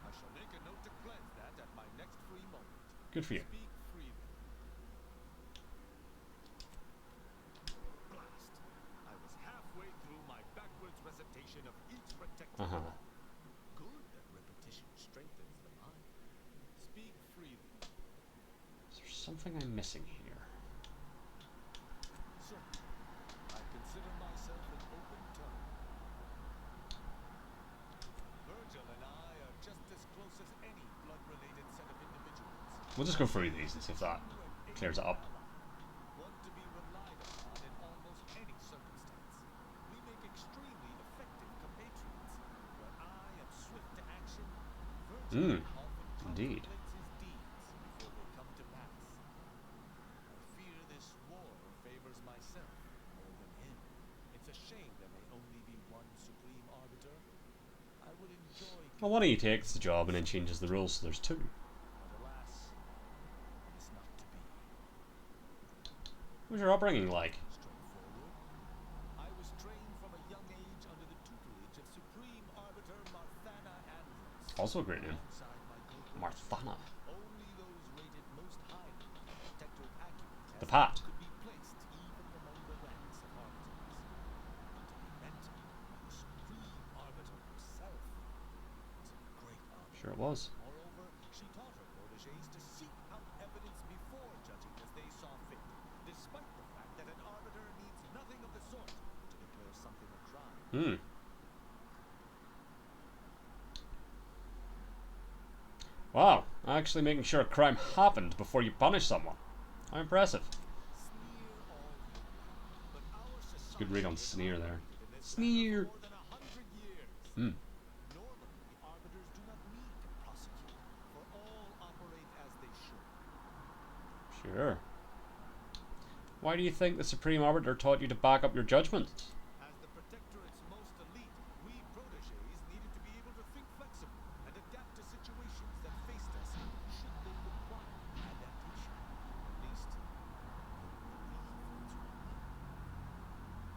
I shall make a note to cleanse that at my next free moment. Good for you. Speak freely. Blast! I was halfway through my backwards recitation of each protected Uh-huh. law. Good that repetition strengthens the mind. Speak freely. Is there something I'm missing here? Sir, I consider myself an open term. Virgil and I are just as close as any blood-related set of individuals. We'll just go through these and see if that clears it up. One to be relied upon in almost any circumstance. We make extremely effective compatriots. Where I am swift to action, Virgil often indeed. contemplates his deeds before they come to pass. I fear this war favors myself more than him. It's a shame there may only be one supreme arbiter. I would enjoy Well, one of you takes the job and then changes the rules so there's two. but alas, it's not to be. What was your upbringing like? Straightforward. I was trained from a young age under the tutelage of Supreme Arbiter Marthana Andros. Also a great name. Alongside my co-workers. Marthana. Only those rated most highly by Protectorate accurate The Pat. could be placed even among the ranks of arbiters. To be mentored by the Supreme Arbiter herself was a great honor. Sure it was. Moreover, she taught her protégés to seek out evidence before judging as they saw fit, despite the fact that an arbiter needs nothing of the sort to declare something a crime. Wow, actually making sure a crime happened before you punish someone. How impressive. Sneer all you will, but our society Good read on has sneer there. operated in this Sneer. manner for more than 100 years. Normally, arbiters do not need to prosecute, for all operate as they should. Sure. Why do you think the Supreme Arbiter taught you to back up your judgments? As the Protectorate's most elite, we protégés needed to be able to think flexibly and adapt to situations that faced us should they require adaptation. At least, I believe that's what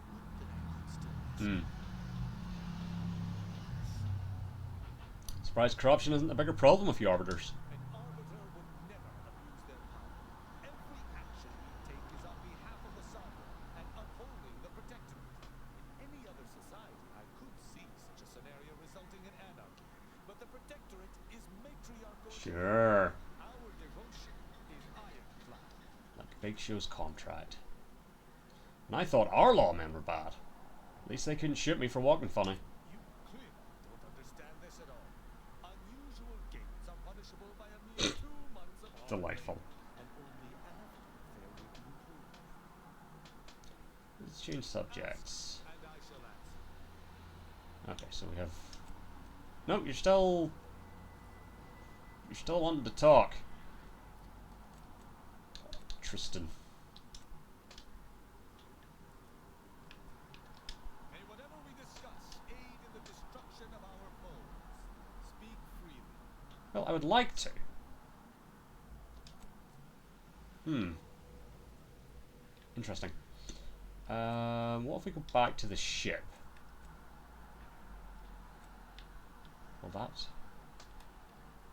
Would that I could still ask. Surprised corruption isn't a bigger problem with you arbiters. An arbiter would never abuse their power. Every action Sure. Our devotion is ironclad. Like Big Show's contract. And I thought our lawmen were bad. At least they couldn't shoot me for walking funny. You clearly don't understand this at all. Unusual gains are punishable by a mere 2 months of hard Delightful. labor, and only after failure to improve. Let's change subjects. And I shall answer. Okay, so we have... No, you're still wanting to talk. Tristan. May whatever we discuss aid in the destruction of our foes. Speak freely. Well, I would like to. Interesting. What if we go back to the ship? Will that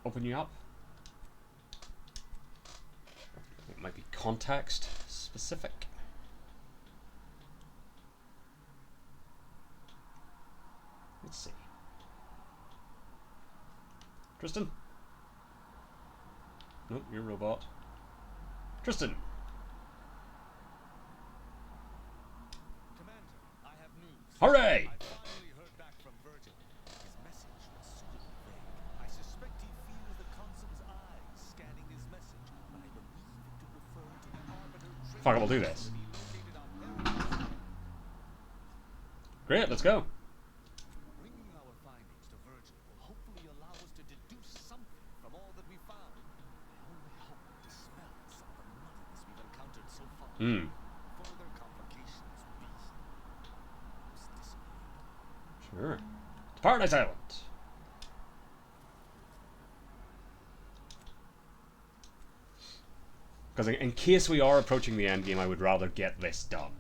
open you up? It might be context specific. Let's see. Tristan? Nope, you're a robot. Tristan! Commander, I have news. Hooray! I finally heard back from Virgil. His message was super vague. I suspect he fears the consul's eyes scanning his message, but I believe it to refer to the arbiter Fuck it, we'll do this. located on Paradise. Great, let's go. Bringing our findings to Virgil will hopefully allow us to deduce something from all that we found. I only hope it dispels some of the muddiness we've encountered so far. Further complications would be most disagreeable. Sure. To Paradise Island. Because in case we are approaching the end game, I would rather get this done.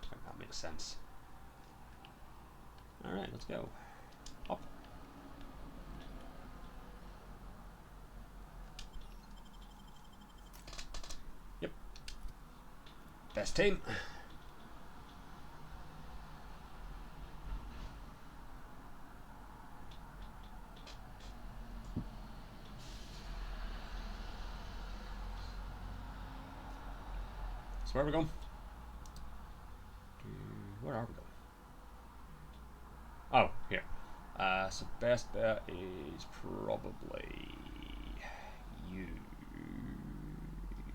I think that makes sense. Alright, let's go. Up. Yep. Best team. So where are we going? Where are we going? Oh, here. So best bet is probably you.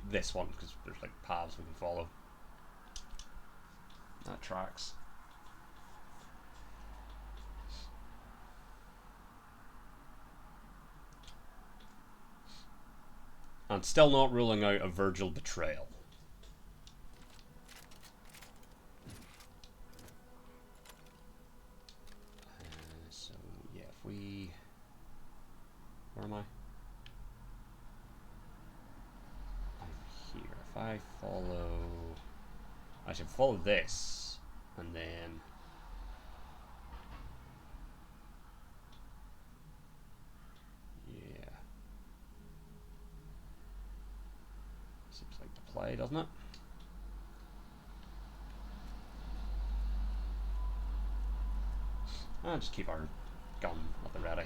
This one, because there's like paths we can follow. That tracks. And still not ruling out a Virgil betrayal. So yeah, if we... Where am I? I'm here. If I follow... I should follow this, and then... Yeah. Seems like the play, doesn't it? And just keep our gun at the ready.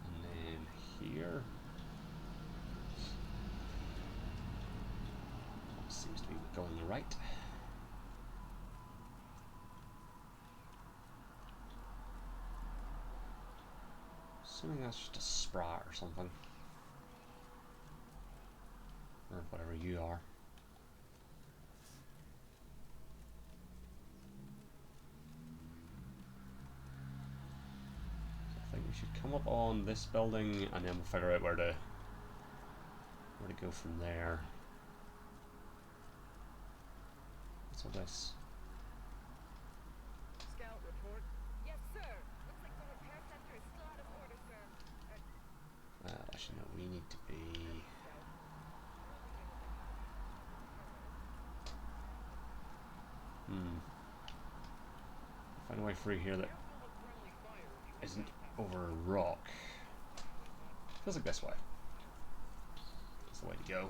And then here. Seems to be going right. Assuming that's just a sprat or something. Or whatever you are. So I think we should come up on this building and then we'll figure out where to go from there. What's all this? Scout report. Yes, sir. Looks like the repair center is still out of order, sir. Actually, no, we need to be... Find a way through here that isn't over a rock. Feels like this way. That's the way to go.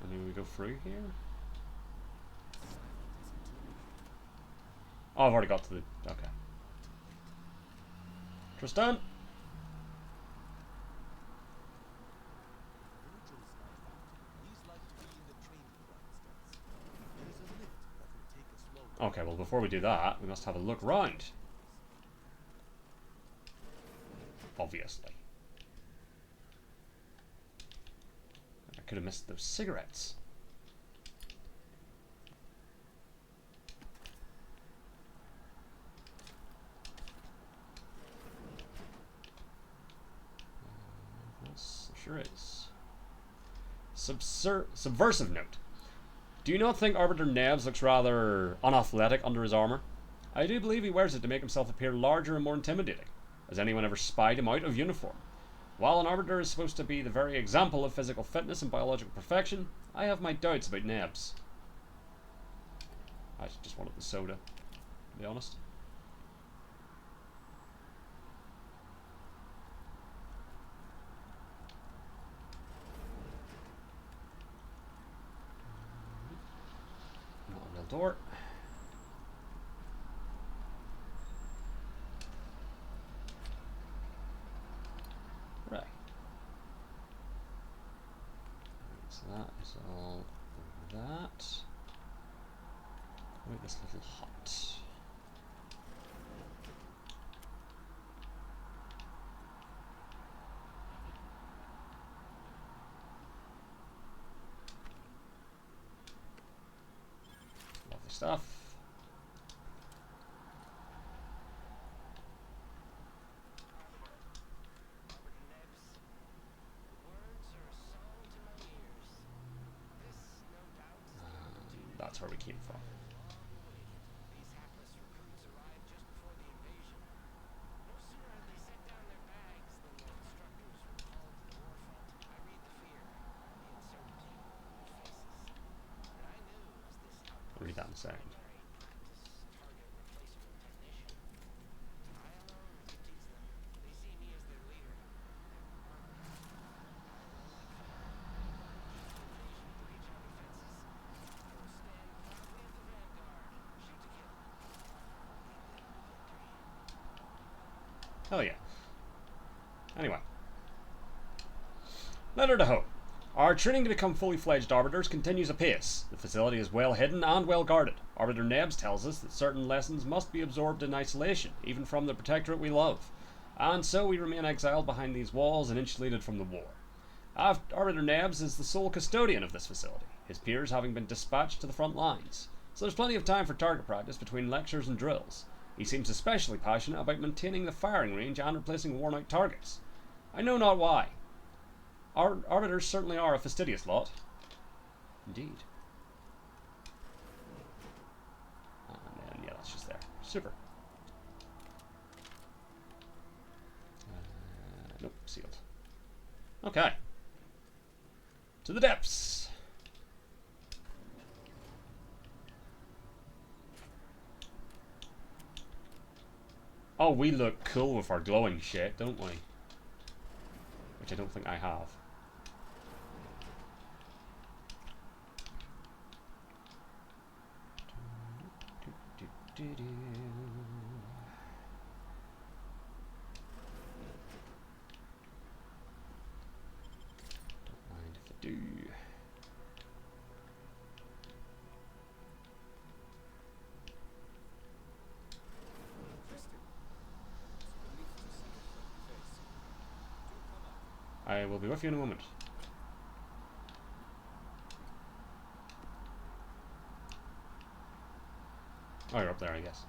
And then we go through here. Oh, I've already got to the... okay. Tristan? Virgil's not that. He's like to be in the training grounds, There is a lift that will take us lower. Okay, well before we do that, we must have a look round. Obviously. I could have missed those cigarettes. Yes, sure is. Subversive note. Do you not think Arbiter Nebs looks rather unathletic under his armor? I do believe he wears it to make himself appear larger and more intimidating. Has anyone ever spied him out of uniform? While an Arbiter is supposed to be the very example of physical fitness and biological perfection, I have my doubts about Nebs. I just wanted the soda, to be honest. Not a real door. Right. So that is all that. Wait, this little hut. Lovely stuff. That's where we came from. These hapless recruits arrived just before the invasion. No sooner had they set down their bags than their instructors were called to the war front. I read the fear, the uncertainty in their faces. And I knew as this outpost Read that in a second. practice target replacement technician. I alone could teach them. They see me as their leader. Hell yeah. Anyway. Letter to Hope. Our training to become fully fledged Arbiters continues apace. The facility is well hidden and well guarded. Arbiter Nebs tells us that certain lessons must be absorbed in isolation, even from the protectorate we love. And so we remain exiled behind these walls and insulated from the war. Arbiter Nebs is the sole custodian of this facility, his peers having been dispatched to the front lines. So there's plenty of time for target practice between lectures and drills. He seems especially passionate about maintaining the firing range and replacing worn-out targets. I know not why. Our Arbiters certainly are a fastidious lot. Indeed. And then, yeah, that's just there. Super. Nope, sealed. Okay. To the depths. Oh, we look cool with our glowing shit, don't we? Which I don't think I have. Don't mind if I do. I will be with you in a moment. Oh, you're up there, I guess.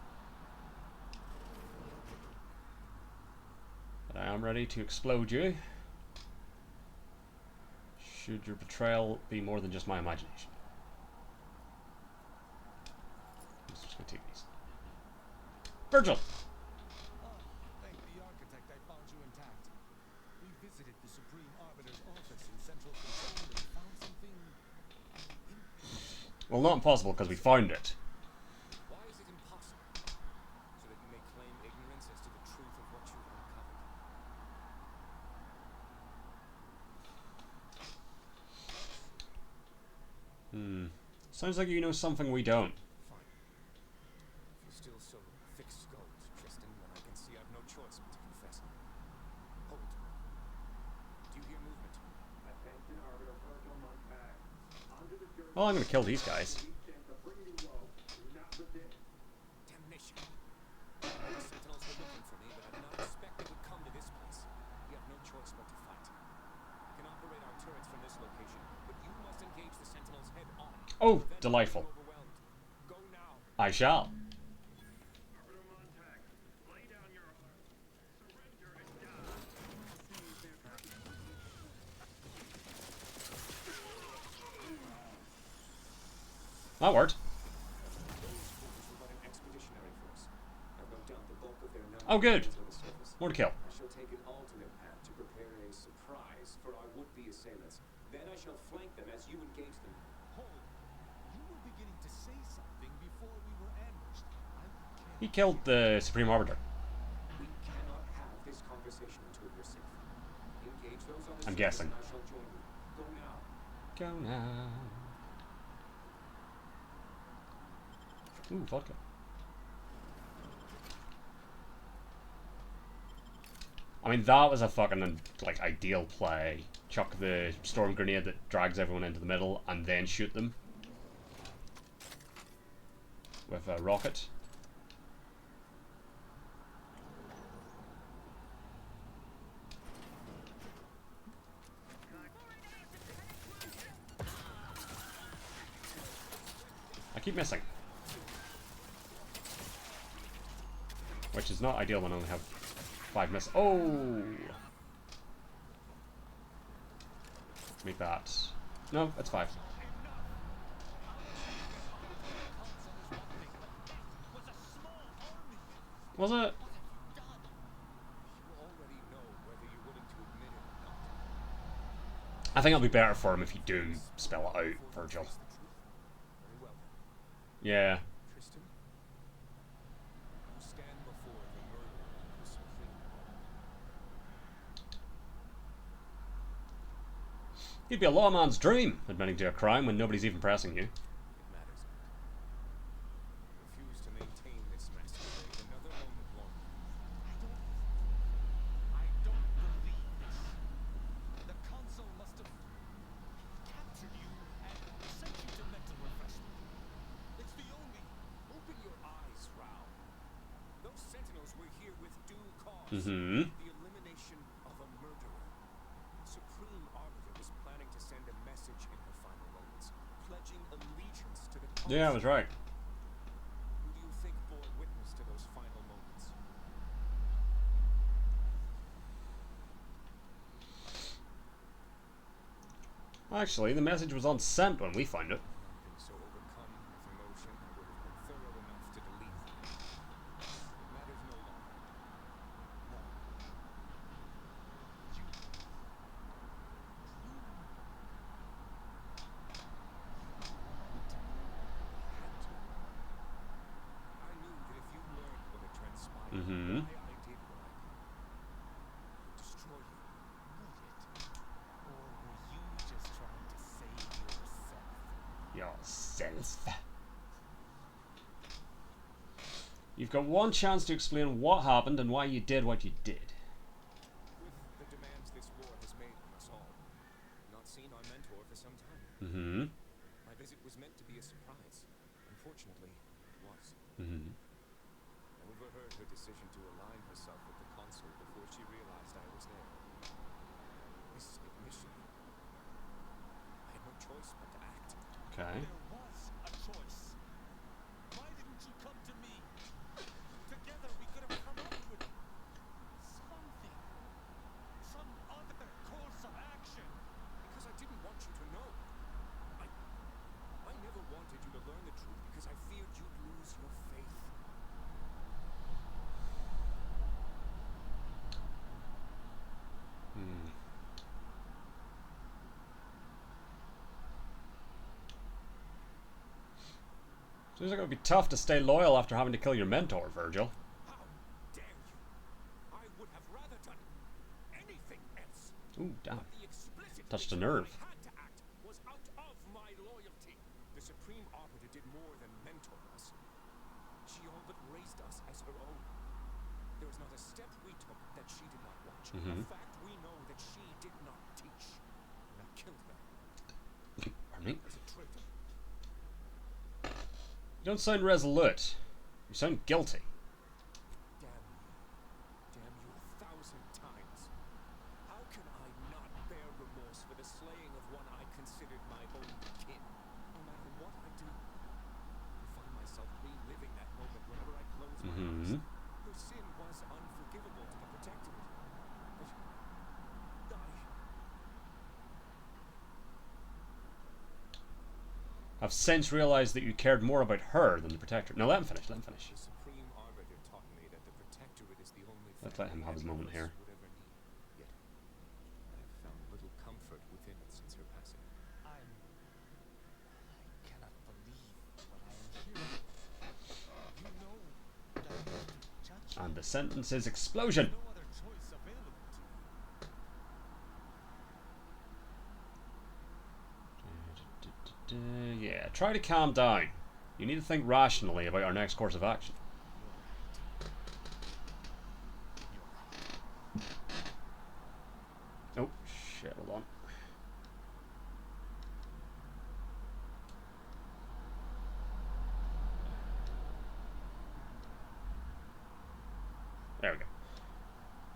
But I am ready to explode you. Should your betrayal be more than just my imagination. I'm just gonna take these. Virgil! Thank the architect I found you intact. We visited the Supreme Arbiter's office in Central Control and found something Well, not impossible because we found it. Why is it impossible? So that you may claim ignorance as to the truth of what you've uncovered. Sounds like you know something we don't. Fine. If you're still so thick-skulled, Tristan, then I can see I've no choice but to confess. Hold. Do you hear movement? Attention, Arbiter Virgil Montag. Under the jurisdiction Well, I'm gonna kill these guys. to bring you low. Do not resist. Damnation. The Sentinels were looking for me, but I did not expect they would come to this place. We have no choice but to fight. I can operate our turrets from this location, but you must engage the Sentinels head on. Oh, Prevent them delightful. being overwhelmed. Go now. I shall. Arbiter Montag, lay down your arms. Surrender and die. That worked. Those fools were but an expeditionary force. I've no doubt the bulk of their number Oh, good. is on the surface. More to kill. I shall take an alternate path to prepare a surprise for our would-be assailants. Then I shall flank them as you engage them. Hold. You were beginning to say something before we were ambushed. He killed the Supreme Arbiter. We cannot have this conversation until you're safe. Engage those on the I'm surface guessing. and I shall join you. Go now. Go now. Ooh, vodka. I mean, that was a fucking, like, ideal play. Chuck the storm grenade that drags everyone into the middle and then shoot them with a rocket. I keep missing. Which is not ideal when I only have 5 miss. Oh! Make that. No, that's 5. Was it? You already know whether you're willing to admit it or not. I think it'll be better for him if you do spell it out, Virgil. Face the truth. Very well then. Yeah. Tristan, you stand before the murderer of the Supreme. He'd be a lawman's dream, admitting to a crime when nobody's even pressing you. It matters not. Refuse to maintain this masquerade another moment longer. I don't believe this. The Council must have captured you and sent you to mental refreshment. It's the only... Open your eyes, Rao. Those sentinels were here with due cause. Mm-hmm. The elimination of a murderer. Supreme Arbiter was planning to send a message in her final moments, pledging allegiance to the cause. Yeah, I was right. Who do you think bore witness to those final moments? Actually, the message was on sent when we found it. Been so overcome with emotion, I would have been thorough enough to delete them. It matters no longer. No. I knew that if you learned what had transpired, Mm-hmm. why I did what I did, it would destroy you. Would it? Or were you just trying to save yourself? Yourself. You've got one chance to explain what happened and why you did what you did. With the demands this war has made on us all, not seen our mentor for some time. Mm-hmm. My visit was meant to be a surprise. Unfortunately, it was. Mm-hmm. I overheard her decision to align herself with the consul before she realized I was there. This admission. I had no choice but to act. Okay. There was a choice. Why didn't you come to me? Together we could have come up with something. Some other course of action. Because I didn't want you to know. I never wanted you to learn the truth because I feared you'd lose your faith. Seems like it would be tough to stay loyal after having to kill your mentor, Virgil. How dare you? I would have rather done anything else. Ooh, damn. But the explicit Touched a reason nerve. I had to act was out of my loyalty. The Supreme Arbiter did more than mentor us. She all but raised us as her own. There was not a step we took that she did not watch. A fact we know that she did not teach. And I killed her Pardon me? as a traitor. You don't sound resolute. You sound guilty. Damn you. Damn you 1,000 times. How can I not bear remorse for the slaying of one I considered my own kin? No matter what I do, I find myself reliving that moment whenever I close my eyes. Her sin was unforgivable to the Protectorate. But I've since realized that you cared more about her than the Protector. No, let him finish, let him finish. The Supreme Arbiter taught me that the Protectorate is the only Let's let him have his any moment of us here. would ever need. Yet, I have found little comfort within it since her passing. I cannot believe what I am hearing. You know that I have to judge you. And the sentence is explosion. No other choice available to you. Yeah, try to calm down. You need to think rationally about our next course of action. Oh, shit, hold on. There we go.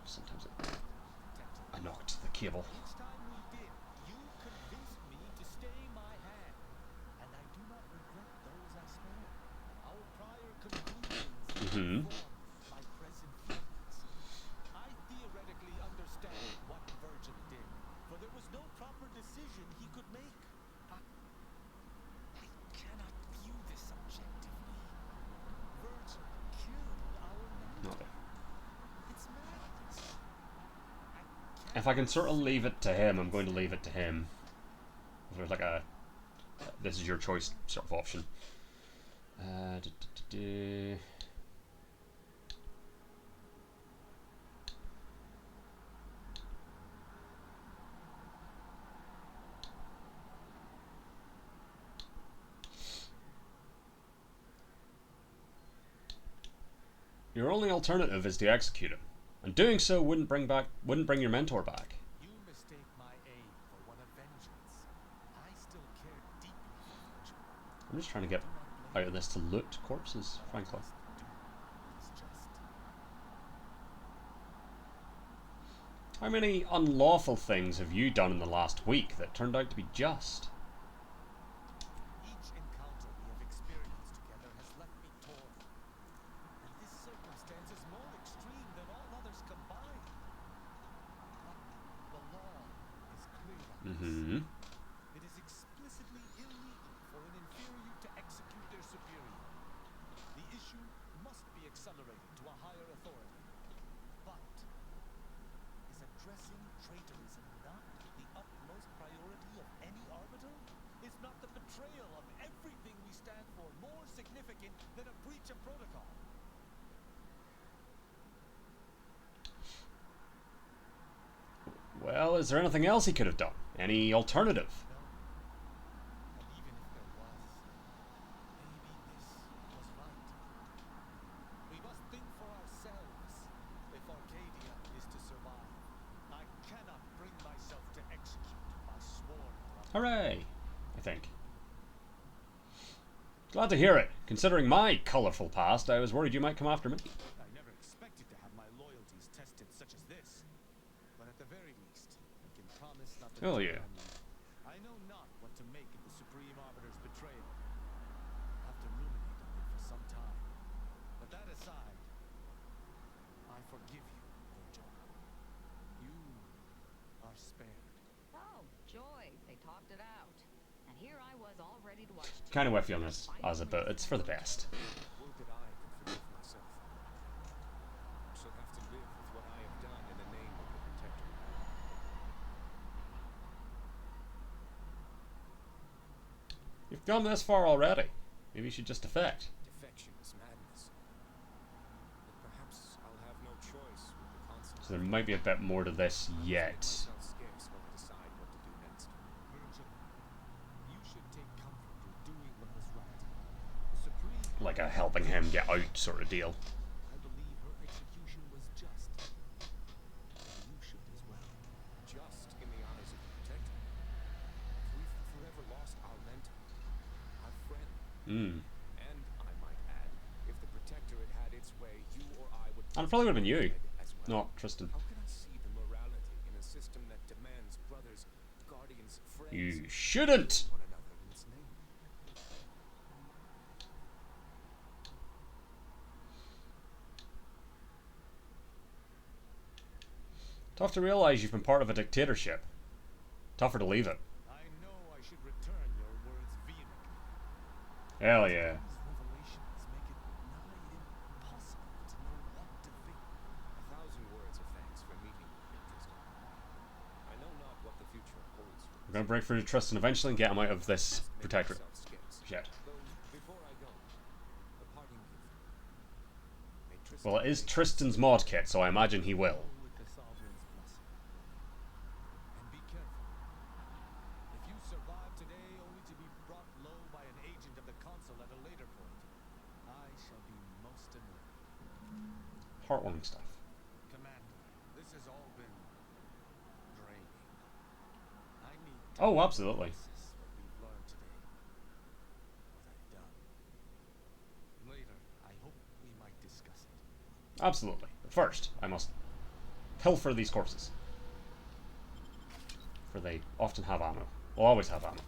Sometimes I knocked the cable. Each time we did, you convinced me to stay my hand, and I do not regret those I spared. Our prior conclusions inform my present feelings. I theoretically understand what Virgil did, for there was no proper decision he could make. But I cannot view this objectively. Virgil killed our mentor. Okay. It's madness. If I can sort of leave it to him, I'm going to leave it to him. If there's like a this is your choice sort of option. Your only alternative is to execute him, and doing so wouldn't bring your mentor back. You mistake my aim for one of vengeance. I still care deeply for Virgil. I'm just trying to get out of this to loot corpses, frankly. It is just. How many unlawful things have you done in the last week that turned out to be just? Each encounter we have experienced together has left me torn. And this circumstance is more extreme than all others combined. But the law is clear on this. It is explicitly illegal for an inferior to execute their superior. The issue must be accelerated to a higher authority. But is addressing traitorism not the utmost priority of any arbiter? Is not the betrayal of everything we stand for more significant than a breach of protocol? Well, is there anything else he could have done? Any alternative? No. And even if there was, maybe this was right. We must think for ourselves if Arcadia is to survive. I cannot bring myself to execute my sworn brother. Hooray! I think. Glad to hear it. Considering my colourful past, I was worried you might come after me. I never expected to have my loyalties tested such as this. But at the very least, I can promise not to Oh, turn yeah. on you. I know not what to make of the Supreme Arbiter's betrayal. I'll have to ruminate on it for some time. But that aside, I forgive you, Virgil. You are spared. Oh, joy. They talked it out. And here I was all ready to watch. Kind of with you on this, as a bit. It's for the best. Would that I could forgive myself. I shall have to live with what I have done in the name of the Protector. You've gone this far already. Maybe you should just defect. Defection is madness. But perhaps I'll have no choice with the constant. So there might be a bit more to this yet. Myself scarce while I decide what to do next. Virgil, you should take comfort in doing what was right. The Supreme, Like a helping him get out sort of deal. I believe her execution was just. And you should as well. Just in the eyes of the Protector. We've forever lost our mentor, our friend. Hmm. And I might add, if the Protectorate had its way, you or I would. And it probably would have been you, as well. not Tristan. How can I see the morality in a system that demands brothers, guardians, friends, You shouldn't! one another in its name? Tough to realize you've been part of a dictatorship. Tougher to leave it. I know I should return your words vehemently. Hell yeah. These revelations make it nigh impossible to know what to think. 1,000 words of thanks for meeting me, Tristan. I know not what the future holds for We're gonna break through to Tristan eventually and get him out of this Make protectorate. myself scarce. Shit. Though, before I go, a parting gift. May Tristan Well, it is make Tristan's mod kit, so I imagine he will. With the Sovereign's blessing. And be careful. If you survive today only to be brought low by an agent of the Consul at a later point, I shall be most annoyed. Heartwarming stuff. Commander, this has all been draining. I need to Oh, absolutely. process what we've learned today. What I've done. Later, I hope we might discuss it. Absolutely. But first, I must pilfer these corpses. For they often have ammo. Will always have ammo.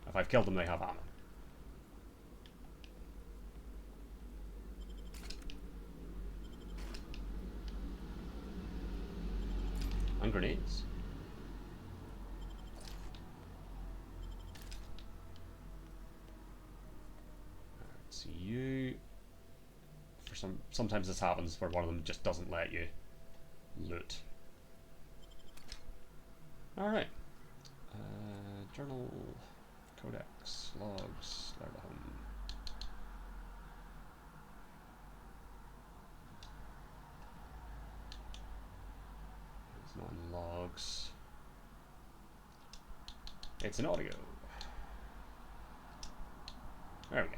If I've killed them, they have ammo. And grenades. Alright, so you... Sometimes this happens where one of them just doesn't let you loot. Alright. Journal, codex, logs, letter to home. It's not in logs. It's in audio. There we go.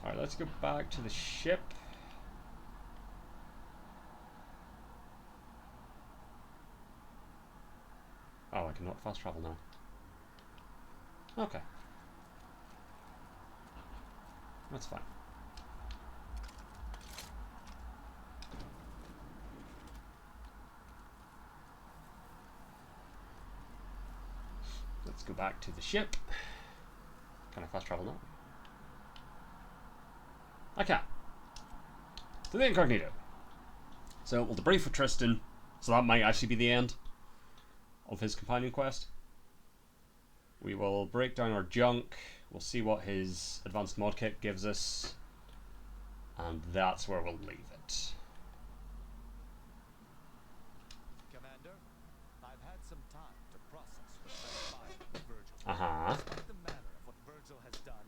Alright, let's go back to the ship. Oh, I cannot fast travel now. Okay. That's fine. Let's go back to the ship. Can I fast travel now? I can. To the incognito. So we'll debrief with Tristan. So that might actually be the end of his companion quest. We will break down our junk. We'll see what his advanced mod kit gives us. And that's where we'll leave it. Commander, I've had some time to process what transpired with Virgil. Uh-huh. Despite the manner of what Virgil has done,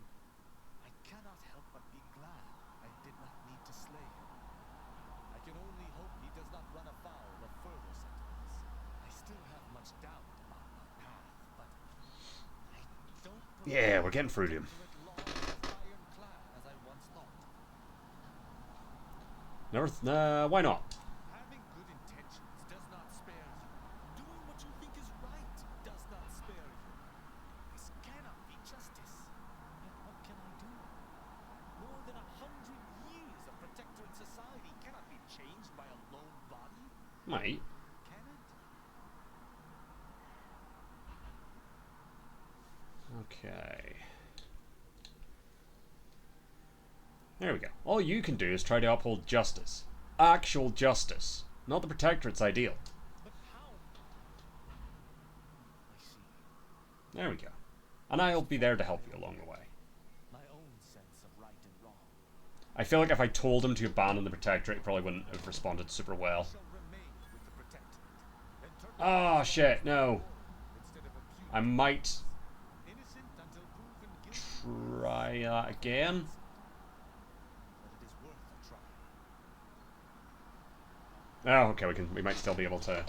I cannot help but be glad I did not need to slay him. I can only hope he does not run afoul of further sentiments. I still have much doubt about my path, but I don't Yeah, we're getting through to him. believe it long as ironclad as I once thought. Why not? Having good intentions does not spare you. Doing what you think is right does not spare you. This cannot be justice. Yet what can I do? More than 100 years of protectorate society cannot be changed by a lone body, Mate. can it? Okay. There we go. All you can do is try to uphold justice. Actual justice. Not the Protectorate's ideal. But how? I see. There we go. And I'll be there to help you along the way. My own sense of right and wrong I feel like if I told him to abandon the Protectorate, he probably wouldn't have responded super well. shall remain with the protectorate. And turn Oh shit, no. instead of accusing I might... innocent until proven try that again. But it is worth a try. Oh, okay, we might still be able to.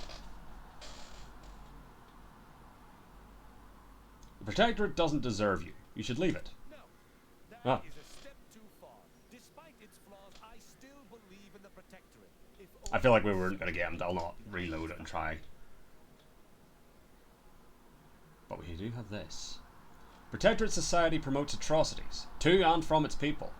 The Protectorate doesn't deserve you. You should leave it. No, that Ah. is a step too far. Despite its flaws, I still believe in the Protectorate. If I feel like we weren't gonna get him. I'll not reload it and try. But we do have this. Protectorate society promotes atrocities to and from its people.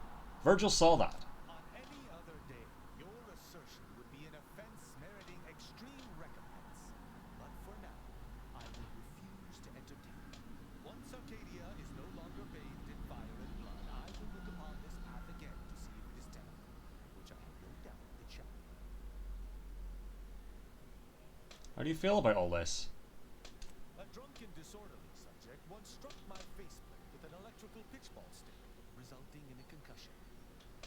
Virgil saw that. On any other day, your assertion would be an offense meriting extreme recompense. But for now, I will refuse to entertain it. Once Arcadia is no longer bathed in fire and blood, I will look upon this path again to see if it is tenable, which I have no doubt it shall be. How do you feel about all this? A drunken, disorderly subject once struck my faceplate with an electrical pitchball stick, resulting in a concussion.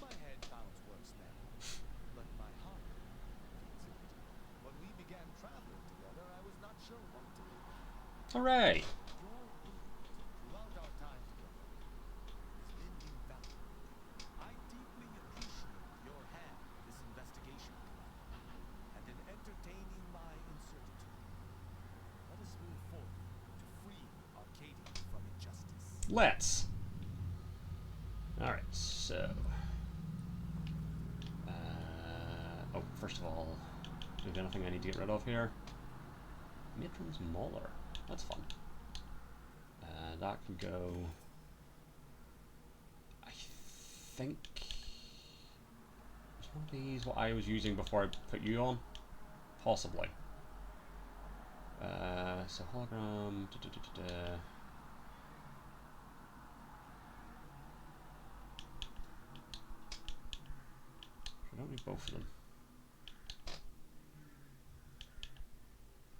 My head bounds worse now, but my heart feels empty. When we began traveling together, I was not sure what to do. Hooray! Your input throughout our time together has been invaluable. I deeply appreciate your hand in this investigation, Commander, and in entertaining my incertitude. Let us move forward to free Arcadia from injustice. Let's. Alright, so. Oh, first of all, do we have anything I need to get rid of here? Matron's Mauler. That's fun. That can go. I think. Was one of these what I was using before I put you on? Possibly. So hologram. I don't need both of them.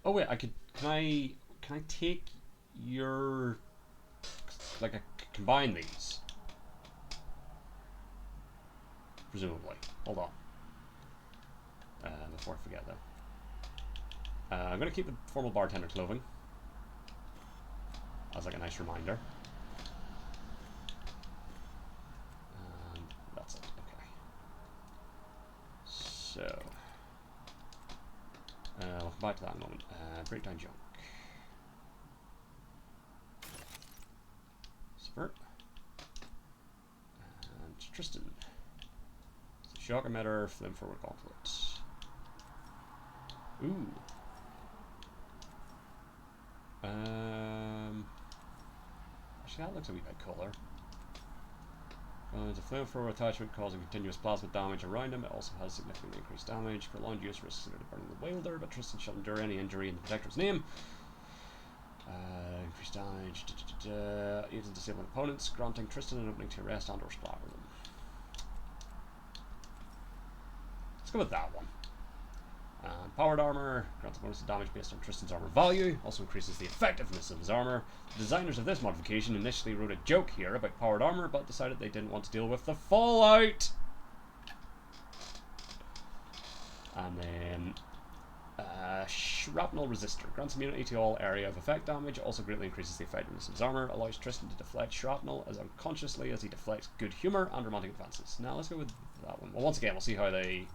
Oh wait, I could. Can I take your like combine these? Presumably. Hold on. Before I forget though. I'm gonna keep the formal bartender clothing as like a nice reminder. And that's it. Okay. So. We'll come back to that in a moment. Breakdown junk. Subvert. And Tristan. So shock emitter, flame forward gauntlet. Ooh. Actually, that looks a wee bit cooler. There's a flamethrower attachment causing continuous plasma damage around him. It also has significantly increased damage. Prolonged use risks of burning the wielder, but Tristan shall endure any injury in the Protector's name. Increased damage. Even disabling opponents, granting Tristan an opening to arrest and or splatter them. Let's go with that one. Powered armor grants a bonus to damage based on Tristan's armor value, also increases the effectiveness of his armor. The designers of this modification initially wrote a joke here about powered armor, but decided they didn't want to deal with the fallout. And then shrapnel resistor grants immunity to all area of effect damage, also greatly increases the effectiveness of his armor, allows Tristan to deflect shrapnel as unconsciously as he deflects good humor and romantic advances. Now let's go with that one. Well, once again, we'll see how they.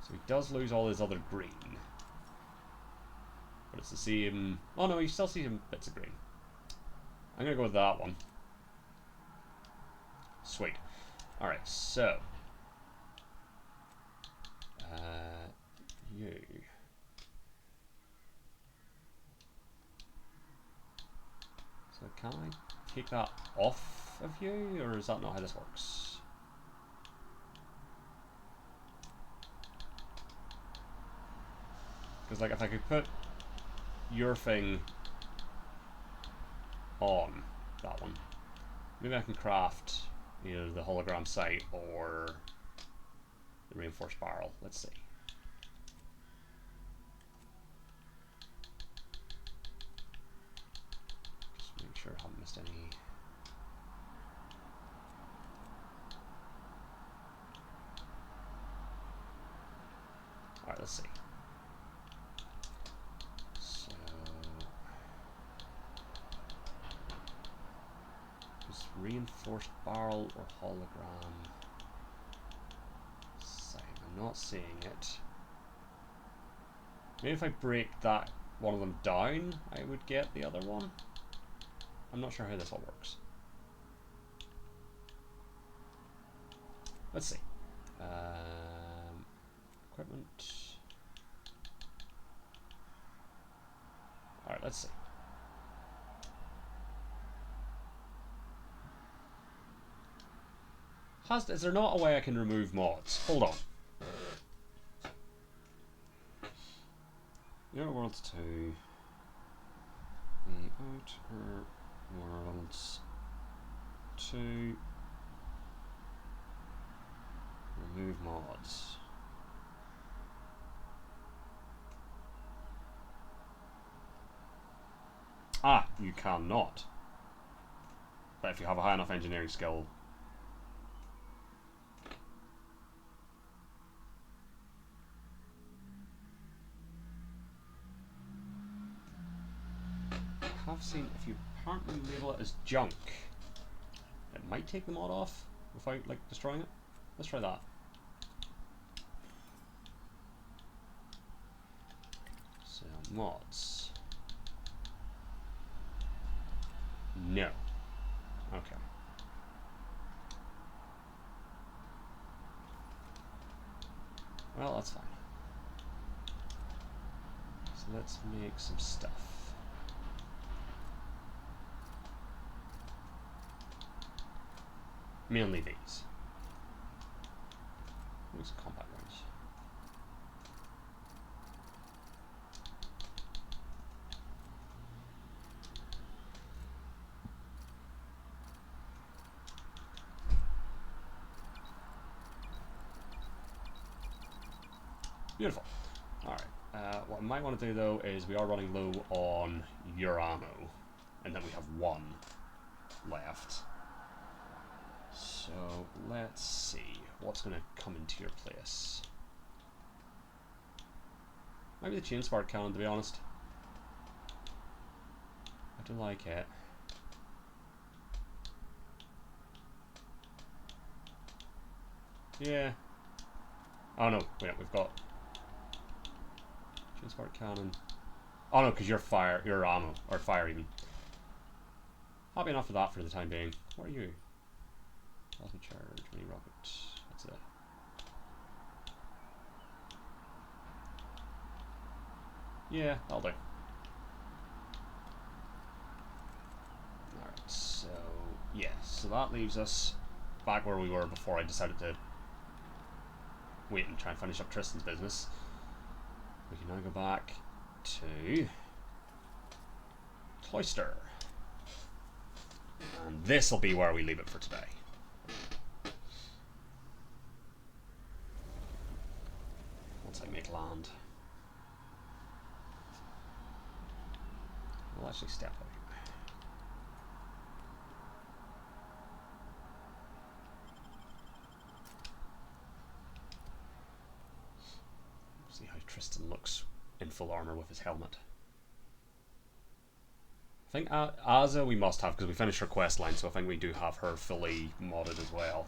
So he does lose all his other green, but it's the same. Oh no, you still see some bits of green. I'm gonna go with that one. Sweet. All right, so you. So can I take that off of you, or is that not how this works? Because like if I could put your thing on that one, maybe I can craft either the hologram sight or the reinforced barrel. Let's see. Just make sure I haven't missed any. Alright, let's see. So reinforced barrel or hologram sight. I'm not seeing it. Maybe if I break that one of them down, I would get the other one. I'm not sure how this all works. Let's see. Equipment. Alright, let's see. Is there not a way I can remove mods? Hold on. The Outer Worlds 2. The Outer Worlds 2. Remove mods. Ah, you cannot. But if you have a high enough engineering skill. I have seen if you apparently label it as junk, it might take the mod off without like destroying it. Let's try that. So mods. No. Okay. Well, that's fine. So let's make some stuff. Mainly these. Use combat range. Beautiful. Alright. What I might want to do though is we are running low on your ammo, and then we have one left. So let's see what's going to come into your place. Maybe the chain spark cannon, to be honest. I do like it. Yeah. Oh no, wait, we've got chain spark cannon. Oh no, because you're fire, you're ammo, or fire even. Happy enough for that for the time being. What are you? Plasma charge, mini rocket. That's it. Yeah, that'll do. Alright, so yeah, so that leaves us back where we were before I decided to wait and try and finish up Tristan's business. We can now go back to Cloister. And this will be where we leave it for today. Once I make land. We'll actually step out. See how Tristan looks in full armor with his helmet. I think Aza we must have because we finished her quest line, so I think we do have her fully modded as well.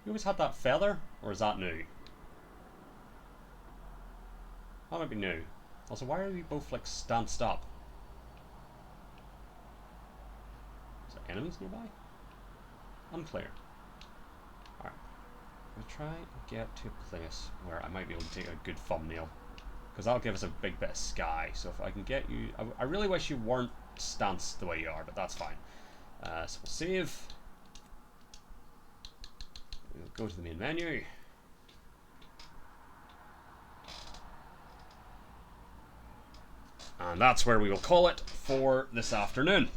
You always had that feather, or is that new? That might be new. Also, why are we both like stanced up? Is there enemies nearby? Unclear. Alright. I'm gonna try and get to a place where I might be able to take a good thumbnail. Because that'll give us a big bit of sky. So if I can get you... I really wish you weren't stanced the way you are, but that's fine. So we'll save. We'll go to the main menu. And that's where we will call it for this afternoon.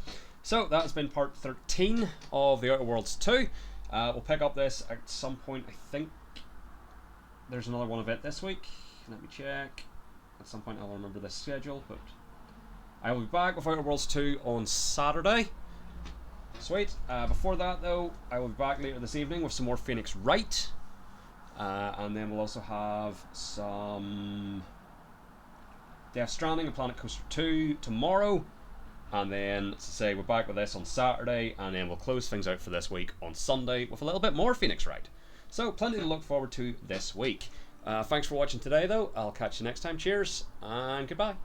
So that's been part 13 of the Outer Worlds 2. We'll pick up this at some point. I think there's another one of it this week. Let me check. At some point I'll remember this schedule, but I will be back with Outer Worlds 2 on Saturday. Sweet. Before that though, I will be back later this evening with some more Phoenix Wright. And then we'll also have some Death Stranding and Planet Coaster 2 tomorrow. And then, as I say, we're back with this on Saturday, and then we'll close things out for this week on Sunday with a little bit more Phoenix Wright. So, plenty to look forward to this week. Thanks for watching today, though. I'll catch you next time. Cheers, and goodbye.